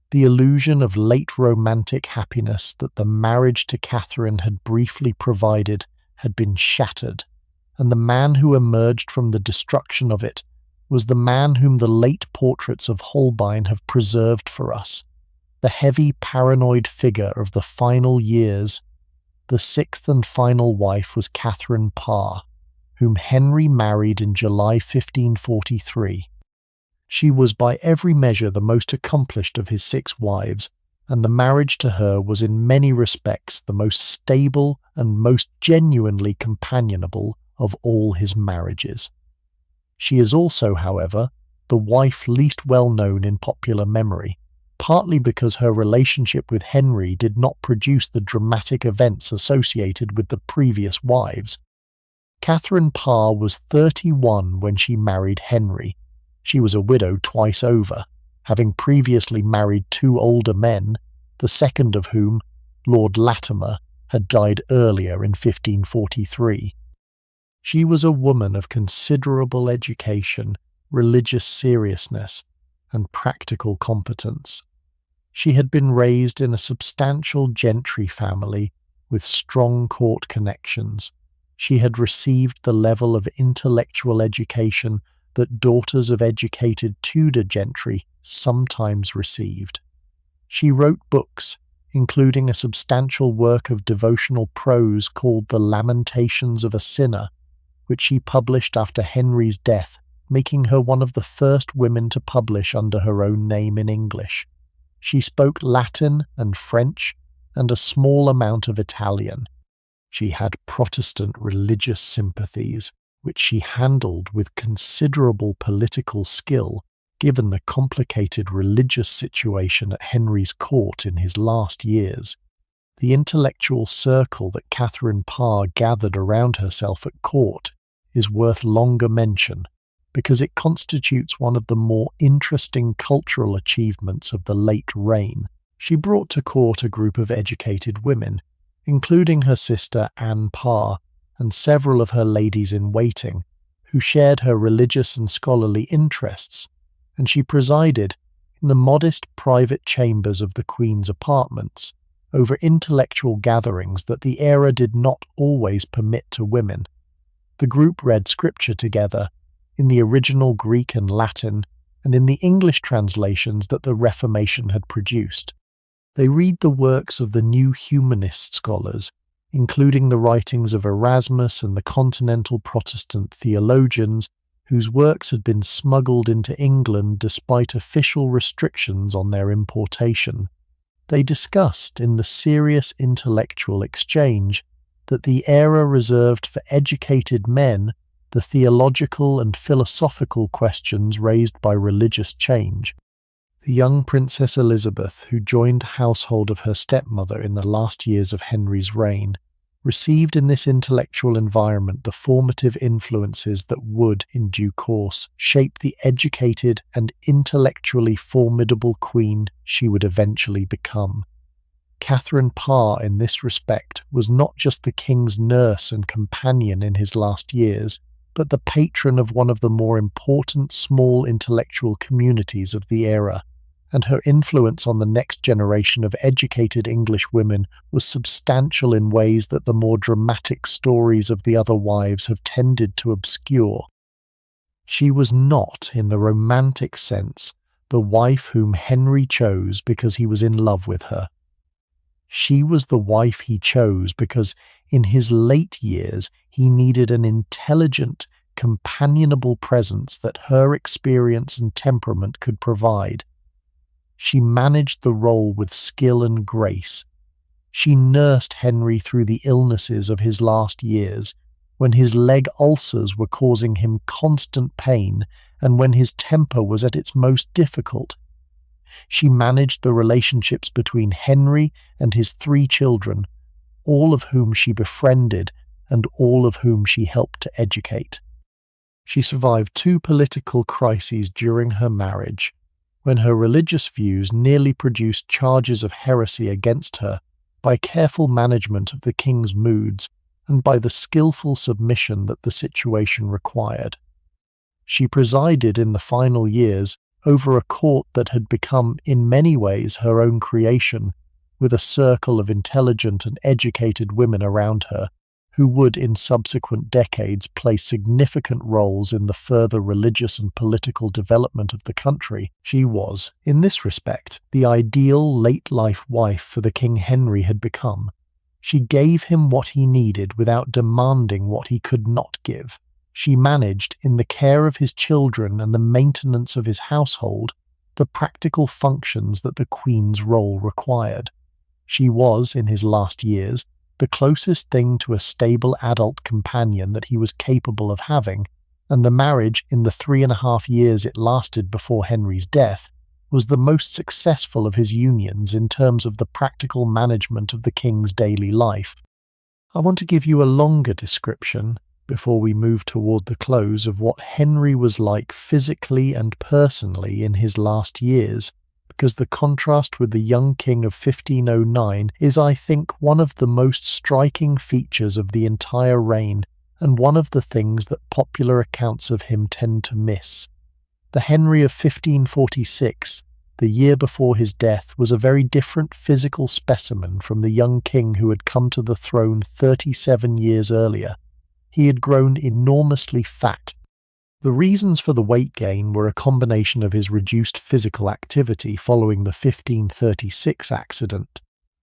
The illusion of late romantic happiness that the marriage to Catherine had briefly provided had been shattered, and the man who emerged from the destruction of it was the man whom the late portraits of Holbein have preserved for us, the heavy, paranoid figure of the final years. The sixth and final wife was Catherine Parr, whom Henry married in July 1543. She was by every measure the most accomplished of his 6 wives, and the marriage to her was in many respects the most stable and most genuinely companionable of all his marriages. She is also, however, the wife least well known in popular memory, partly because her relationship with Henry did not produce the dramatic events associated with the previous wives. Catherine Parr was 31 when she married Henry. She was a widow twice over, having previously married 2 older men, the second of whom, Lord Latimer, had died earlier in 1543. She was a woman of considerable education, religious seriousness, and practical competence. She had been raised in a substantial gentry family with strong court connections. She had received the level of intellectual education that daughters of educated Tudor gentry sometimes received. She wrote books, including a substantial work of devotional prose called The Lamentations of a Sinner, which she published after Henry's death, making her one of the first women to publish under her own name in English. She spoke Latin and French and a small amount of Italian. She had Protestant religious sympathies, which she handled with considerable political skill, given the complicated religious situation at Henry's court in his last years. The intellectual circle that Catherine Parr gathered around herself at court is worth longer mention, because it constitutes one of the more interesting cultural achievements of the late reign. She brought to court a group of educated women, including her sister Anne Parr and several of her ladies-in-waiting, who shared her religious and scholarly interests, and she presided, in the modest private chambers of the Queen's apartments, over intellectual gatherings that the era did not always permit to women. The group read scripture together, in the original Greek and Latin, and in the English translations that the Reformation had produced. They read the works of the new humanist scholars, including the writings of Erasmus and the continental Protestant theologians, whose works had been smuggled into England despite official restrictions on their importation. They discussed, in the serious intellectual exchange, that the era reserved for educated men the theological and philosophical questions raised by religious change. The young Princess Elizabeth, who joined the household of her stepmother in the last years of Henry's reign, received in this intellectual environment the formative influences that would, in due course, shape the educated and intellectually formidable queen she would eventually become. Catherine Parr, in this respect, was not just the king's nurse and companion in his last years, but the patron of one of the more important small intellectual communities of the era, and her influence on the next generation of educated English women was substantial in ways that the more dramatic stories of the other wives have tended to obscure. She was not, in the romantic sense, the wife whom Henry chose because he was in love with her. She was the wife he chose because, in his late years, he needed an intelligent, companionable presence that her experience and temperament could provide. She managed the role with skill and grace. She nursed Henry through the illnesses of his last years, when his leg ulcers were causing him constant pain and when his temper was at its most difficult. She managed the relationships between Henry and his 3 children, all of whom she befriended and all of whom she helped to educate. She survived 2 political crises during her marriage, when her religious views nearly produced charges of heresy against her by careful management of the king's moods and by the skillful submission that the situation required. She presided in the final years over a court that had become, in many ways, her own creation, with a circle of intelligent and educated women around her, who would in subsequent decades play significant roles in the further religious and political development of the country. She was, in this respect, the ideal late-life wife for the King Henry had become. She gave him what he needed without demanding what he could not give. She managed, in the care of his children and the maintenance of his household, the practical functions that the Queen's role required. She was, in his last years, the closest thing to a stable adult companion that he was capable of having, and the marriage, in the 3.5 years it lasted before Henry's death, was the most successful of his unions in terms of the practical management of the king's daily life. I want to give you a longer description, before we move toward the close, of what Henry was like physically and personally in his last years, because the contrast with the young king of 1509 is, I think, one of the most striking features of the entire reign, and one of the things that popular accounts of him tend to miss. The Henry of 1546, the year before his death, was a very different physical specimen from the young king who had come to the throne 37 years earlier. He had grown enormously fat. The reasons for the weight gain were a combination of his reduced physical activity following the 1536 accident,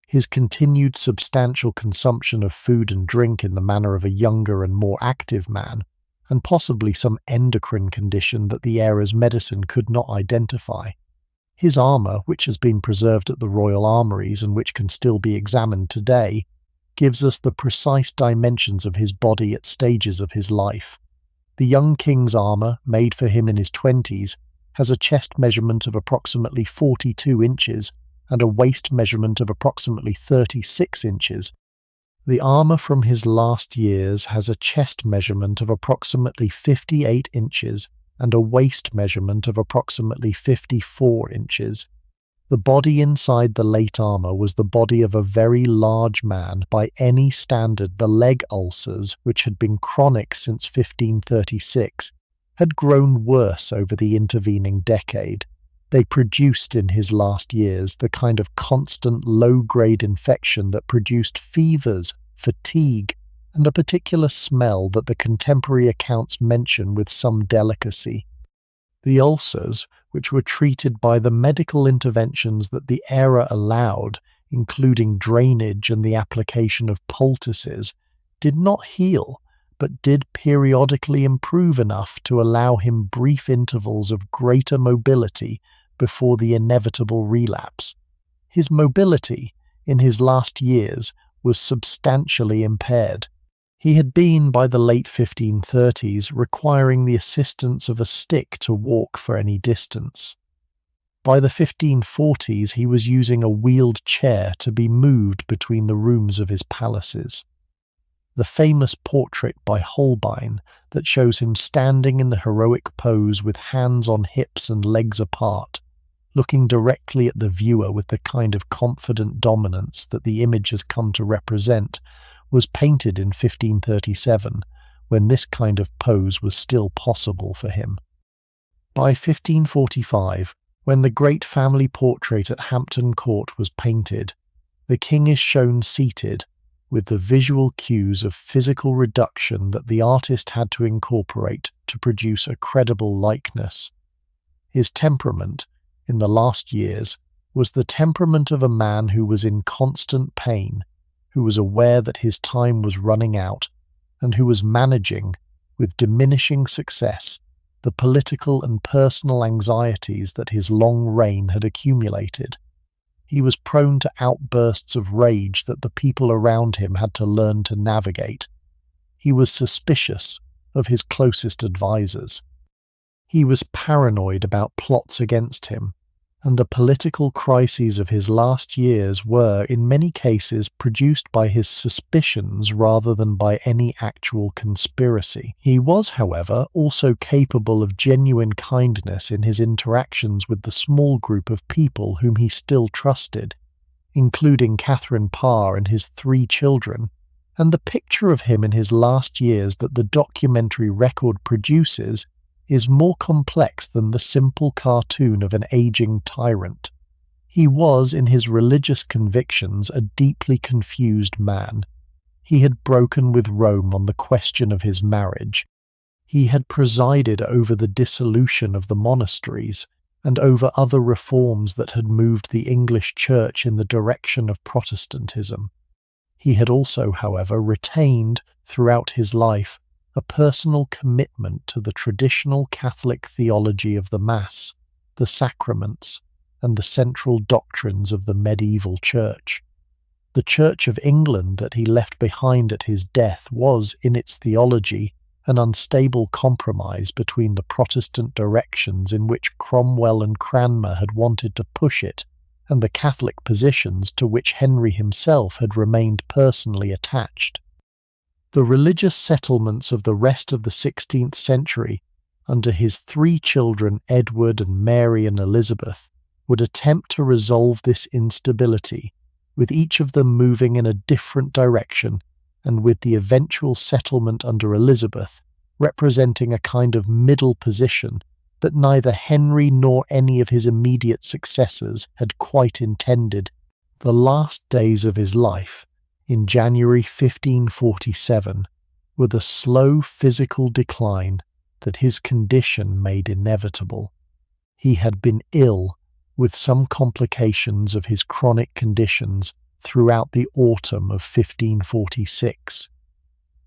his continued substantial consumption of food and drink in the manner of a younger and more active man, and possibly some endocrine condition that the era's medicine could not identify. His armour, which has been preserved at the Royal Armouries and which can still be examined today, gives us the precise dimensions of his body at stages of his life. The young king's armour, made for him in his 20s, has a chest measurement of approximately 42 inches and a waist measurement of approximately 36 inches. The armour from his last years has a chest measurement of approximately 58 inches and a waist measurement of approximately 54 inches. The body inside the late armour was the body of a very large man by any standard. The leg ulcers, which had been chronic since 1536, had grown worse over the intervening decade. They produced in his last years the kind of constant low-grade infection that produced fevers, fatigue, and a particular smell that the contemporary accounts mention with some delicacy. The ulcers, which were treated by the medical interventions that the era allowed, including drainage and the application of poultices, did not heal, but did periodically improve enough to allow him brief intervals of greater mobility before the inevitable relapse. His mobility, in his last years, was substantially impaired. He had been, by the late 1530s, requiring the assistance of a stick to walk for any distance. By the 1540s, he was using a wheeled chair to be moved between the rooms of his palaces. The famous portrait by Holbein that shows him standing in the heroic pose with hands on hips and legs apart, looking directly at the viewer with the kind of confident dominance that the image has come to represent, was painted in 1537, when this kind of pose was still possible for him. By 1545, when the great family portrait at Hampton Court was painted, the king is shown seated, with the visual cues of physical reduction that the artist had to incorporate to produce a credible likeness. His temperament, in the last years, was the temperament of a man who was in constant pain, who was aware that his time was running out, and who was managing, with diminishing success, the political and personal anxieties that his long reign had accumulated. He was prone to outbursts of rage that the people around him had to learn to navigate. He was suspicious of his closest advisers. He was paranoid about plots against him, and the political crises of his last years were, in many cases, produced by his suspicions rather than by any actual conspiracy. He was, however, also capable of genuine kindness in his interactions with the small group of people whom he still trusted, including Catherine Parr and his 3 children, and the picture of him in his last years that the documentary record produces is more complex than the simple cartoon of an aging tyrant. He was, in his religious convictions, a deeply confused man. He had broken with Rome on the question of his marriage. He had presided over the dissolution of the monasteries and over other reforms that had moved the English Church in the direction of Protestantism. He had also, however, retained, throughout his life, a personal commitment to the traditional Catholic theology of the Mass, the sacraments, and the central doctrines of the medieval Church. The Church of England that he left behind at his death was, in its theology, an unstable compromise between the Protestant directions in which Cromwell and Cranmer had wanted to push it, and the Catholic positions to which Henry himself had remained personally attached. The religious settlements of the rest of the 16th century, under his 3 children Edward and Mary and Elizabeth, would attempt to resolve this instability, with each of them moving in a different direction, and with the eventual settlement under Elizabeth representing a kind of middle position that neither Henry nor any of his immediate successors had quite intended. The last days of his life, in January 1547, were the slow physical decline that his condition made inevitable. He had been ill with some complications of his chronic conditions throughout the autumn of 1546.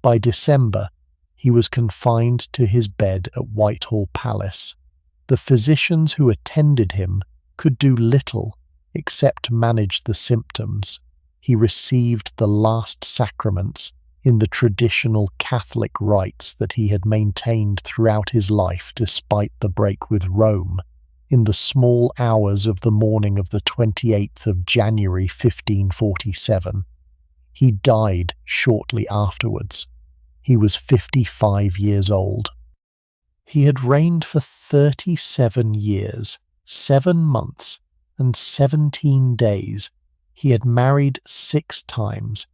By December, he was confined to his bed at Whitehall Palace. The physicians who attended him could do little except manage the symptoms. He received the last sacraments in the traditional Catholic rites that he had maintained throughout his life despite the break with Rome, in the small hours of the morning of the 28th of January 1547. He died shortly afterwards. He was 55 years old. He had reigned for 37 years, 7 months, and 17 days. He had married 6 times.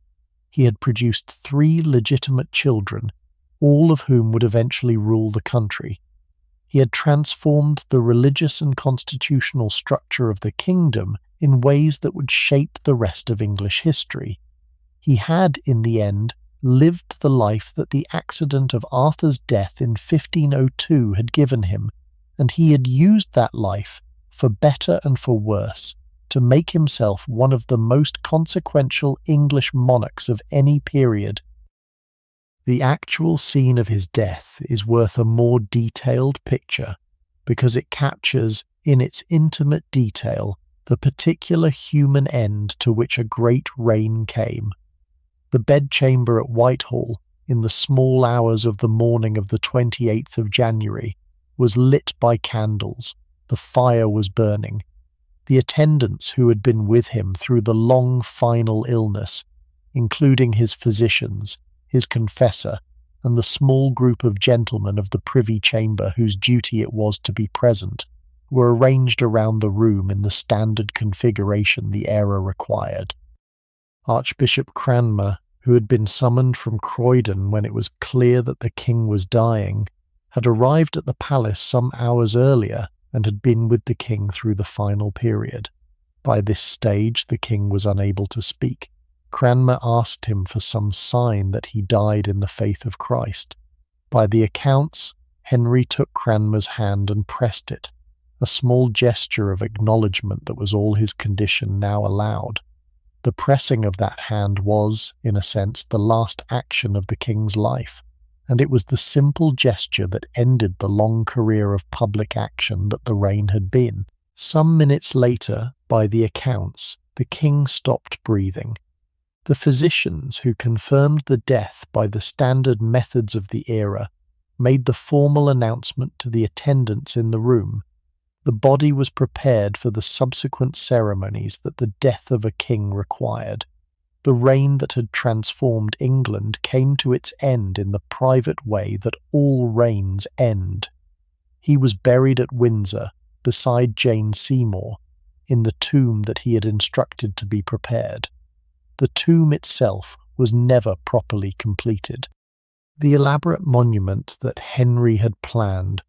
He had produced 3 legitimate children, all of whom would eventually rule the country. He had transformed the religious and constitutional structure of the kingdom in ways that would shape the rest of English history. He had, in the end, lived the life that the accident of Arthur's death in 1502 had given him, and he had used that life, for better and for worse, to make himself one of the most consequential English monarchs of any period. The actual scene of his death is worth a more detailed picture because it captures, in its intimate detail, the particular human end to which a great reign came. The bedchamber at Whitehall, in the small hours of the morning of the 28th of January, was lit by candles. The fire was burning. The attendants who had been with him through the long final illness, including his physicians, his confessor, and the small group of gentlemen of the Privy Chamber whose duty it was to be present, were arranged around the room in the standard configuration the era required. Archbishop Cranmer, who had been summoned from Croydon when it was clear that the king was dying, had arrived at the palace some hours earlier and had been with the king through the final period. By this stage the king was unable to speak. Cranmer asked him for some sign that he died in the faith of Christ. By the accounts, Henry took Cranmer's hand and pressed it, a small gesture of acknowledgement that was all his condition now allowed. The pressing of that hand was, in a sense, the last action of the king's life, and it was the simple gesture that ended the long career of public action that the reign had been. Some minutes later, by the accounts, the king stopped breathing. The physicians who confirmed the death by the standard methods of the era made the formal announcement to the attendants in the room. The body was prepared for the subsequent ceremonies that the death of a king required. The reign that had transformed England came to its end in the private way that all reigns end. He was buried at Windsor, beside Jane Seymour, in the tomb that he had instructed to be prepared. The tomb itself was never properly completed. The elaborate monument that Henry had planned,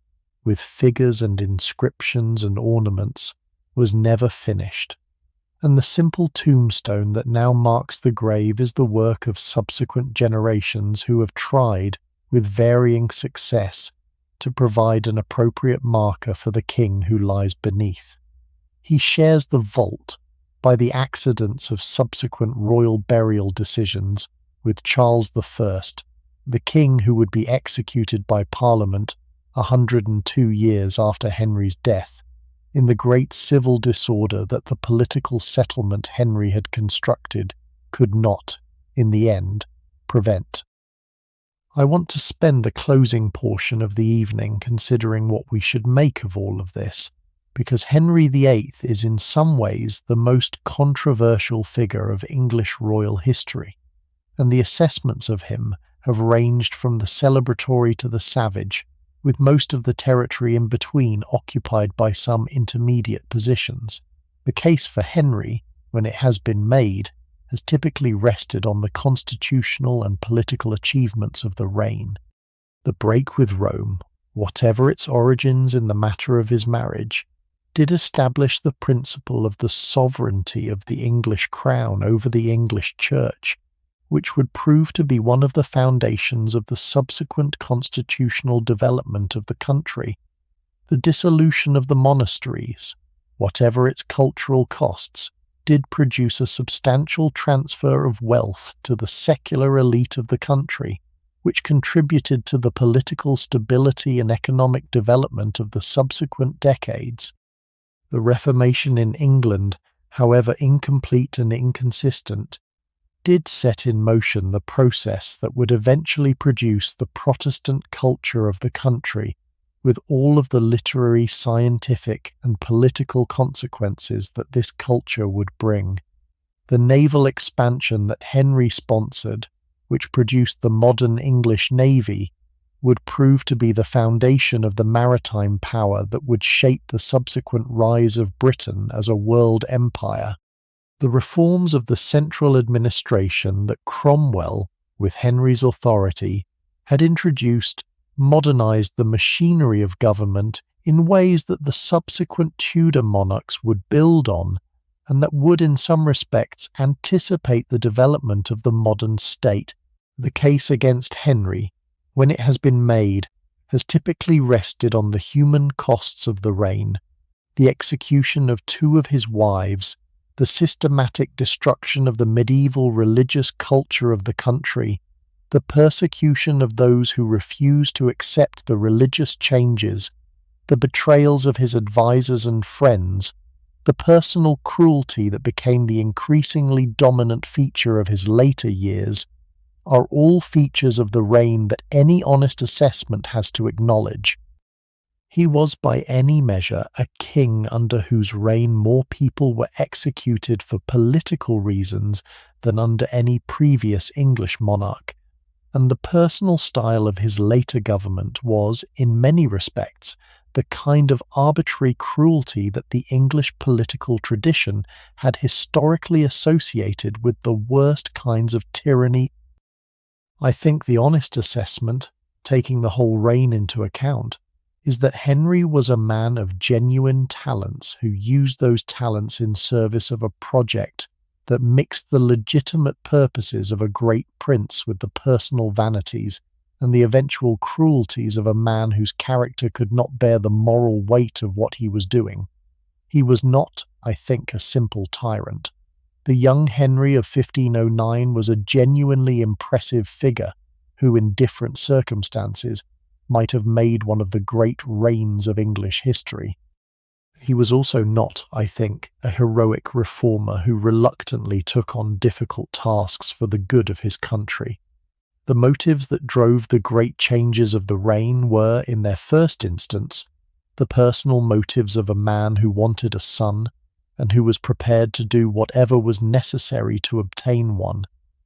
with figures and inscriptions and ornaments, was never finished, and the simple tombstone that now marks the grave is the work of subsequent generations who have tried, with varying success, to provide an appropriate marker for the king who lies beneath. He shares the vault, by the accidents of subsequent royal burial decisions, with Charles I, the king who would be executed by Parliament 102 years after Henry's death, in the great civil disorder that the political settlement Henry had constructed could not, in the end, prevent. I want to spend the closing portion of the evening considering what we should make of all of this, because Henry VIII is in some ways the most controversial figure of English royal history, and the assessments of him have ranged from the celebratory to the savage, with most of the territory in between occupied by some intermediate positions. The case for Henry, when it has been made, has typically rested on the constitutional and political achievements of the reign. The break with Rome, whatever its origins in the matter of his marriage, did establish the principle of the sovereignty of the English crown over the English church, which would prove to be one of the foundations of the subsequent constitutional development of the country. The dissolution of the monasteries, whatever its cultural costs, did produce a substantial transfer of wealth to the secular elite of the country, which contributed to the political stability and economic development of the subsequent decades. The Reformation in England, however incomplete and inconsistent, did set in motion the process that would eventually produce the Protestant culture of the country, with all of the literary, scientific, and political consequences that this culture would bring. The naval expansion that Henry sponsored, which produced the modern English Navy, would prove to be the foundation of the maritime power that would shape the subsequent rise of Britain as a world empire. The reforms of the central administration that Cromwell, with Henry's authority, had introduced modernised the machinery of government in ways that the subsequent Tudor monarchs would build on, and that would in some respects anticipate the development of the modern state. The case against Henry, when it has been made, has typically rested on the human costs of the reign, the execution of two of his wives, the systematic destruction of the medieval religious culture of the country, the persecution of those who refused to accept the religious changes, the betrayals of his advisers and friends, the personal cruelty that became the increasingly dominant feature of his later years, are all features of the reign that any honest assessment has to acknowledge. He was by any measure a king under whose reign more people were executed for political reasons than under any previous English monarch, and the personal style of his later government was, in many respects, the kind of arbitrary cruelty that the English political tradition had historically associated with the worst kinds of tyranny. I think the honest assessment, taking the whole reign into account, is that Henry was a man of genuine talents who used those talents in service of a project that mixed the legitimate purposes of a great prince with the personal vanities and the eventual cruelties of a man whose character could not bear the moral weight of what he was doing. He was not, I think, a simple tyrant. The young Henry of 1509 was a genuinely impressive figure who, in different circumstances, might have made one of the great reigns of English history. He was also not, I think, a heroic reformer who reluctantly took on difficult tasks for the good of his country. The motives that drove the great changes of the reign were, in their first instance, the personal motives of a man who wanted a son, and who was prepared to do whatever was necessary to obtain one,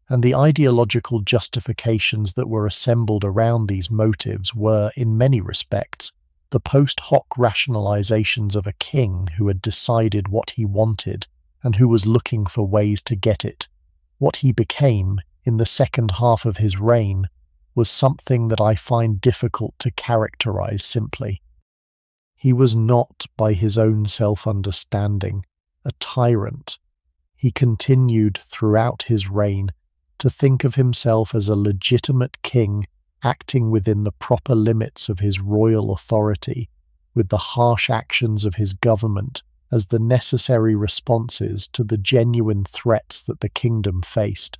and the ideological justifications that were assembled around these motives were, in many respects, the post hoc rationalizations of a king who had decided what he wanted and who was looking for ways to get it. What he became, in the second half of his reign, was something that I find difficult to characterize simply. He was not, by his own self-understanding, a tyrant. He continued throughout his reign to think of himself as a legitimate king acting within the proper limits of his royal authority, with the harsh actions of his government as the necessary responses to the genuine threats that the kingdom faced.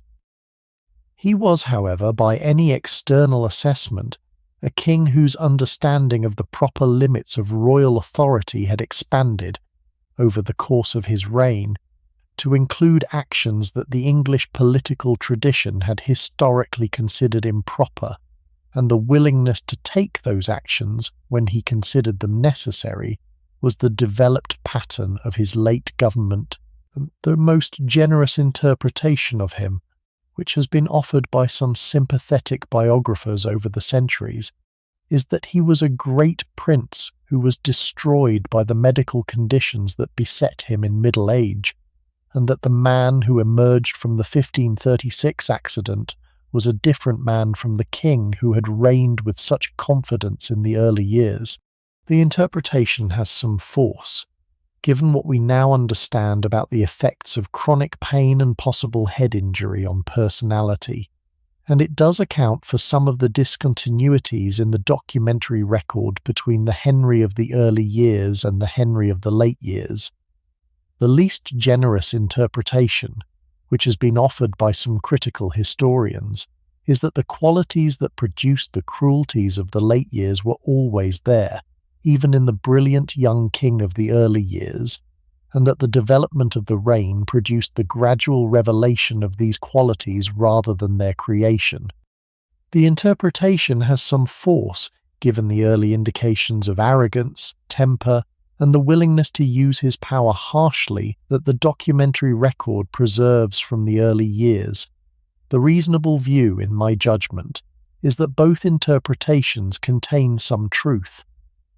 He was, however, by any external assessment, a king whose understanding of the proper limits of royal authority had expanded, over the course of his reign, to include actions that the English political tradition had historically considered improper, and the willingness to take those actions when he considered them necessary was the developed pattern of his late government. The most generous interpretation of him, which has been offered by some sympathetic biographers over the centuries, is that he was a great prince who was destroyed by the medical conditions that beset him in middle age, and that the man who emerged from the 1536 accident was a different man from the king who had reigned with such confidence in the early years. The interpretation has some force, given what we now understand about the effects of chronic pain and possible head injury on personality, and it does account for some of the discontinuities in the documentary record between the Henry of the early years and the Henry of the late years. The least generous interpretation, which has been offered by some critical historians, is that the qualities that produced the cruelties of the late years were always there, even in the brilliant young king of the early years, and that the development of the reign produced the gradual revelation of these qualities rather than their creation. The interpretation has some force, given the early indications of arrogance, temper, and the willingness to use his power harshly that the documentary record preserves from the early years. The reasonable view, in my judgment, is that both interpretations contain some truth.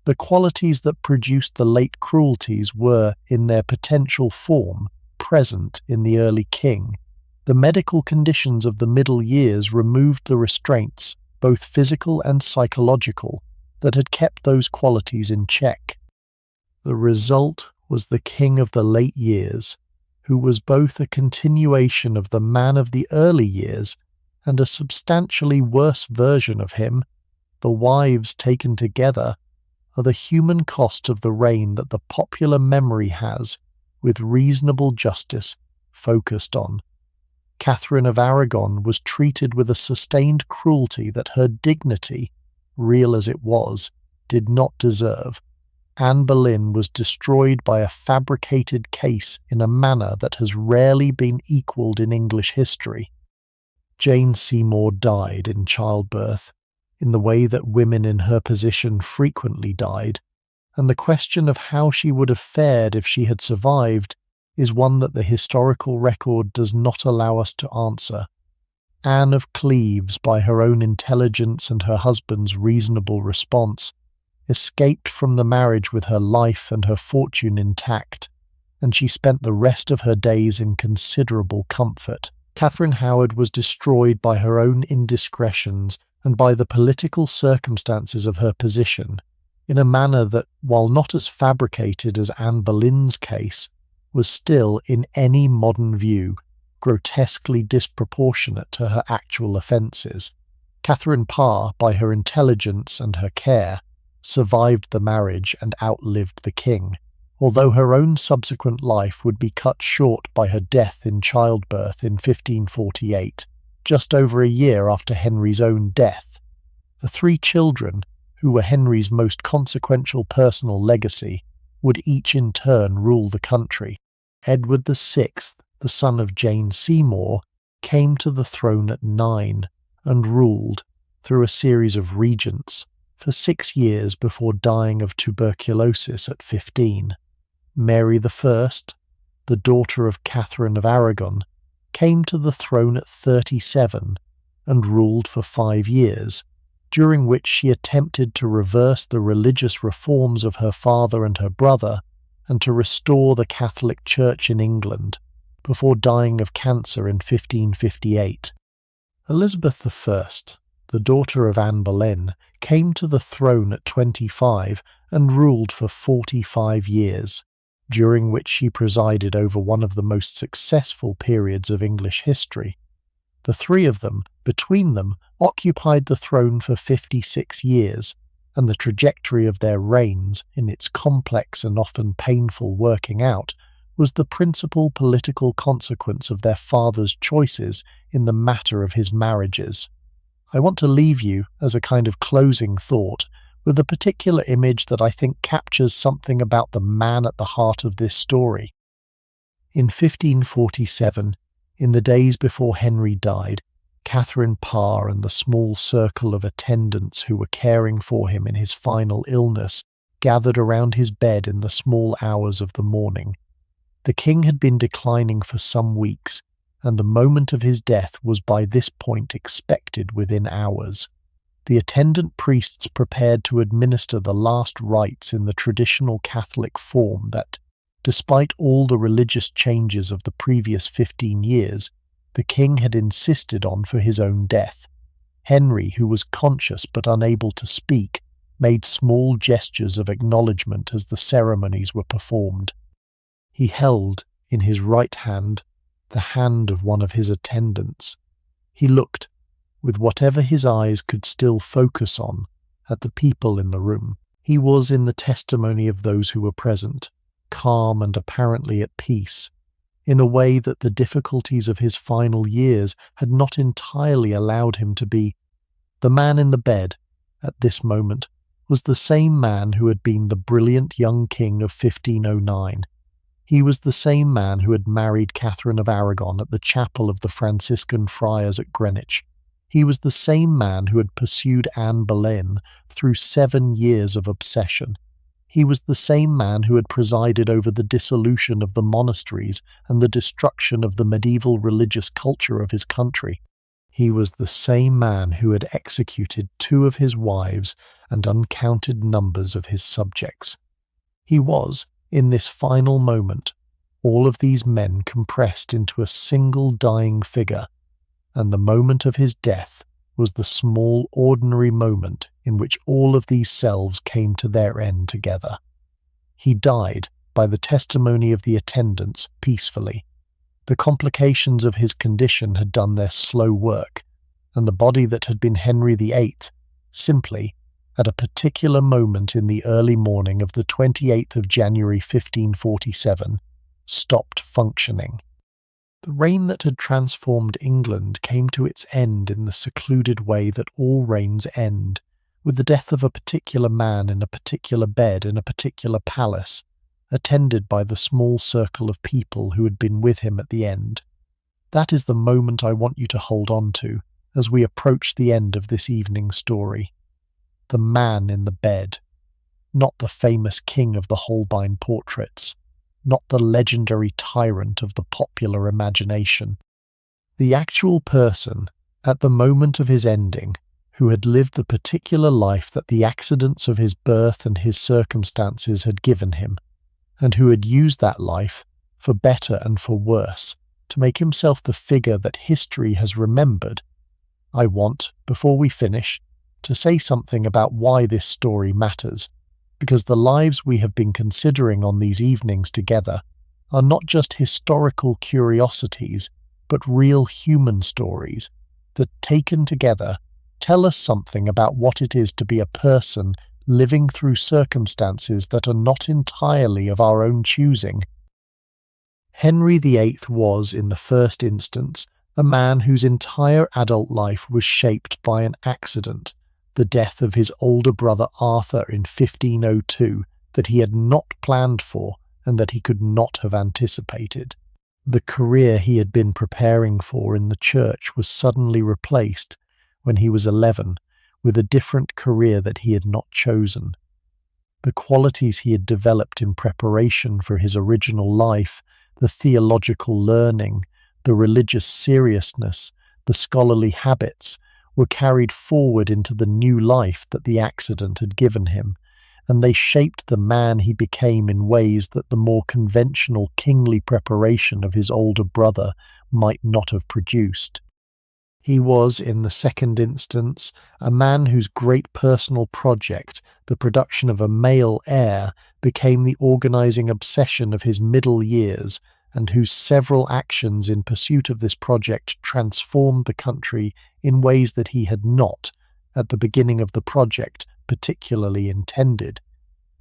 The qualities that produced the late cruelties were, in their potential form, present in the early king. The medical conditions of the middle years removed the restraints, both physical and psychological, that had kept those qualities in check. The result was the king of the late years, who was both a continuation of the man of the early years and a substantially worse version of him. The wives taken together are the human cost of the reign that the popular memory has, with reasonable justice, focused on. Catherine of Aragon was treated with a sustained cruelty that her dignity, real as it was, did not deserve. Anne Boleyn was destroyed by a fabricated case in a manner that has rarely been equalled in English history. Jane Seymour died in childbirth, in the way that women in her position frequently died, and the question of how she would have fared if she had survived is one that the historical record does not allow us to answer. Anne of Cleves, by her own intelligence and her husband's reasonable response, escaped from the marriage with her life and her fortune intact, and she spent the rest of her days in considerable comfort. Catherine Howard was destroyed by her own indiscretions and by the political circumstances of her position, in a manner that, while not as fabricated as Anne Boleyn's case, was still, in any modern view, grotesquely disproportionate to her actual offences. Catherine Parr, by her intelligence and her care, survived the marriage and outlived the king, although her own subsequent life would be cut short by her death in childbirth in 1548, just over a year after Henry's own death. The 3 children, who were Henry's most consequential personal legacy, would each in turn rule the country. Edward VI, the son of Jane Seymour, came to the throne at 9 and ruled, through a series of regents, for 6 years before dying of tuberculosis at 15. Mary I, the daughter of Catherine of Aragon, came to the throne at 37 and ruled for 5 years, during which she attempted to reverse the religious reforms of her father and her brother and to restore the Catholic Church in England, before dying of cancer in 1558. Elizabeth I, the daughter of Anne Boleyn, came to the throne at 25 and ruled for 45 years, during which she presided over one of the most successful periods of English history. The 3 of them, between them, occupied the throne for 56 years, and the trajectory of their reigns, in its complex and often painful working out, was the principal political consequence of their father's choices in the matter of his marriages. I want to leave you, as a kind of closing thought, with a particular image that I think captures something about the man at the heart of this story. In 1547, in the days before Henry died, Catherine Parr and the small circle of attendants who were caring for him in his final illness gathered around his bed in the small hours of the morning. The king had been declining for some weeks, and the moment of his death was by this point expected within hours. The attendant priests prepared to administer the last rites in the traditional Catholic form that, despite all the religious changes of the previous 15 years, the king had insisted on for his own death. Henry, who was conscious but unable to speak, made small gestures of acknowledgement as the ceremonies were performed. He held, in his right hand, the hand of one of his attendants. He looked, with whatever his eyes could still focus on, at the people in the room. He was, in the testimony of those who were present, calm and apparently at peace, in a way that the difficulties of his final years had not entirely allowed him to be. The man in the bed, at this moment, was the same man who had been the brilliant young king of 1509. He was the same man who had married Catherine of Aragon at the chapel of the Franciscan friars at Greenwich. He was the same man who had pursued Anne Boleyn through 7 years of obsession. He was the same man who had presided over the dissolution of the monasteries and the destruction of the medieval religious culture of his country. He was the same man who had executed 2 of his wives and uncounted numbers of his subjects. He was, in this final moment, all of these men compressed into a single dying figure, and the moment of his death was the small, ordinary moment in which all of these selves came to their end together. He died, by the testimony of the attendants, peacefully. The complications of his condition had done their slow work, and the body that had been Henry VIII, simply, at a particular moment in the early morning of the 28th of January 1547, stopped functioning. The reign that had transformed England came to its end in the secluded way that all reigns end, with the death of a particular man in a particular bed in a particular palace, attended by the small circle of people who had been with him at the end. That is the moment I want you to hold on to as we approach the end of this evening's story. The man in the bed, not the famous king of the Holbein portraits, not the legendary tyrant of the popular imagination. The actual person, at the moment of his ending, who had lived the particular life that the accidents of his birth and his circumstances had given him, and who had used that life, for better and for worse, to make himself the figure that history has remembered. I want, before we finish, to say something about why this story matters, because the lives we have been considering on these evenings together are not just historical curiosities, but real human stories that, taken together, tell us something about what it is to be a person living through circumstances that are not entirely of our own choosing. Henry VIII was, in the first instance, a man whose entire adult life was shaped by an accident, the death of his older brother Arthur in 1502, that he had not planned for and that he could not have anticipated. The career he had been preparing for in the church was suddenly replaced, when he was 11, with a different career that he had not chosen. The qualities he had developed in preparation for his original life, the theological learning, the religious seriousness, the scholarly habits, were carried forward into the new life that the accident had given him, and they shaped the man he became in ways that the more conventional kingly preparation of his older brother might not have produced. He was, in the second instance, a man whose great personal project, the production of a male heir, became the organizing obsession of his middle years, and whose several actions in pursuit of this project transformed the country in ways that he had not, at the beginning of the project, particularly intended.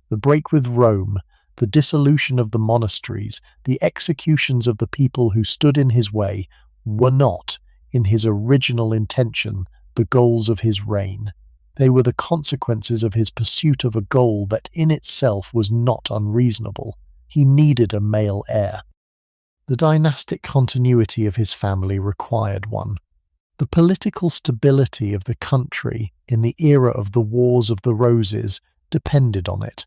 The break with Rome, the dissolution of the monasteries, the executions of the people who stood in his way, were not, in his original intention, the goals of his reign. They were the consequences of his pursuit of a goal that in itself was not unreasonable. He needed a male heir. The dynastic continuity of his family required one. The political stability of the country in the era of the Wars of the Roses depended on it.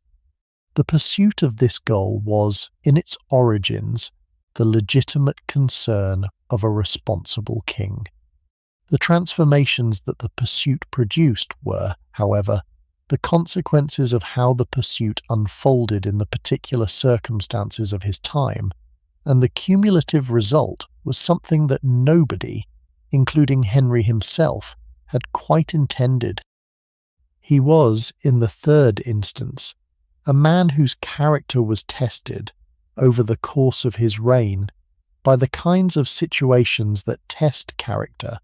The pursuit of this goal was, in its origins, the legitimate concern of a responsible king. The transformations that the pursuit produced were, however, the consequences of how the pursuit unfolded in the particular circumstances of his time, and the cumulative result was something that nobody, including Henry himself, had quite intended. He was, in the third instance, a man whose character was tested, over the course of his reign, by the kinds of situations that test character,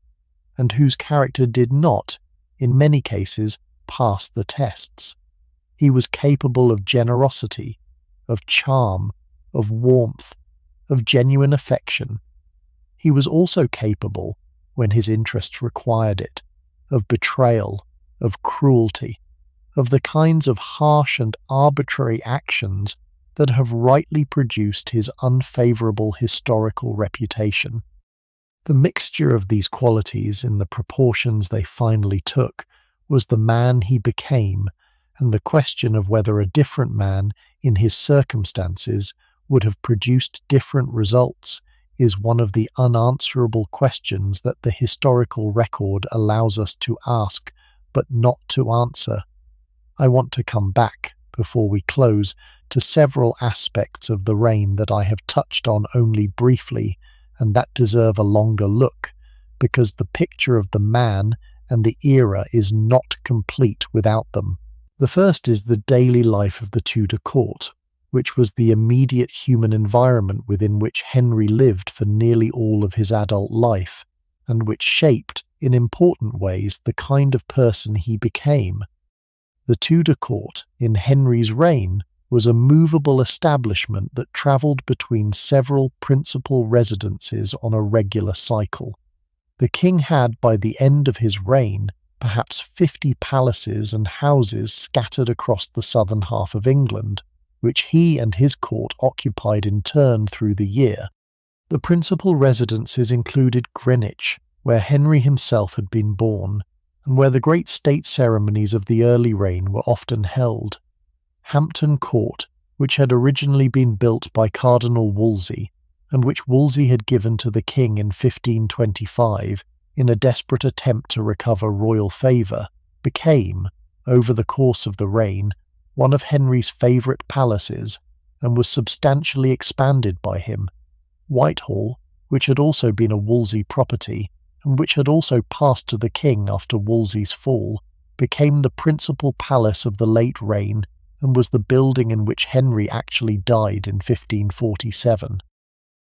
and whose character did not, in many cases, pass the tests. He was capable of generosity, of charm, of warmth, of genuine affection. He was also capable, when his interests required it, of betrayal, of cruelty, of the kinds of harsh and arbitrary actions that have rightly produced his unfavourable historical reputation. The mixture of these qualities in the proportions they finally took was the man he became, and the question of whether a different man, in his circumstances, would have produced different results is one of the unanswerable questions that the historical record allows us to ask, but not to answer. I want to come back, before we close, to several aspects of the reign that I have touched on only briefly, and that deserve a longer look, because the picture of the man and the era is not complete without them. The first is the daily life of the Tudor court, which was the immediate human environment within which Henry lived for nearly all of his adult life, and which shaped, in important ways, the kind of person he became. The Tudor court, in Henry's reign, was a movable establishment that travelled between several principal residences on a regular cycle. The king had, by the end of his reign, perhaps 50 palaces and houses scattered across the southern half of England, which he and his court occupied in turn through the year. The principal residences included Greenwich, where Henry himself had been born, and where the great state ceremonies of the early reign were often held; Hampton Court, which had originally been built by Cardinal Wolsey, and which Wolsey had given to the king in 1525 in a desperate attempt to recover royal favour, became, over the course of the reign, one of Henry's favourite palaces, and was substantially expanded by him. Whitehall, which had also been a Wolsey property, and which had also passed to the king after Wolsey's fall, became the principal palace of the late reign and was the building in which Henry actually died in 1547.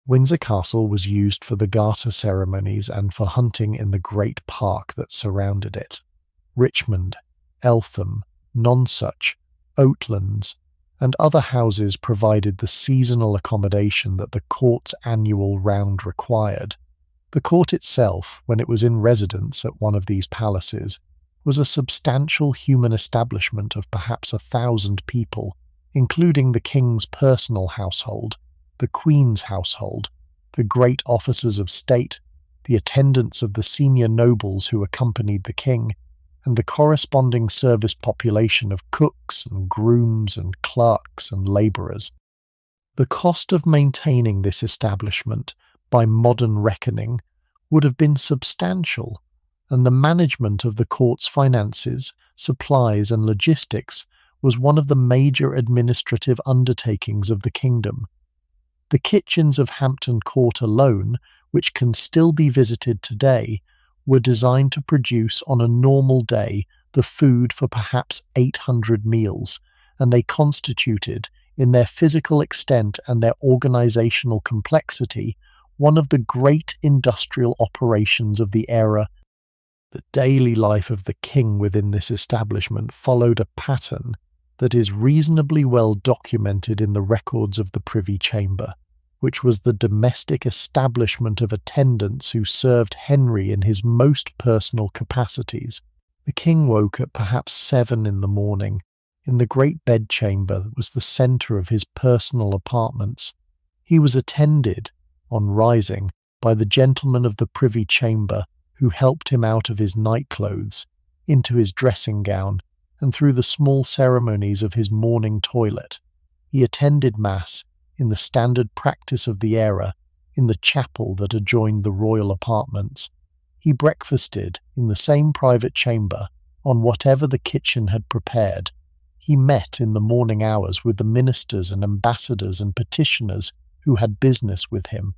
Windsor Castle was used for the Garter ceremonies and for hunting in the great park that surrounded it. Richmond, Eltham, Nonsuch, Oatlands, and other houses provided the seasonal accommodation that the court's annual round required. The court itself, when it was in residence at one of these palaces, was a substantial human establishment of perhaps 1,000 people, including the king's personal household, the queen's household, the great officers of state, the attendants of the senior nobles who accompanied the king, and the corresponding service population of cooks and grooms and clerks and labourers. The cost of maintaining this establishment, by modern reckoning, would have been substantial, and the management of the court's finances, supplies and logistics was one of the major administrative undertakings of the kingdom. The kitchens of Hampton Court alone, which can still be visited today, were designed to produce on a normal day the food for perhaps 800 meals, and they constituted, in their physical extent and their organizational complexity, one of the great industrial operations of the era. The daily life of the king within this establishment followed a pattern that is reasonably well documented in the records of the Privy Chamber, which was the domestic establishment of attendants who served Henry in his most personal capacities. The king woke at perhaps 7 in the morning, in the great bedchamber that was the centre of his personal apartments. He was attended, on rising, by the gentlemen of the Privy Chamber, who helped him out of his nightclothes, into his dressing gown, and through the small ceremonies of his morning toilet. He attended Mass, in the standard practice of the era, in the chapel that adjoined the royal apartments. He breakfasted, in the same private chamber, on whatever the kitchen had prepared. He met in the morning hours with the ministers and ambassadors and petitioners who had business with him.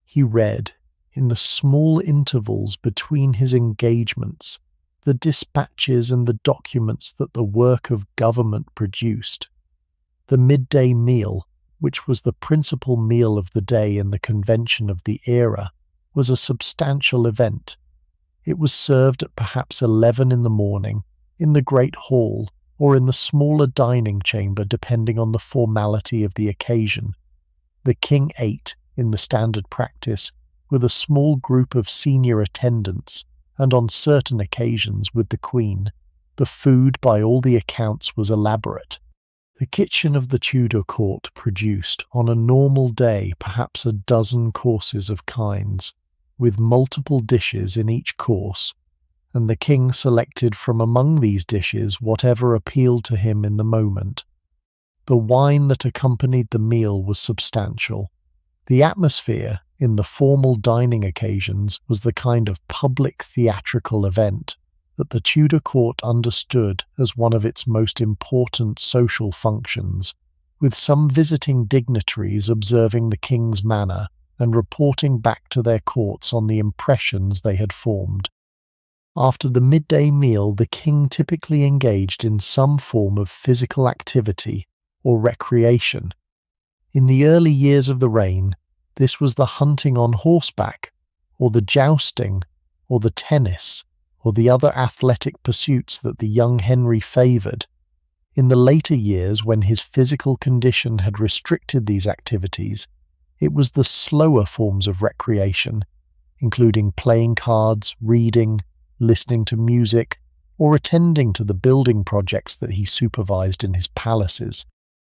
He read, in the small intervals between his engagements, the dispatches and the documents that the work of government produced. The midday meal, which was the principal meal of the day in the convention of the era, was a substantial event. It was served at perhaps 11 in the morning, in the great hall, or in the smaller dining chamber depending on the formality of the occasion. The king ate, in the standard practice, with a small group of senior attendants, and on certain occasions with the Queen. The food, by all the accounts, was elaborate. The kitchen of the Tudor court produced, on a normal day, perhaps a dozen courses of kinds, with multiple dishes in each course, and the king selected from among these dishes whatever appealed to him in the moment. The wine that accompanied the meal was substantial. The atmosphere, in the formal dining occasions, was the kind of public theatrical event that the Tudor court understood as one of its most important social functions, with some visiting dignitaries observing the king's manner and reporting back to their courts on the impressions they had formed. After the midday meal, the king typically engaged in some form of physical activity or recreation. In the early years of the reign, this was the hunting on horseback, or the jousting, or the tennis, or the other athletic pursuits that the young Henry favoured. In the later years, when his physical condition had restricted these activities, it was the slower forms of recreation, including playing cards, reading, listening to music, or attending to the building projects that he supervised in his palaces.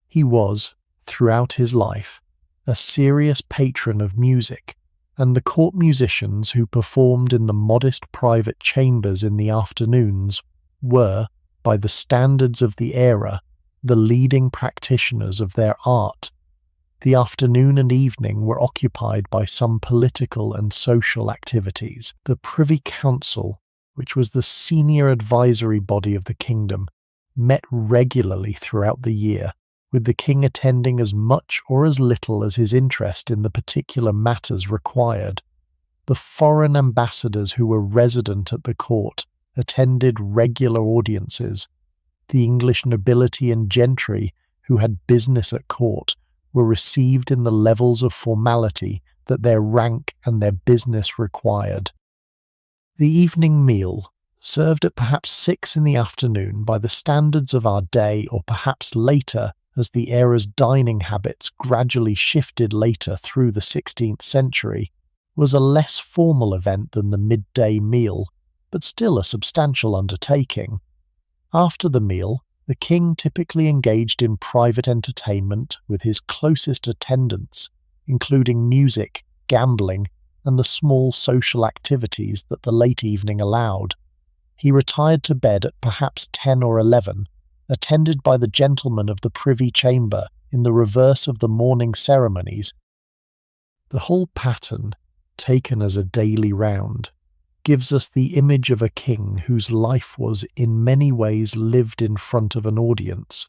He was, throughout his life, a serious patron of music, and the court musicians who performed in the modest private chambers in the afternoons were, by the standards of the era, the leading practitioners of their art. The afternoon and evening were occupied by some political and social activities. The Privy Council, which was the senior advisory body of the kingdom, met regularly throughout the year, with the king attending as much or as little as his interest in the particular matters required. The foreign ambassadors who were resident at the court attended regular audiences. The English nobility and gentry who had business at court were received in the levels of formality that their rank and their business required. The evening meal, served at perhaps 6 in the afternoon by the standards of our day, or perhaps later as the era's dining habits gradually shifted later through the 16th century, was a less formal event than the midday meal, but still a substantial undertaking. After the meal, the king typically engaged in private entertainment with his closest attendants, including music, gambling, and the small social activities that the late evening allowed. He retired to bed at perhaps 10 or 11, attended by the gentlemen of the Privy Chamber in the reverse of the morning ceremonies. The whole pattern, taken as a daily round, gives us the image of a king whose life was in many ways lived in front of an audience.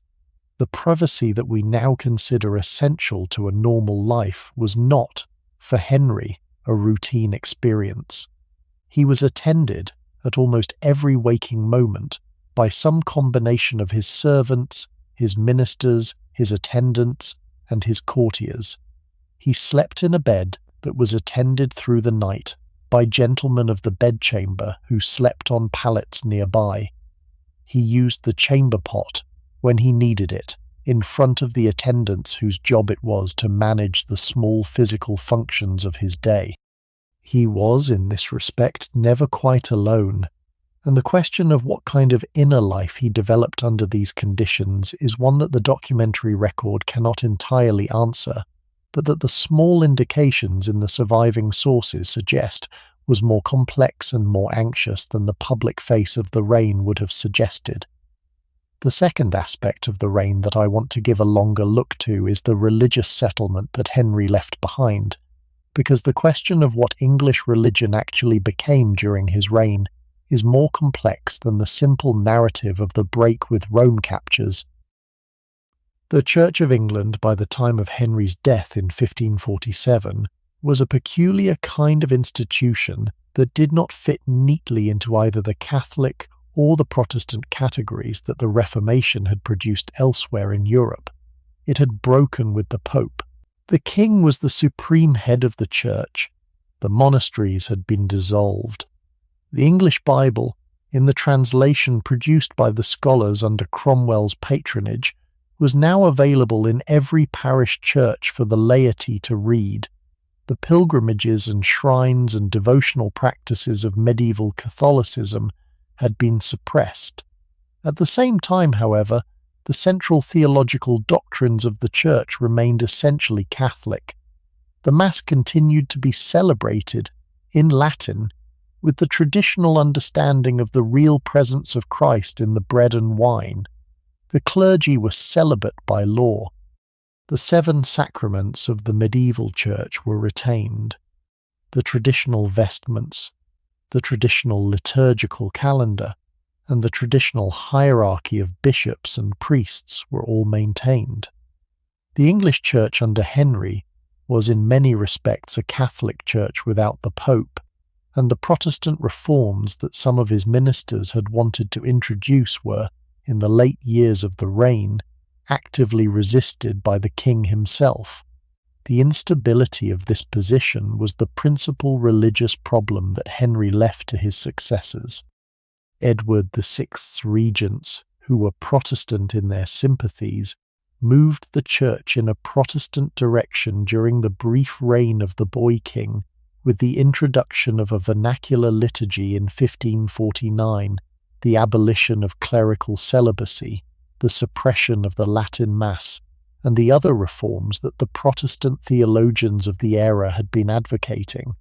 The privacy that we now consider essential to a normal life was not, for Henry, a routine experience. He was attended, at almost every waking moment, by some combination of his servants, his ministers, his attendants, and his courtiers. He slept in a bed that was attended through the night by gentlemen of the bedchamber who slept on pallets nearby. He used the chamber pot, when he needed it, in front of the attendants whose job it was to manage the small physical functions of his day. He was, in this respect, never quite alone, and the question of what kind of inner life he developed under these conditions is one that the documentary record cannot entirely answer, but that the small indications in the surviving sources suggest was more complex and more anxious than the public face of the reign would have suggested. The second aspect of the reign that I want to give a longer look to is the religious settlement that Henry left behind, because the question of what English religion actually became during his reign is more complex than the simple narrative of the break with Rome captures. The Church of England, by the time of Henry's death in 1547, was a peculiar kind of institution that did not fit neatly into either the Catholic or the Protestant categories that the Reformation had produced elsewhere in Europe. It had broken with the Pope. The king was the supreme head of the Church. The monasteries had been dissolved. The English Bible, in the translation produced by the scholars under Cromwell's patronage, was now available in every parish church for the laity to read. The pilgrimages and shrines and devotional practices of medieval Catholicism had been suppressed. At the same time, however, the central theological doctrines of the Church remained essentially Catholic. The Mass continued to be celebrated, in Latin, with the traditional understanding of the real presence of Christ in the bread and wine. The clergy were celibate by law. The 7 sacraments of the medieval Church were retained. The traditional vestments, the traditional liturgical calendar, and the traditional hierarchy of bishops and priests were all maintained. The English Church under Henry was in many respects a Catholic Church without the Pope, and the Protestant reforms that some of his ministers had wanted to introduce were, in the late years of the reign, actively resisted by the king himself. The instability of this position was the principal religious problem that Henry left to his successors. Edward VI's regents, who were Protestant in their sympathies, moved the church in a Protestant direction during the brief reign of the boy king, with the introduction of a vernacular liturgy in 1549, the abolition of clerical celibacy, the suppression of the Latin Mass, and the other reforms that the Protestant theologians of the era had been advocating.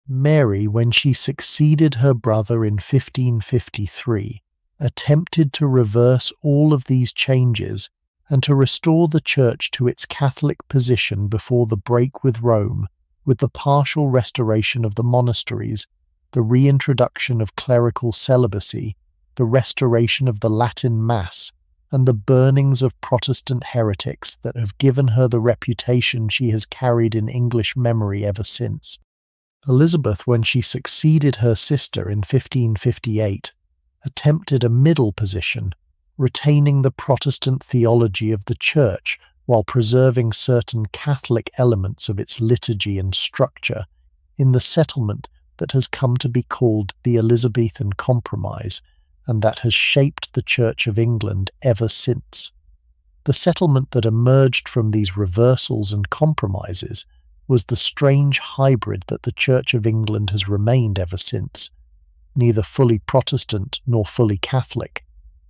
Mary, when she succeeded her brother in 1553, attempted to reverse all of these changes and to restore the Church to its Catholic position before the break with Rome, with the partial restoration of the monasteries, the reintroduction of clerical celibacy, the restoration of the Latin Mass, and the burnings of Protestant heretics that have given her the reputation she has carried in English memory ever since. Elizabeth, when she succeeded her sister in 1558, attempted a middle position, retaining the Protestant theology of the Church while preserving certain Catholic elements of its liturgy and structure, in the settlement that has come to be called the Elizabethan Compromise, and that has shaped the Church of England ever since. The settlement that emerged from these reversals and compromises was the strange hybrid that the Church of England has remained ever since, neither fully Protestant nor fully Catholic,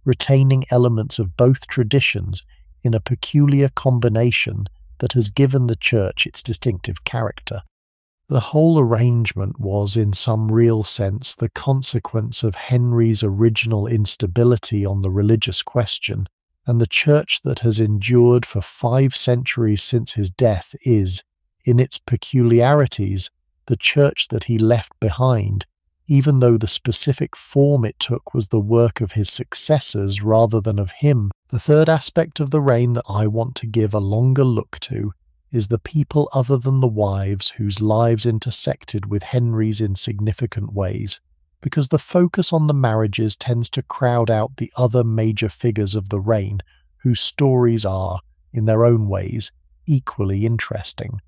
retaining elements of both traditions in a peculiar combination that has given the Church its distinctive character. The whole arrangement was, in some real sense, the consequence of Henry's original instability on the religious question, and the Church that has endured for 5 centuries since his death is, in its peculiarities, the Church that he left behind, even though the specific form it took was the work of his successors rather than of him. The third aspect of the reign that I want to give a longer look to is the people other than the wives whose lives intersected with Henry's in significant ways, because the focus on the marriages tends to crowd out the other major figures of the reign, whose stories are, in their own ways, equally interesting.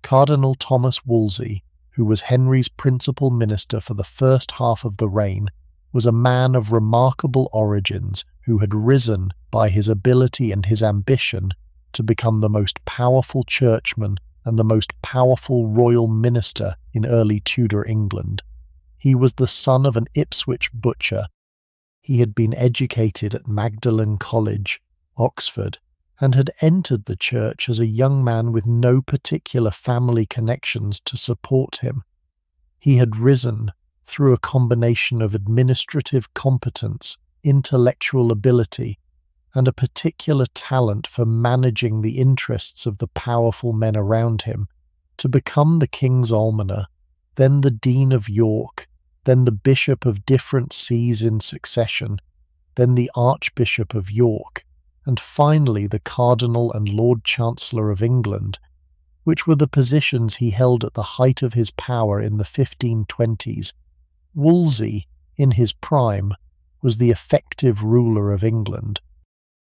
Cardinal Thomas Wolsey, who was Henry's principal minister for the first half of the reign, was a man of remarkable origins who had risen by his ability and his ambition to become the most powerful churchman and the most powerful royal minister in early Tudor England. He was the son of an Ipswich butcher. He had been educated at Magdalen College, Oxford, and had entered the church as a young man with no particular family connections to support him. He had risen through a combination of administrative competence, intellectual ability, and a particular talent for managing the interests of the powerful men around him, to become the King's Almoner, then the Dean of York, then the Bishop of different sees in succession, then the Archbishop of York, and finally the Cardinal and Lord Chancellor of England, which were the positions he held at the height of his power in the 1520s. Wolsey, in his prime, was the effective ruler of England.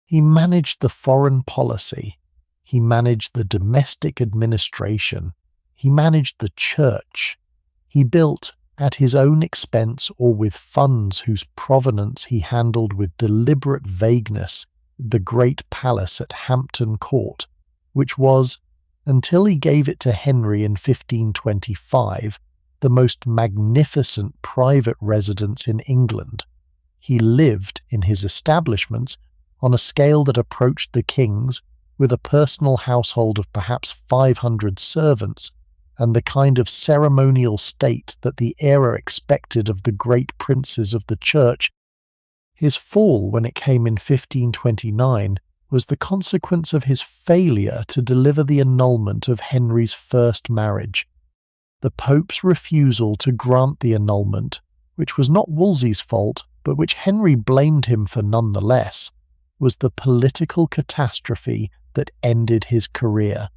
He managed the foreign policy, he managed the domestic administration, he managed the church, he built, at his own expense or with funds whose provenance he handled with deliberate vagueness, the great palace at Hampton Court, which was, until he gave it to Henry in 1525, the most magnificent private residence in England. He lived in his establishments on a scale that approached the king's, with a personal household of perhaps 500 servants, and the kind of ceremonial state that the era expected of the great princes of the church. His fall, when it came in 1529, was the consequence of his failure to deliver the annulment of Henry's first marriage. The Pope's refusal to grant the annulment, which was not Wolsey's fault, but which Henry blamed him for nonetheless, was the political catastrophe that ended his career.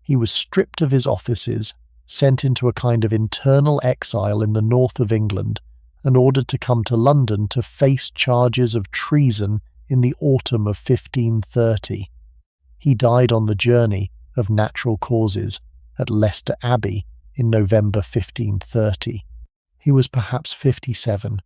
He was stripped of his offices, sent into a kind of internal exile in the north of England and ordered to come to London to face charges of treason in the autumn of 1530. He died on the journey of natural causes at Leicester Abbey in November 1530. He was perhaps 57.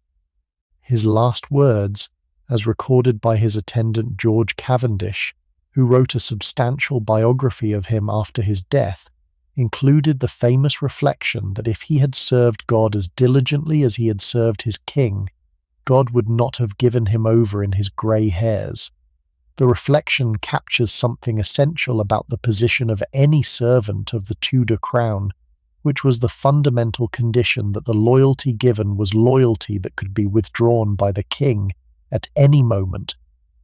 His last words, as recorded by his attendant George Cavendish, who wrote a substantial biography of him after his death, included the famous reflection that if he had served God as diligently as he had served his king, God would not have given him over in his grey hairs. The reflection captures something essential about the position of any servant of the Tudor crown, which was the fundamental condition that the loyalty given was loyalty that could be withdrawn by the king at any moment,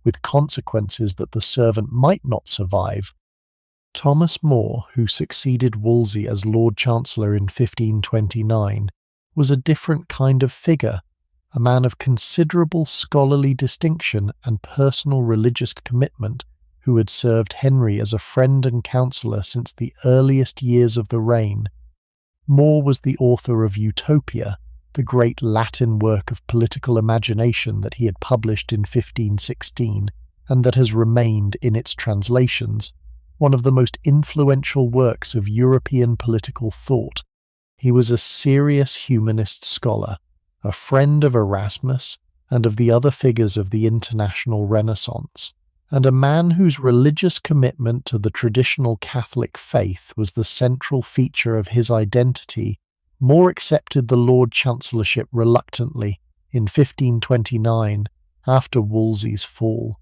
with consequences that the servant might not survive. Thomas More, who succeeded Wolsey as Lord Chancellor in 1529, was a different kind of figure, a man of considerable scholarly distinction and personal religious commitment, who had served Henry as a friend and counsellor since the earliest years of the reign. More was the author of Utopia, the great Latin work of political imagination that he had published in 1516, and that has remained in its translations, one of the most influential works of European political thought. He was a serious humanist scholar, a friend of Erasmus and of the other figures of the international Renaissance, and a man whose religious commitment to the traditional Catholic faith was the central feature of his identity. More accepted the Lord Chancellorship reluctantly in 1529 after Wolsey's fall.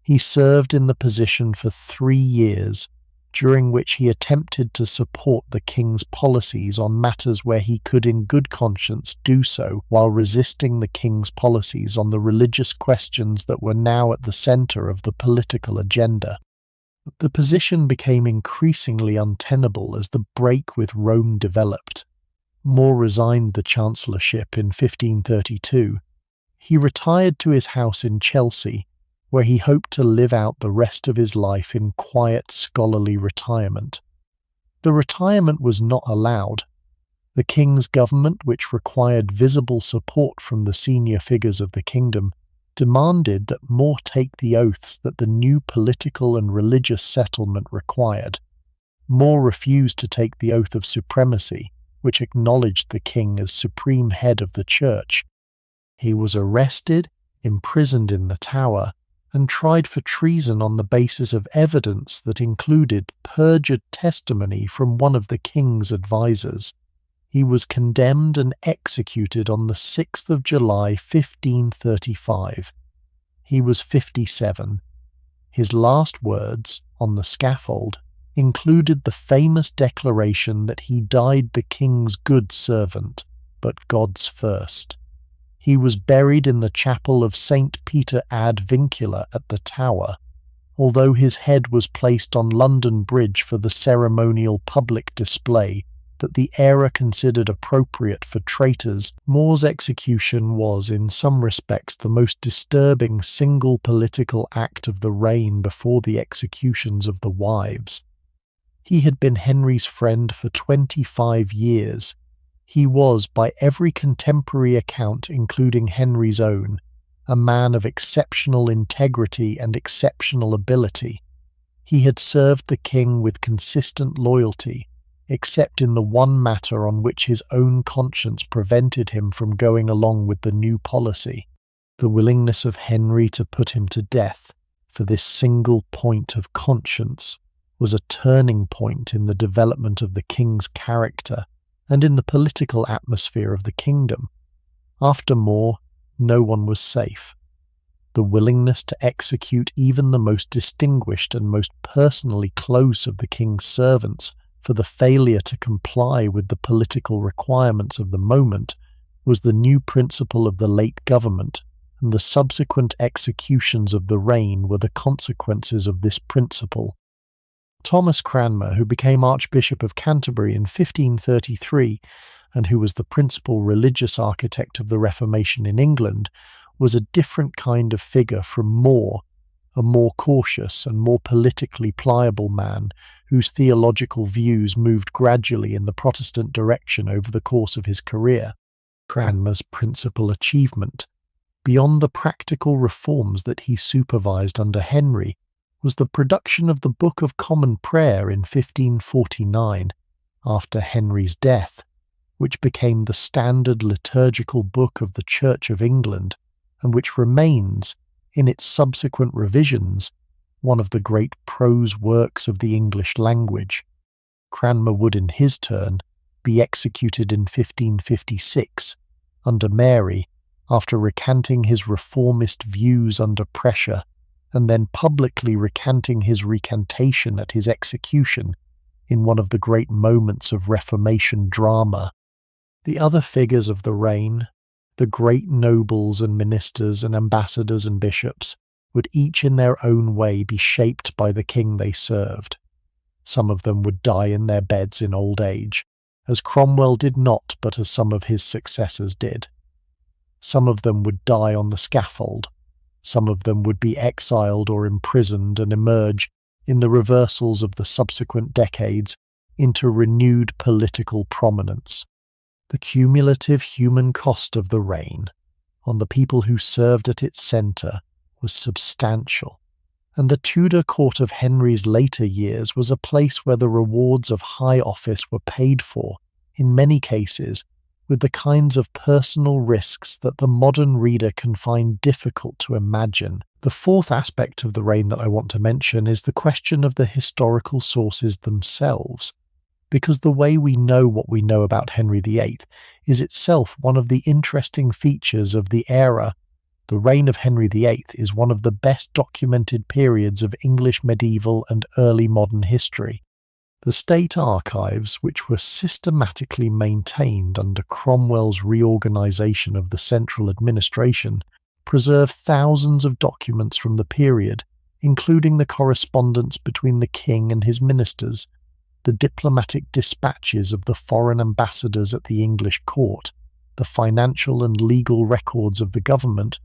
He served in the position for 3 years, during which he attempted to support the king's policies on matters where he could in good conscience do so while resisting the king's policies on the religious questions that were now at the centre of the political agenda. The position became increasingly untenable as the break with Rome developed. More resigned the chancellorship in 1532. He retired to his house in Chelsea, where he hoped to live out the rest of his life in quiet scholarly retirement. The retirement was not allowed. The king's government, which required visible support from the senior figures of the kingdom, demanded that More take the oaths that the new political and religious settlement required. More refused to take the oath of supremacy, which acknowledged the king as supreme head of the church. He was arrested, imprisoned in the Tower, and tried for treason on the basis of evidence that included perjured testimony from one of the king's advisers. He was condemned and executed on the 6th of July 1535. He was 57. His last words, on the scaffold, included the famous declaration that he died the king's good servant, but God's first. He was buried in the chapel of St. Peter ad Vincula at the Tower, although his head was placed on London Bridge for the ceremonial public display that the era considered appropriate for traitors. More's execution was, in some respects, the most disturbing single political act of the reign before the executions of the wives. He had been Henry's friend for 25 years. He was, by every contemporary account including Henry's own, a man of exceptional integrity and exceptional ability. He had served the king with consistent loyalty, except in the one matter on which his own conscience prevented him from going along with the new policy, the willingness of Henry to put him to death for this single point of conscience was a turning point in the development of the king's character and in the political atmosphere of the kingdom. After More, no one was safe. The willingness to execute even the most distinguished and most personally close of the king's servants for the failure to comply with the political requirements of the moment was the new principle of the late government, and the subsequent executions of the reign were the consequences of this principle. Thomas Cranmer, who became Archbishop of Canterbury in 1533, and who was the principal religious architect of the Reformation in England, was a different kind of figure from More, a more cautious and more politically pliable man whose theological views moved gradually in the Protestant direction over the course of his career. Cranmer's principal achievement, beyond the practical reforms that he supervised under Henry, was the production of the Book of Common Prayer in 1549, after Henry's death, which became the standard liturgical book of the Church of England, and which remains, in its subsequent revisions, one of the great prose works of the English language. Cranmer would, in his turn, be executed in 1556, under Mary, after recanting his reformist views under pressure, and then publicly recanting his recantation at his execution in one of the great moments of Reformation drama. The other figures of the reign, the great nobles and ministers and ambassadors and bishops, would each in their own way be shaped by the king they served. Some of them would die in their beds in old age, as Cromwell did not, but as some of his successors did. Some of them would die on the scaffold. Some of them would be exiled or imprisoned and emerge, in the reversals of the subsequent decades, into renewed political prominence. The cumulative human cost of the reign, on the people who served at its centre, was substantial, and the Tudor court of Henry's later years was a place where the rewards of high office were paid for, in many cases, with the kinds of personal risks that the modern reader can find difficult to imagine. The fourth aspect of the reign that I want to mention is the question of the historical sources themselves, because the way we know what we know about Henry VIII is itself one of the interesting features of the era. The reign of Henry VIII is one of the best documented periods of English medieval and early modern history. The state archives, which were systematically maintained under Cromwell's reorganisation of the central administration, preserve thousands of documents from the period, including the correspondence between the king and his ministers, the diplomatic dispatches of the foreign ambassadors at the English court, the financial and legal records of the government,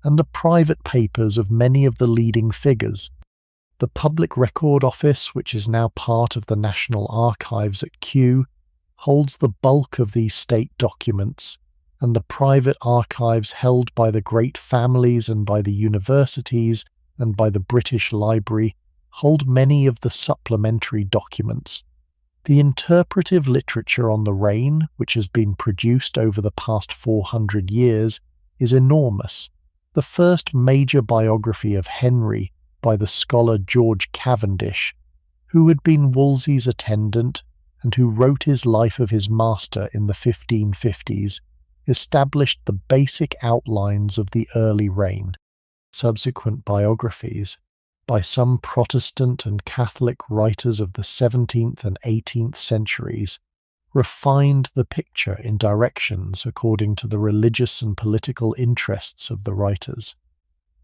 and the private papers of many of the leading figures. The Public Record Office, which is now part of the National Archives at Kew, holds the bulk of these state documents, and the private archives held by the great families and by the universities and by the British Library hold many of the supplementary documents. The interpretive literature on the reign, which has been produced over the past 400 years, is enormous. The first major biography of Henry, by the scholar George Cavendish, who had been Wolsey's attendant and who wrote his life of his master in the 1550s, established the basic outlines of the early reign. Subsequent biographies, by some Protestant and Catholic writers of the 17th and 18th centuries, refined the picture in directions according to the religious and political interests of the writers.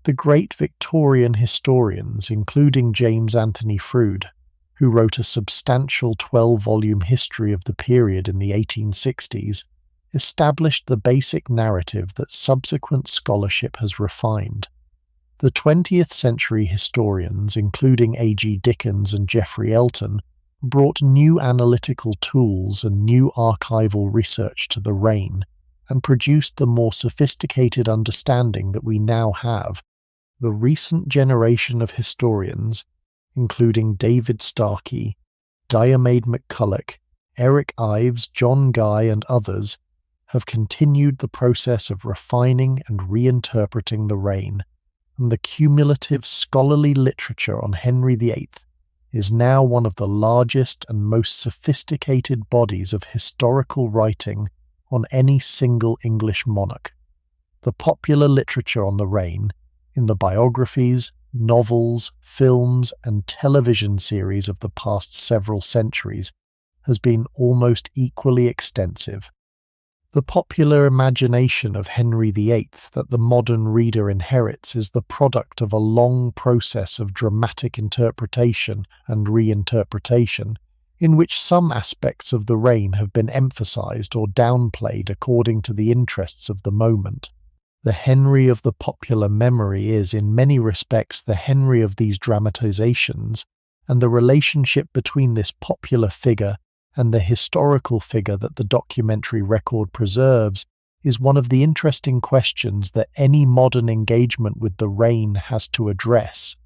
The great Victorian historians, including James Anthony Froude, who wrote a substantial 12-volume history of the period in the 1860s, established the basic narrative that subsequent scholarship has refined. The 20th century historians, including A.G. Dickens and Geoffrey Elton, brought new analytical tools and new archival research to the reign, and produced the more sophisticated understanding that we now have. The recent generation of historians, including David Starkey, Diarmaid McCulloch, Eric Ives, John Guy, and others, have continued the process of refining and reinterpreting the reign, and the cumulative scholarly literature on Henry VIII is now one of the largest and most sophisticated bodies of historical writing on any single English monarch. The popular literature on the reign, in the biographies, novels, films, and television series of the past several centuries, has been almost equally extensive. The popular imagination of Henry VIII that the modern reader inherits is the product of a long process of dramatic interpretation and reinterpretation, in which some aspects of the reign have been emphasized or downplayed according to the interests of the moment. The Henry of the popular memory is, in many respects, the Henry of these dramatizations, and the relationship between this popular figure and the historical figure that the documentary record preserves is one of the interesting questions that any modern engagement with the reign has to address.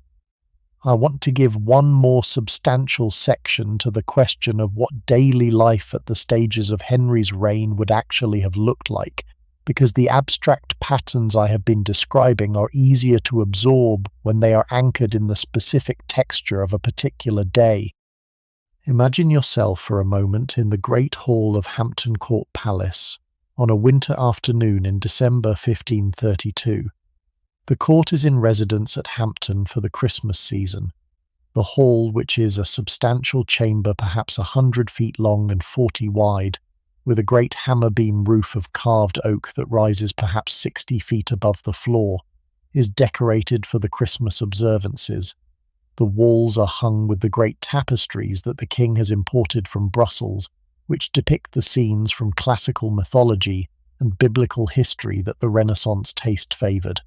I want to give one more substantial section to the question of what daily life at the stages of Henry's reign would actually have looked like, because the abstract patterns I have been describing are easier to absorb when they are anchored in the specific texture of a particular day. Imagine yourself for a moment in the great hall of Hampton Court Palace on a winter afternoon in December 1532. The court is in residence at Hampton for the Christmas season. The hall, which is a substantial chamber perhaps 100 feet long and 40 wide, with a great hammer-beam roof of carved oak that rises perhaps 60 feet above the floor, is decorated for the Christmas observances. The walls are hung with the great tapestries that the king has imported from Brussels, which depict the scenes from classical mythology and biblical history that the Renaissance taste favoured.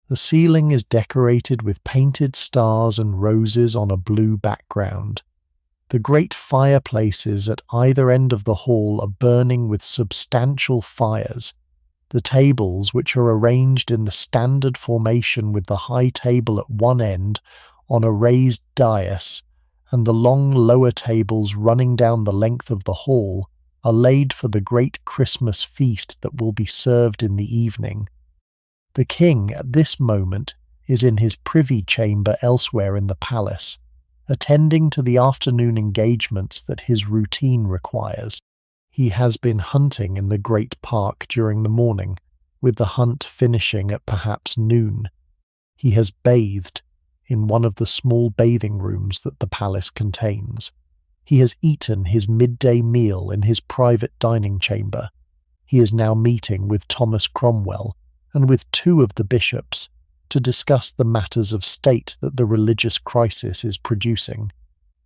The ceiling is decorated with painted stars and roses on a blue background. The great fireplaces at either end of the hall are burning with substantial fires. The tables, which are arranged in the standard formation with the high table at one end on a raised dais, and the long lower tables running down the length of the hall, are laid for the great Christmas feast that will be served in the evening. The king, at this moment, is in his privy chamber elsewhere in the palace, attending to the afternoon engagements that his routine requires. He has been hunting in the great park during the morning, with the hunt finishing at perhaps noon. He has bathed in one of the small bathing rooms that the palace contains. He has eaten his midday meal in his private dining chamber. He is now meeting with Thomas Cromwell and with two of the bishops to discuss the matters of state that the religious crisis is producing.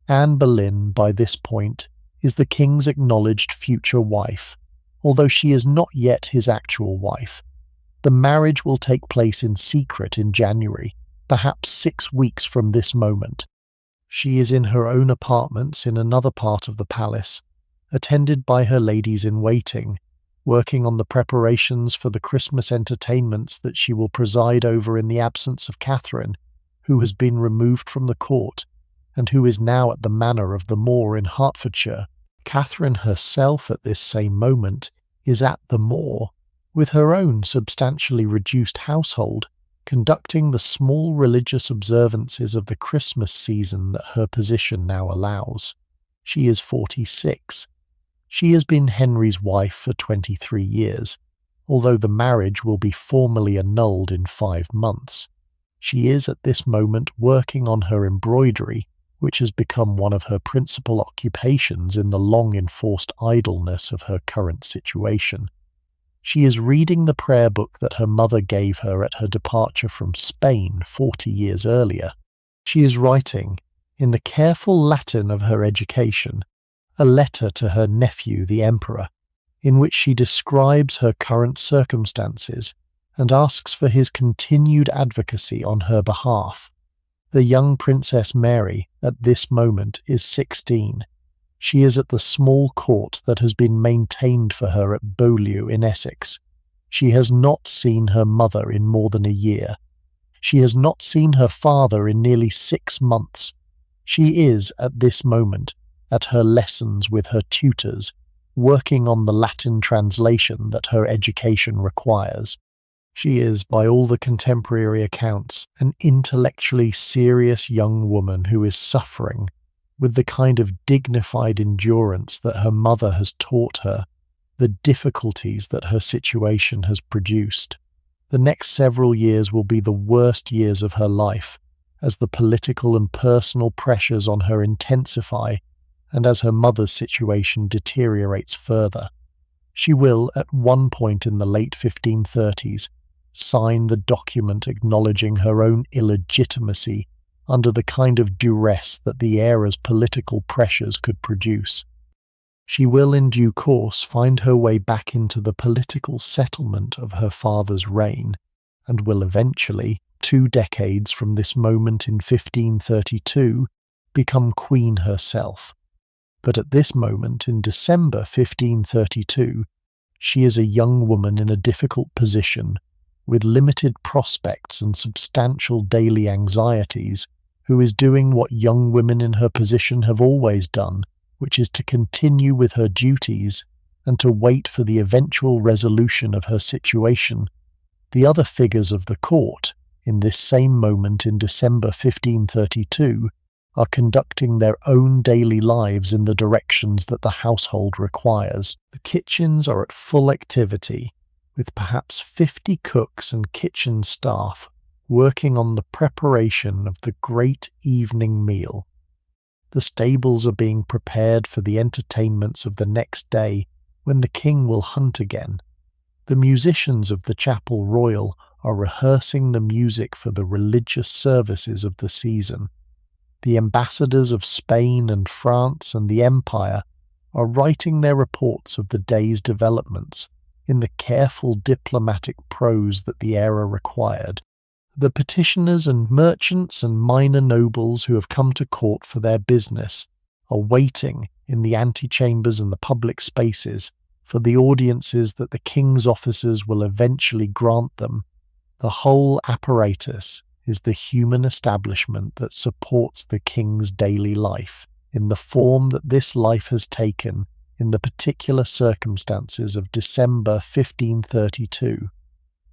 Anne Boleyn, by this point, is the king's acknowledged future wife, although she is not yet his actual wife. The marriage will take place in secret in January, perhaps 6 weeks from this moment. She is in her own apartments in another part of the palace, attended by her ladies-in-waiting, working on the preparations for the Christmas entertainments that she will preside over in the absence of Catherine, who has been removed from the court, and who is now at the manor of the Moor in Hertfordshire. Catherine herself at this same moment is at the Moor, with her own substantially reduced household, conducting the small religious observances of the Christmas season that her position now allows. She is 46. She has been Henry's wife for 23 years, although the marriage will be formally annulled in 5 months. She is at this moment working on her embroidery, which has become one of her principal occupations in the long-enforced idleness of her current situation. She is reading the prayer book that her mother gave her at her departure from Spain 40 years earlier. She is writing, in the careful Latin of her education, a letter to her nephew the Emperor, in which she describes her current circumstances and asks for his continued advocacy on her behalf. The young Princess Mary, at this moment, is 16. She is at the small court that has been maintained for her at Beaulieu in Essex. She has not seen her mother in more than a year. She has not seen her father in nearly 6 months. She is, at this moment, at her lessons with her tutors, working on the Latin translation that her education requires. She is, by all the contemporary accounts, an intellectually serious young woman who is suffering with the kind of dignified endurance that her mother has taught her, the difficulties that her situation has produced. The next several years will be the worst years of her life, as the political and personal pressures on her intensify and as her mother's situation deteriorates further. She will, at one point in the late 1530s, sign the document acknowledging her own illegitimacy under the kind of duress that the era's political pressures could produce. She will in due course find her way back into the political settlement of her father's reign, and will eventually, 2 decades from this moment in 1532, become queen herself. But at this moment in December 1532, she is a young woman in a difficult position, with limited prospects and substantial daily anxieties, who is doing what young women in her position have always done, which is to continue with her duties and to wait for the eventual resolution of her situation. The other figures of the court, in this same moment in December 1532, are conducting their own daily lives in the directions that the household requires. The kitchens are at full activity, with perhaps 50 cooks and kitchen staff working on the preparation of the great evening meal. The stables are being prepared for the entertainments of the next day, when the king will hunt again. The musicians of the Chapel Royal are rehearsing the music for the religious services of the season. The ambassadors of Spain and France and the Empire are writing their reports of the day's developments in the careful diplomatic prose that the era required. The petitioners and merchants and minor nobles who have come to court for their business are waiting in the antechambers and the public spaces for the audiences that the king's officers will eventually grant them. The whole apparatus is the human establishment that supports the king's daily life, in the form that this life has taken in the particular circumstances of December 1532.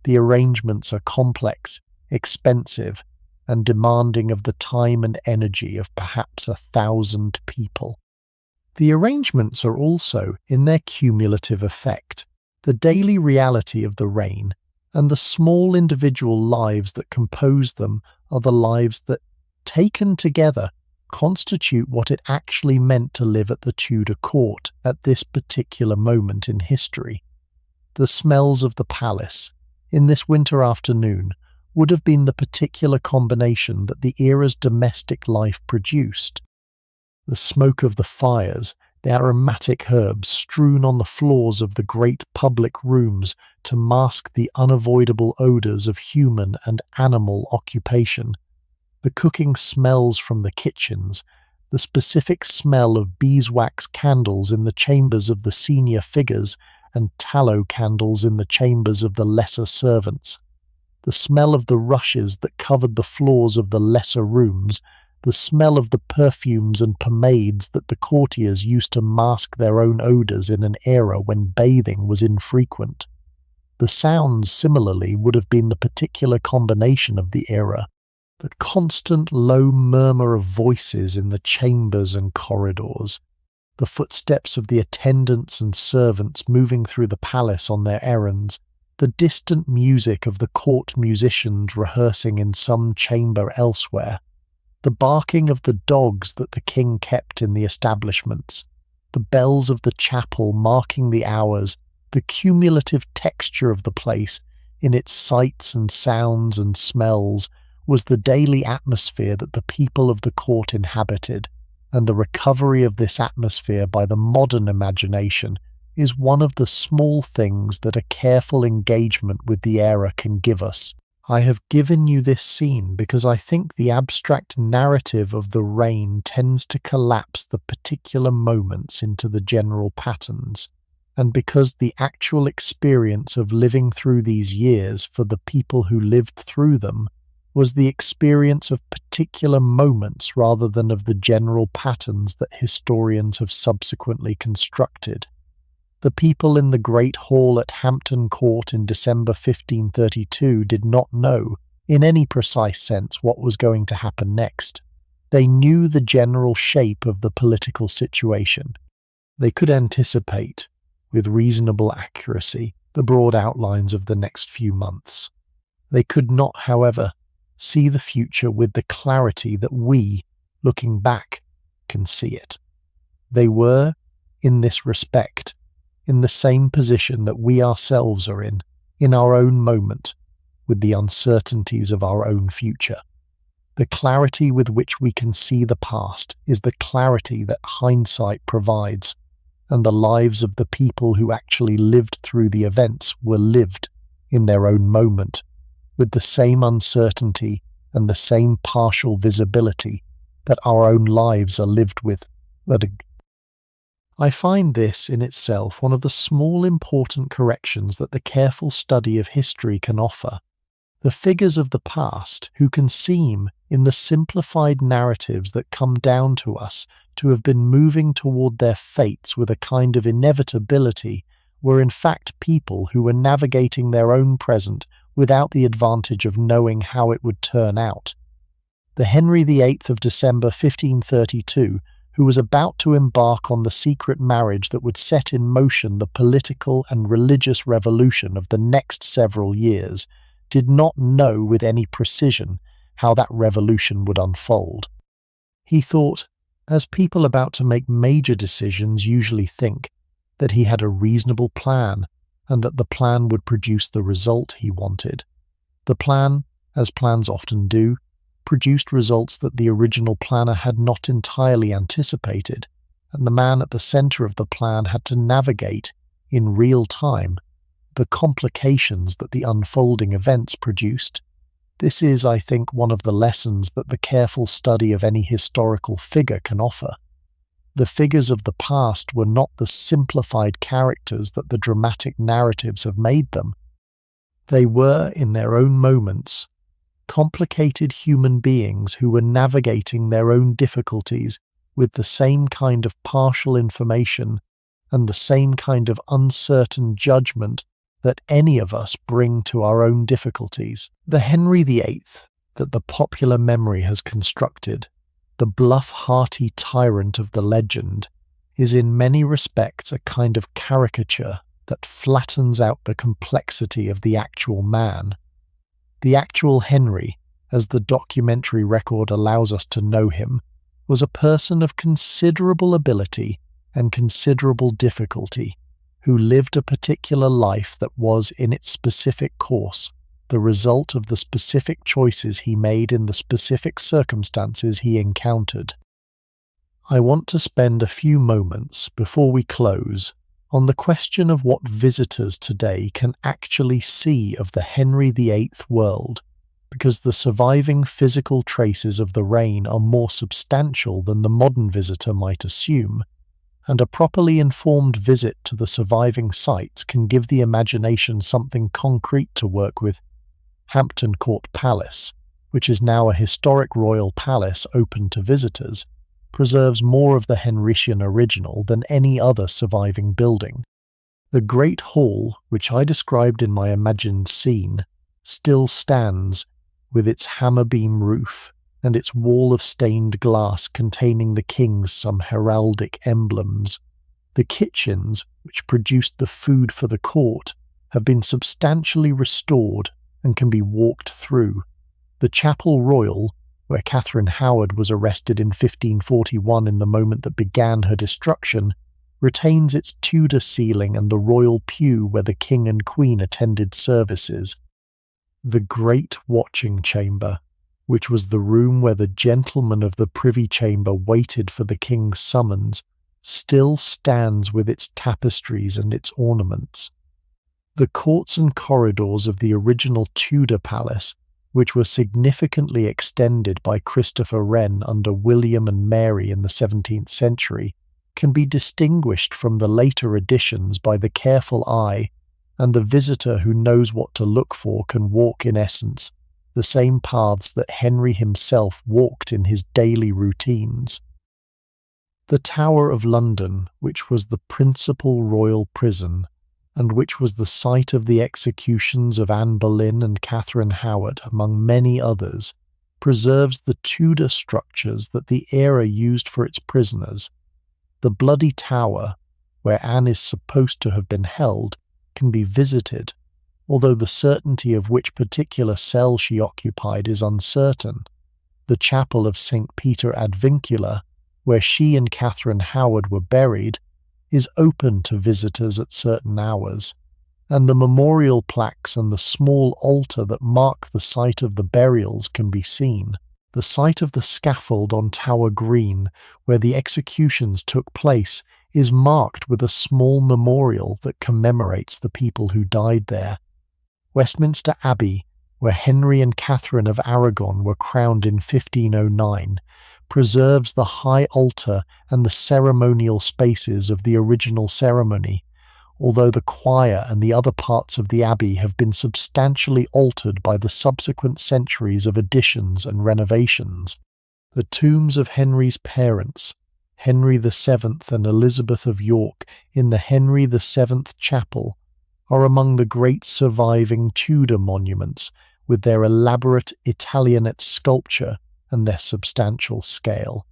The arrangements are complex, expensive, and demanding of the time and energy of perhaps 1,000 people. The arrangements are also, in their cumulative effect, the daily reality of the reign, and the small individual lives that compose them are the lives that, taken together, constitute what it actually meant to live at the Tudor court at this particular moment in history. The smells of the palace, in this winter afternoon, would have been the particular combination that the era's domestic life produced. The smoke of the fires, the aromatic herbs strewn on the floors of the great public rooms to mask the unavoidable odours of human and animal occupation, the cooking smells from the kitchens, the specific smell of beeswax candles in the chambers of the senior figures and tallow candles in the chambers of the lesser servants, the smell of the rushes that covered the floors of the lesser rooms, the smell of the perfumes and pomades that the courtiers used to mask their own odours in an era when bathing was infrequent. The sounds, similarly, would have been the particular combination of the era. The constant low murmur of voices in the chambers and corridors, the footsteps of the attendants and servants moving through the palace on their errands, the distant music of the court musicians rehearsing in some chamber elsewhere, the barking of the dogs that the king kept in the establishments, the bells of the chapel marking the hours, the cumulative texture of the place in its sights and sounds and smells was the daily atmosphere that the people of the court inhabited, and the recovery of this atmosphere by the modern imagination is one of the small things that a careful engagement with the era can give us. I have given you this scene because I think the abstract narrative of the reign tends to collapse the particular moments into the general patterns, and because the actual experience of living through these years for the people who lived through them was the experience of particular moments rather than of the general patterns that historians have subsequently constructed. The people in the great hall at Hampton Court in December 1532 did not know, in any precise sense, what was going to happen next. They knew the general shape of the political situation. They could anticipate, with reasonable accuracy, the broad outlines of the next few months. They could not, however, see the future with the clarity that we, looking back, can see it. They were, in this respect, in the same position that we ourselves are in our own moment, with the uncertainties of our own future. The clarity with which we can see the past is the clarity that hindsight provides. and the lives of the people who actually lived through the events were lived in their own moment, with the same uncertainty and the same partial visibility that our own lives are lived with. I find this in itself one of the small important corrections that the careful study of history can offer. The figures of the past, who can seem, in the simplified narratives that come down to us, to have been moving toward their fates with a kind of inevitability, were in fact people who were navigating their own present without the advantage of knowing how it would turn out. The Henry VIII of December 1532, who was about to embark on the secret marriage that would set in motion the political and religious revolution of the next several years, did not know with any precision how that revolution would unfold. He thought, as people about to make major decisions usually think, that he had a reasonable plan and that the plan would produce the result he wanted. The plan, as plans often do, produced results that the original planner had not entirely anticipated, and the man at the center of the plan had to navigate, in real time, the complications that the unfolding events produced. This is, I think, one of the lessons that the careful study of any historical figure can offer. The figures of the past were not the simplified characters that the dramatic narratives have made them. They were, in their own moments, complicated human beings who were navigating their own difficulties with the same kind of partial information and the same kind of uncertain judgment that any of us bring to our own difficulties. The Henry VIII that the popular memory has constructed, the bluff, hearty tyrant of the legend, is in many respects a kind of caricature that flattens out the complexity of the actual man. The actual Henry, as the documentary record allows us to know him, was a person of considerable ability and considerable difficulty, who lived a particular life that was, in its specific course, the result of the specific choices he made in the specific circumstances he encountered. I want to spend a few moments, before we close, on the question of what visitors today can actually see of the Henry VIII world, because the surviving physical traces of the reign are more substantial than the modern visitor might assume, and a properly informed visit to the surviving sites can give the imagination something concrete to work with. Hampton Court Palace, which is now a historic royal palace open to visitors, preserves more of the Henrician original than any other surviving building. The Great Hall, which I described in my imagined scene, still stands, with its hammer-beam roof and its wall of stained glass containing the king's some heraldic emblems. The kitchens, which produced the food for the court, have been substantially restored and can be walked through. The Chapel Royal, where Catherine Howard was arrested in 1541 in the moment that began her destruction, retains its Tudor ceiling and the royal pew where the king and queen attended services. The Great Watching Chamber, which was the room where the gentlemen of the Privy Chamber waited for the king's summons, still stands with its tapestries and its ornaments. The courts and corridors of the original Tudor palace, which were significantly extended by Christopher Wren under William and Mary in the 17th century, can be distinguished from the later additions by the careful eye, and the visitor who knows what to look for can walk, in essence, the same paths that Henry himself walked in his daily routines. The Tower of London, which was the principal royal prison, and which was the site of the executions of Anne Boleyn and Catherine Howard, among many others, preserves the Tudor structures that the era used for its prisoners. The Bloody Tower, where Anne is supposed to have been held, can be visited, although the certainty of which particular cell she occupied is uncertain. The Chapel of St. Peter ad Vincula, where she and Catherine Howard were buried, is open to visitors at certain hours, and the memorial plaques and the small altar that mark the site of the burials can be seen. The site of the scaffold on Tower Green, where the executions took place, is marked with a small memorial that commemorates the people who died there. Westminster Abbey, where Henry and Catherine of Aragon were crowned in 1509, preserves the high altar and the ceremonial spaces of the original ceremony, although the choir and the other parts of the abbey have been substantially altered by the subsequent centuries of additions and renovations. The tombs of Henry's parents, Henry VII and Elizabeth of York, in the Henry VII Chapel, are among the great surviving Tudor monuments, with their elaborate Italianate sculpture and their substantial scale.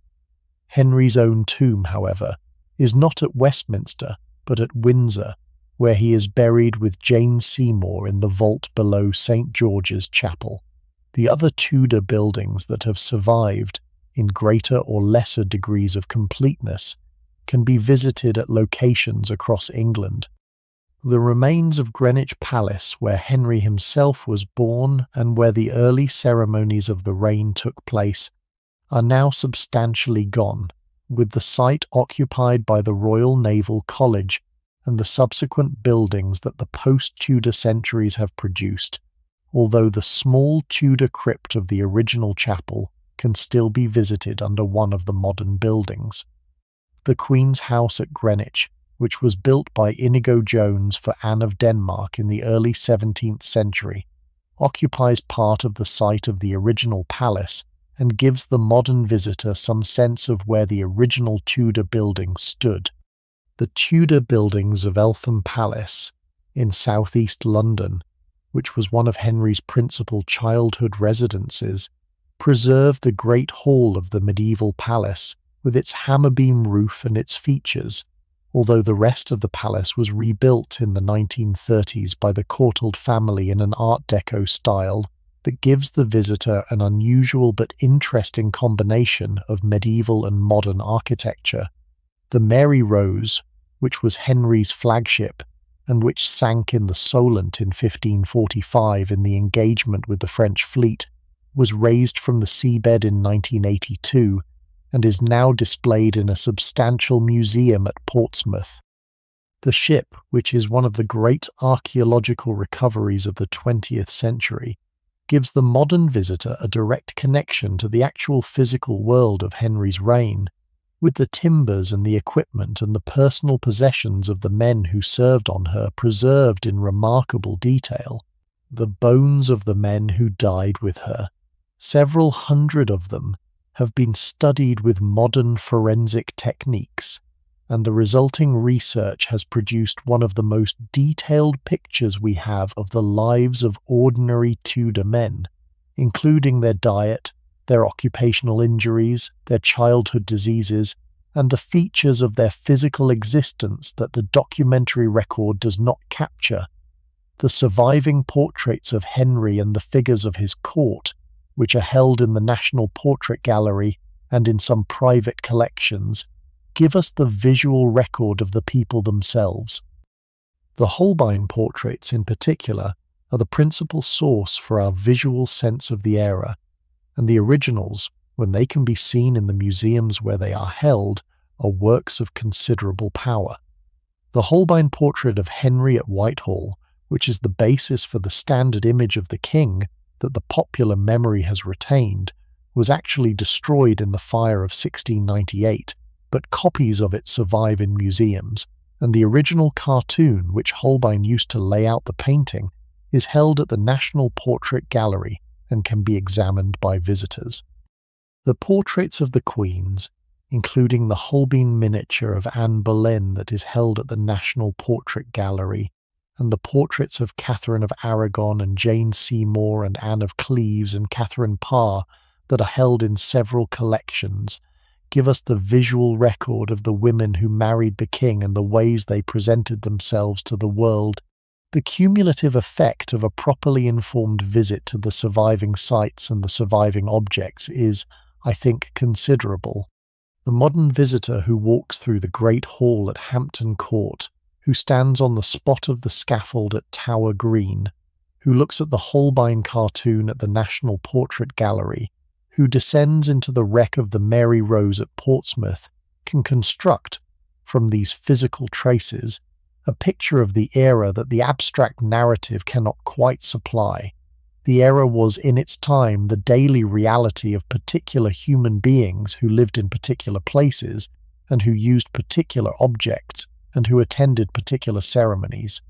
Henry's own tomb, however, is not at Westminster, but at Windsor, where he is buried with Jane Seymour in the vault below St. George's Chapel. The other Tudor buildings that have survived, in greater or lesser degrees of completeness, can be visited at locations across England. The remains of Greenwich Palace, where Henry himself was born and where the early ceremonies of the reign took place, are now substantially gone, with the site occupied by the Royal Naval College and the subsequent buildings that the post-Tudor centuries have produced, although the small Tudor crypt of the original chapel can still be visited under one of the modern buildings. The Queen's House at Greenwich, which was built by Inigo Jones for Anne of Denmark in the early 17th century, occupies part of the site of the original palace and gives the modern visitor some sense of where the original Tudor building stood. The Tudor buildings of Eltham Palace, in southeast London, which was one of Henry's principal childhood residences, preserve the great hall of the medieval palace, with its hammer-beam roof and its features, although the rest of the palace was rebuilt in the 1930s by the Courtauld family in an Art Deco style that gives the visitor an unusual but interesting combination of medieval and modern architecture. The Mary Rose, which was Henry's flagship, and which sank in the Solent in 1545 in the engagement with the French fleet, was raised from the seabed in 1982 and is now displayed in a substantial museum at Portsmouth. The ship, which is one of the great archaeological recoveries of the 20th century, gives the modern visitor a direct connection to the actual physical world of Henry's reign, with the timbers and the equipment and the personal possessions of the men who served on her preserved in remarkable detail. The bones of the men who died with her, several hundred of them, have been studied with modern forensic techniques, and the resulting research has produced one of the most detailed pictures we have of the lives of ordinary Tudor men, including their diet, their occupational injuries, their childhood diseases, and the features of their physical existence that the documentary record does not capture. The surviving portraits of Henry and the figures of his court, which are held in the National Portrait Gallery and in some private collections, give us the visual record of the people themselves. The Holbein portraits in particular are the principal source for our visual sense of the era, and the originals, when they can be seen in the museums where they are held, are works of considerable power. The Holbein portrait of Henry at Whitehall, which is the basis for the standard image of the king that the popular memory has retained, was actually destroyed in the fire of 1698, but copies of it survive in museums, and the original cartoon which Holbein used to lay out the painting is held at the National Portrait Gallery and can be examined by visitors. The portraits of the queens, including the Holbein miniature of Anne Boleyn that is held at the National Portrait Gallery, and the portraits of Catherine of Aragon and Jane Seymour and Anne of Cleves and Catherine Parr that are held in several collections, give us the visual record of the women who married the king and the ways they presented themselves to the world. The cumulative effect of a properly informed visit to the surviving sites and the surviving objects is, I think, considerable. The modern visitor who walks through the Great Hall at Hampton Court, who stands on the spot of the scaffold at Tower Green, who looks at the Holbein cartoon at the National Portrait Gallery, who descends into the wreck of the Mary Rose at Portsmouth, can construct, from these physical traces, a picture of the era that the abstract narrative cannot quite supply. The era was in its time the daily reality of particular human beings who lived in particular places and who used particular objects and who attended particular ceremonies.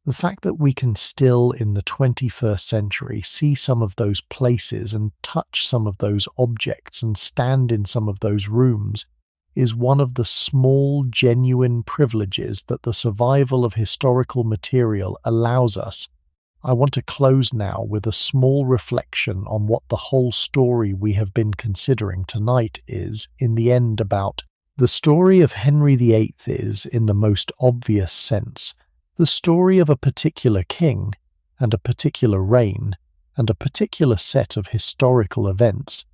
The fact that we can still, in the 21st century, see some of those places and touch some of those objects and stand in some of those rooms is one of the small, genuine privileges that the survival of historical material allows us. I want to close now with a small reflection on what the whole story we have been considering tonight is, in the end, about. The story of Henry VIII is, in the most obvious sense, the story of a particular king and a particular reign and a particular set of historical events.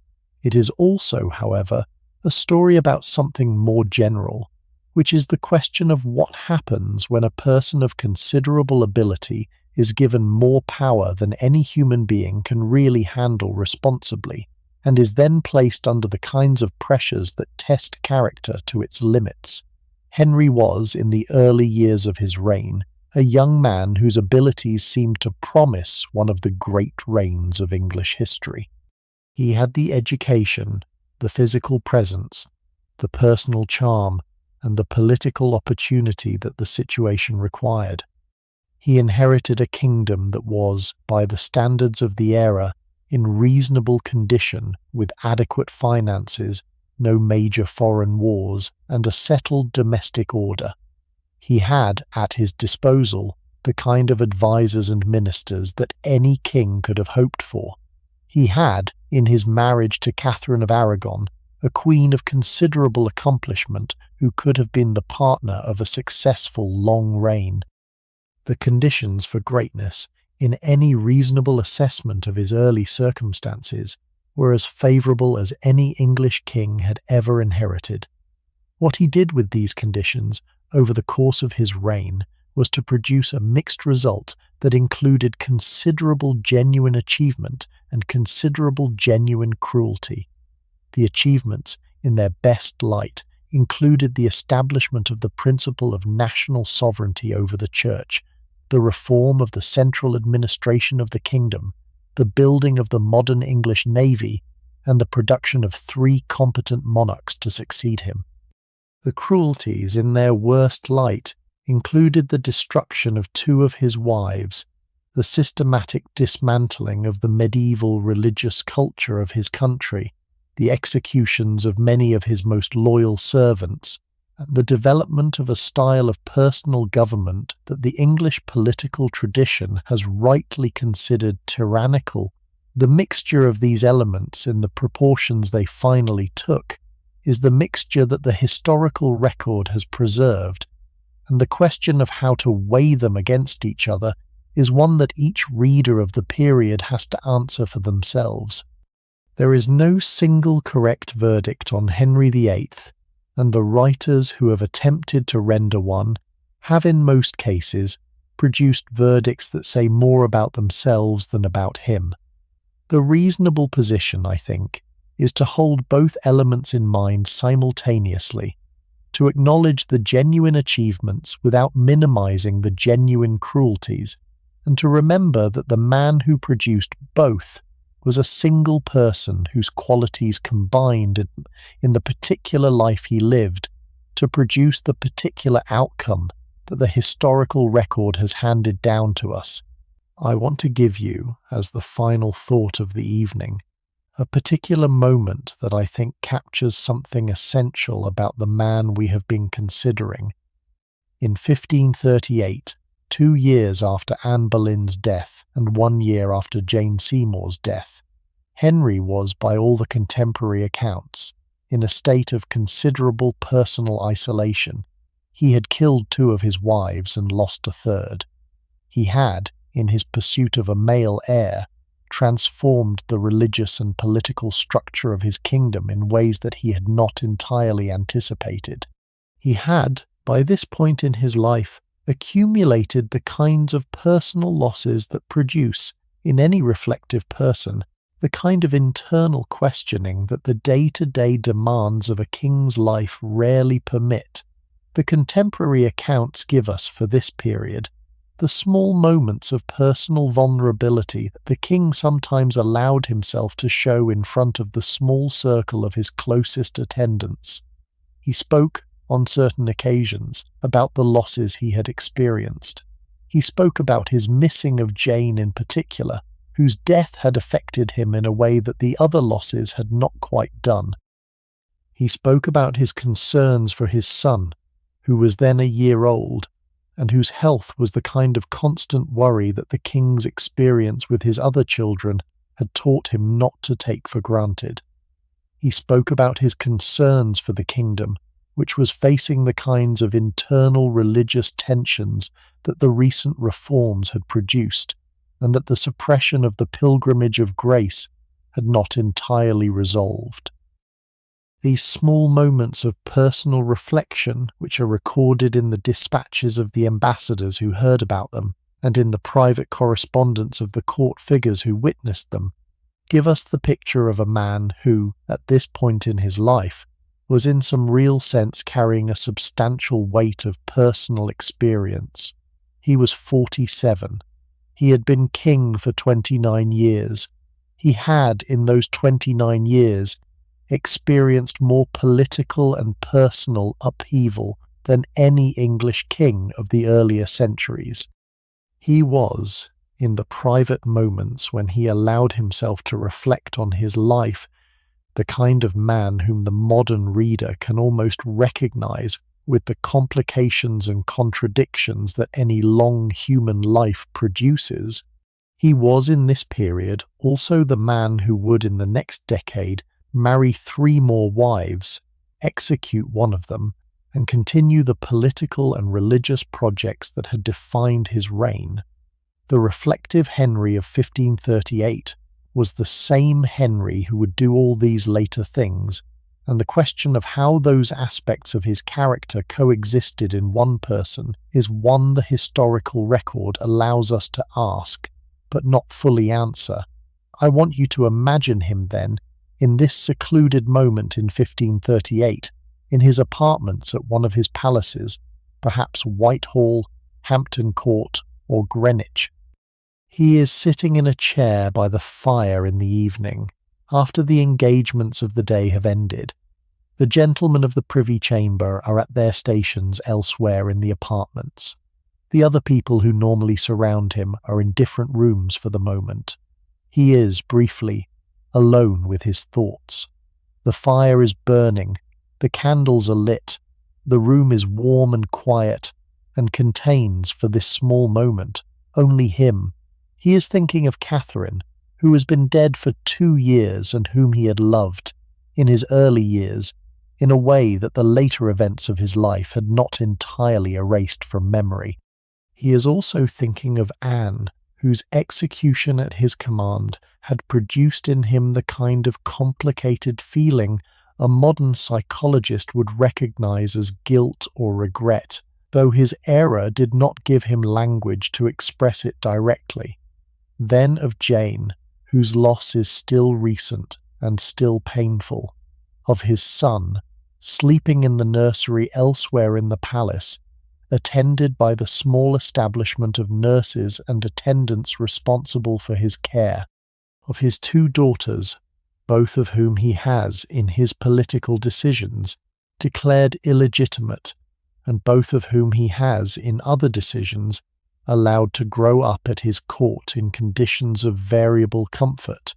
It is also, however, a story about something more general, which is the question of what happens when a person of considerable ability is given more power than any human being can really handle responsibly, and is then placed under the kinds of pressures that test character to its limits. Henry was, in the early years of his reign, a young man whose abilities seemed to promise one of the great reigns of English history. He had the education, the physical presence, the personal charm, and the political opportunity that the situation required. He inherited a kingdom that was, by the standards of the era, in reasonable condition, with adequate finances, no major foreign wars, and a settled domestic order. He had, at his disposal, the kind of advisers and ministers that any king could have hoped for. He had, in his marriage to Catherine of Aragon, a queen of considerable accomplishment who could have been the partner of a successful long reign. The conditions for greatness, in any reasonable assessment of his early circumstances, were as favourable as any English king had ever inherited. What he did with these conditions over the course of his reign was to produce a mixed result that included considerable genuine achievement and considerable genuine cruelty. The achievements, in their best light, included the establishment of the principle of national sovereignty over the Church, the reform of the central administration of the kingdom, the building of the modern English navy, and the production of 3 competent monarchs to succeed him. The cruelties, in their worst light, included the destruction of 2 of his wives, the systematic dismantling of the medieval religious culture of his country, the executions of many of his most loyal servants, and the development of a style of personal government that the English political tradition has rightly considered tyrannical. The mixture of these elements in the proportions they finally took is the mixture that the historical record has preserved, and the question of how to weigh them against each other is one that each reader of the period has to answer for themselves. There is no single correct verdict on Henry VIII, and the writers who have attempted to render one have in most cases produced verdicts that say more about themselves than about him. The reasonable position, I think, is to hold both elements in mind simultaneously, to acknowledge the genuine achievements without minimizing the genuine cruelties, and to remember that the man who produced both was a single person whose qualities combined in the particular life he lived to produce the particular outcome that the historical record has handed down to us. I want to give you, as the final thought of the evening, a particular moment that I think captures something essential about the man we have been considering. In 1538, 2 years after Anne Boleyn's death and 1 year after Jane Seymour's death, Henry was, by all the contemporary accounts, in a state of considerable personal isolation. He had killed 2 of his wives and lost a third. He had, in his pursuit of a male heir, transformed the religious and political structure of his kingdom in ways that he had not entirely anticipated. He had, by this point in his life, accumulated the kinds of personal losses that produce, in any reflective person, the kind of internal questioning that the day-to-day demands of a king's life rarely permit. The contemporary accounts give us, for this period, the small moments of personal vulnerability that the king sometimes allowed himself to show in front of the small circle of his closest attendants. He spoke, on certain occasions, about the losses he had experienced. He spoke about his missing of Jane in particular, whose death had affected him in a way that the other losses had not quite done. He spoke about his concerns for his son, who was then a year old, and whose health was the kind of constant worry that the king's experience with his other children had taught him not to take for granted. He spoke about his concerns for the kingdom, which was facing the kinds of internal religious tensions that the recent reforms had produced, and that the suppression of the pilgrimage of grace had not entirely resolved. These small moments of personal reflection, which are recorded in the dispatches of the ambassadors who heard about them, and in the private correspondence of the court figures who witnessed them, give us the picture of a man who, at this point in his life, was in some real sense carrying a substantial weight of personal experience. He was 47. He had been king for 29 years. He had, in those 29 years, experienced more political and personal upheaval than any English king of the earlier centuries. He was, in the private moments when he allowed himself to reflect on his life, the kind of man whom the modern reader can almost recognize with the complications and contradictions that any long human life produces. He was in this period also the man who would in the next decade marry 3 more wives, execute one of them, and continue the political and religious projects that had defined his reign. The reflective Henry of 1538 was the same Henry who would do all these later things, and the question of how those aspects of his character coexisted in one person is one the historical record allows us to ask, but not fully answer. I want you to imagine him then, in this secluded moment in 1538, in his apartments at one of his palaces, perhaps Whitehall, Hampton Court, or Greenwich. He is sitting in a chair by the fire in the evening, after the engagements of the day have ended. The gentlemen of the Privy Chamber are at their stations elsewhere in the apartments. The other people who normally surround him are in different rooms for the moment. He is, briefly, alone with his thoughts. The fire is burning, the candles are lit, the room is warm and quiet, and contains, for this small moment, only him. He is thinking of Catherine, who has been dead for 2 years and whom he had loved, in his early years, in a way that the later events of his life had not entirely erased from memory. He is also thinking of Anne, whose execution at his command had produced in him the kind of complicated feeling a modern psychologist would recognize as guilt or regret, though his error did not give him language to express it directly. Then of Jane, whose loss is still recent and still painful, of his son, sleeping in the nursery elsewhere in the palace, attended by the small establishment of nurses and attendants responsible for his care, of his 2 daughters, both of whom he has, in his political decisions, declared illegitimate, and both of whom he has, in other decisions, allowed to grow up at his court in conditions of variable comfort,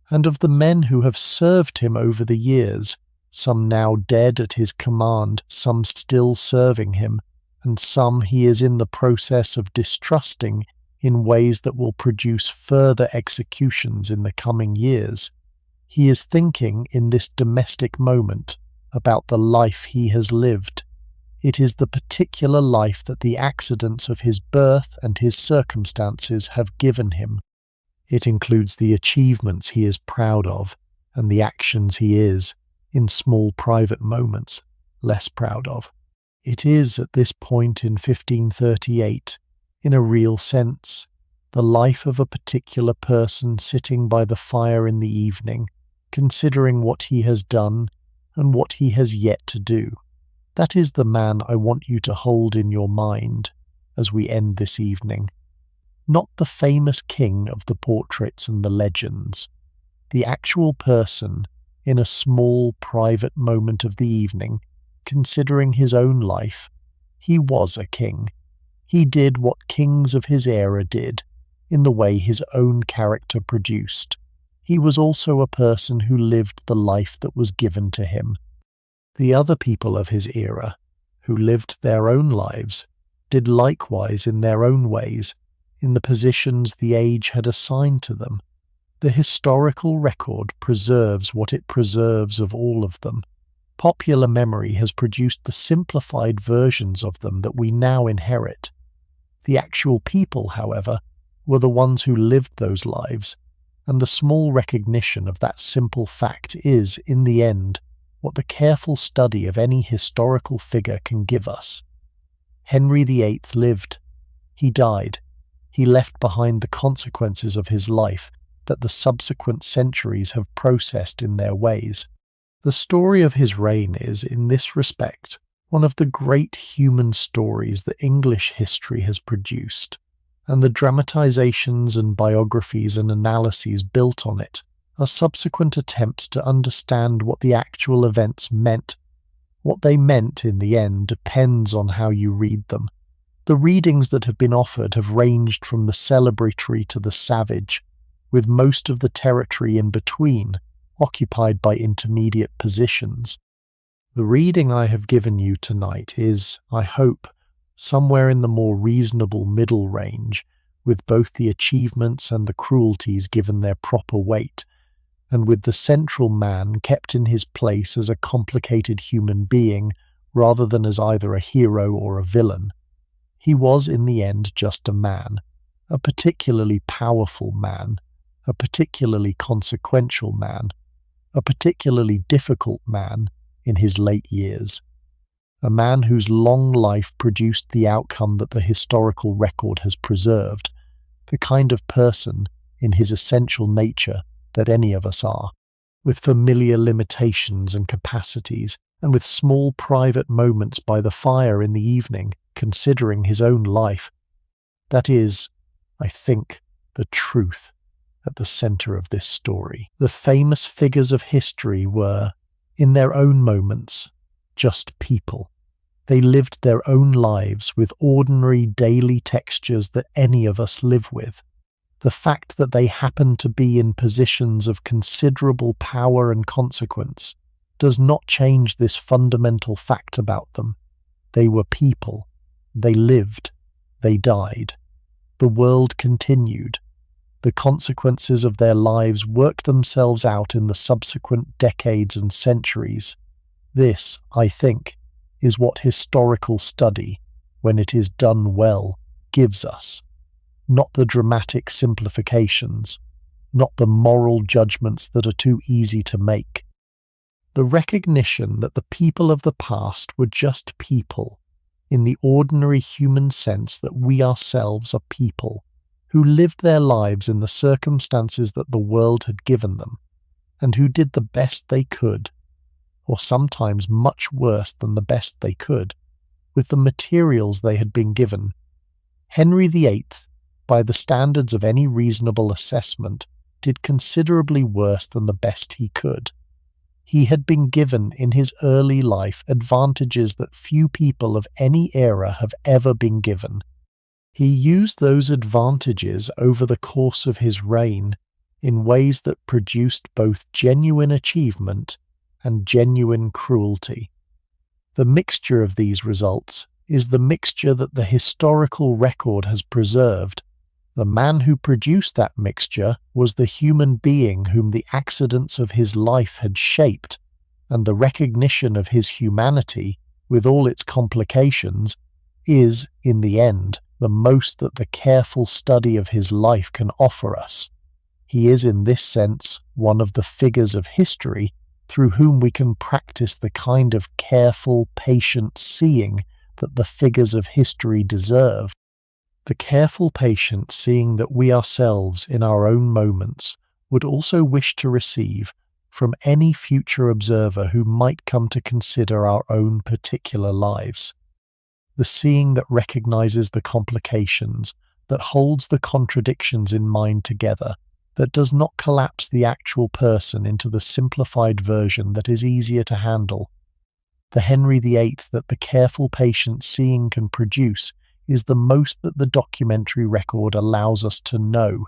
and of the men who have served him over the years, some now dead at his command, some still serving him, and some he is in the process of distrusting in ways that will produce further executions in the coming years. He is thinking in this domestic moment about the life he has lived. It is the particular life that the accidents of his birth and his circumstances have given him. It includes the achievements he is proud of and the actions he is, in small private moments, less proud of. It is at this point in 1538, in a real sense, the life of a particular person sitting by the fire in the evening, considering what he has done and what he has yet to do. That is the man I want you to hold in your mind as we end this evening. Not the famous king of the portraits and the legends, the actual person in a small private moment of the evening, considering his own life. He was a king. He did what kings of his era did, in the way his own character produced. He was also a person who lived the life that was given to him. The other people of his era, who lived their own lives, did likewise in their own ways, in the positions the age had assigned to them. The historical record preserves what it preserves of all of them. Popular memory has produced the simplified versions of them that we now inherit. The actual people, however, were the ones who lived those lives, and the small recognition of that simple fact is, in the end, what the careful study of any historical figure can give us. Henry VIII lived. He died. He left behind the consequences of his life that the subsequent centuries have processed in their ways. The story of his reign is, in this respect, one of the great human stories that English history has produced, and the dramatizations and biographies and analyses built on it are subsequent attempts to understand what the actual events meant. What they meant in the end depends on how you read them. The readings that have been offered have ranged from the celebratory to the savage, with most of the territory in between occupied by intermediate positions. The reading I have given you tonight is, I hope, somewhere in the more reasonable middle range, with both the achievements and the cruelties given their proper weight, and with the central man kept in his place as a complicated human being rather than as either a hero or a villain. He was in the end just a man, a particularly powerful man, a particularly consequential man, a particularly difficult man in his late years, a man whose long life produced the outcome that the historical record has preserved, the kind of person, in his essential nature, that any of us are, with familiar limitations and capacities, and with small private moments by the fire in the evening, considering his own life. That is, I think, the truth at the center of this story. The famous figures of history were, in their own moments, just people. They lived their own lives with ordinary daily textures that any of us live with. The fact that they happened to be in positions of considerable power and consequence does not change this fundamental fact about them. They were people. They lived. They died. The world continued. The consequences of their lives worked themselves out in the subsequent decades and centuries. This, I think, is what historical study, when it is done well, gives us. Not the dramatic simplifications, not the moral judgments that are too easy to make. The recognition that the people of the past were just people, in the ordinary human sense that we ourselves are people, who lived their lives in the circumstances that the world had given them, and who did the best they could, or sometimes much worse than the best they could, with the materials they had been given. Henry VIII, by the standards of any reasonable assessment, did considerably worse than the best he could. He had been given in his early life advantages that few people of any era have ever been given. He used those advantages over the course of his reign in ways that produced both genuine achievement and genuine cruelty. The mixture of these results is the mixture that the historical record has preserved. The man who produced that mixture was the human being whom the accidents of his life had shaped, and the recognition of his humanity, with all its complications, is, in the end, the most that the careful study of his life can offer us. He is, in this sense, one of the figures of history through whom we can practice the kind of careful, patient seeing that the figures of history deserve. The careful patient seeing that we ourselves, in our own moments, would also wish to receive, from any future observer who might come to consider our own particular lives. The seeing that recognizes the complications, that holds the contradictions in mind together, that does not collapse the actual person into the simplified version that is easier to handle. The Henry VIII that the careful patient seeing can produce is the most that the documentary record allows us to know,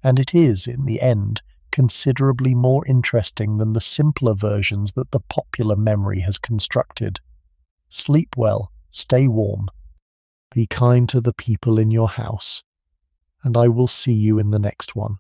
and it is, in the end, considerably more interesting than the simpler versions that the popular memory has constructed. Sleep well, stay warm, be kind to the people in your house, and I will see you in the next one.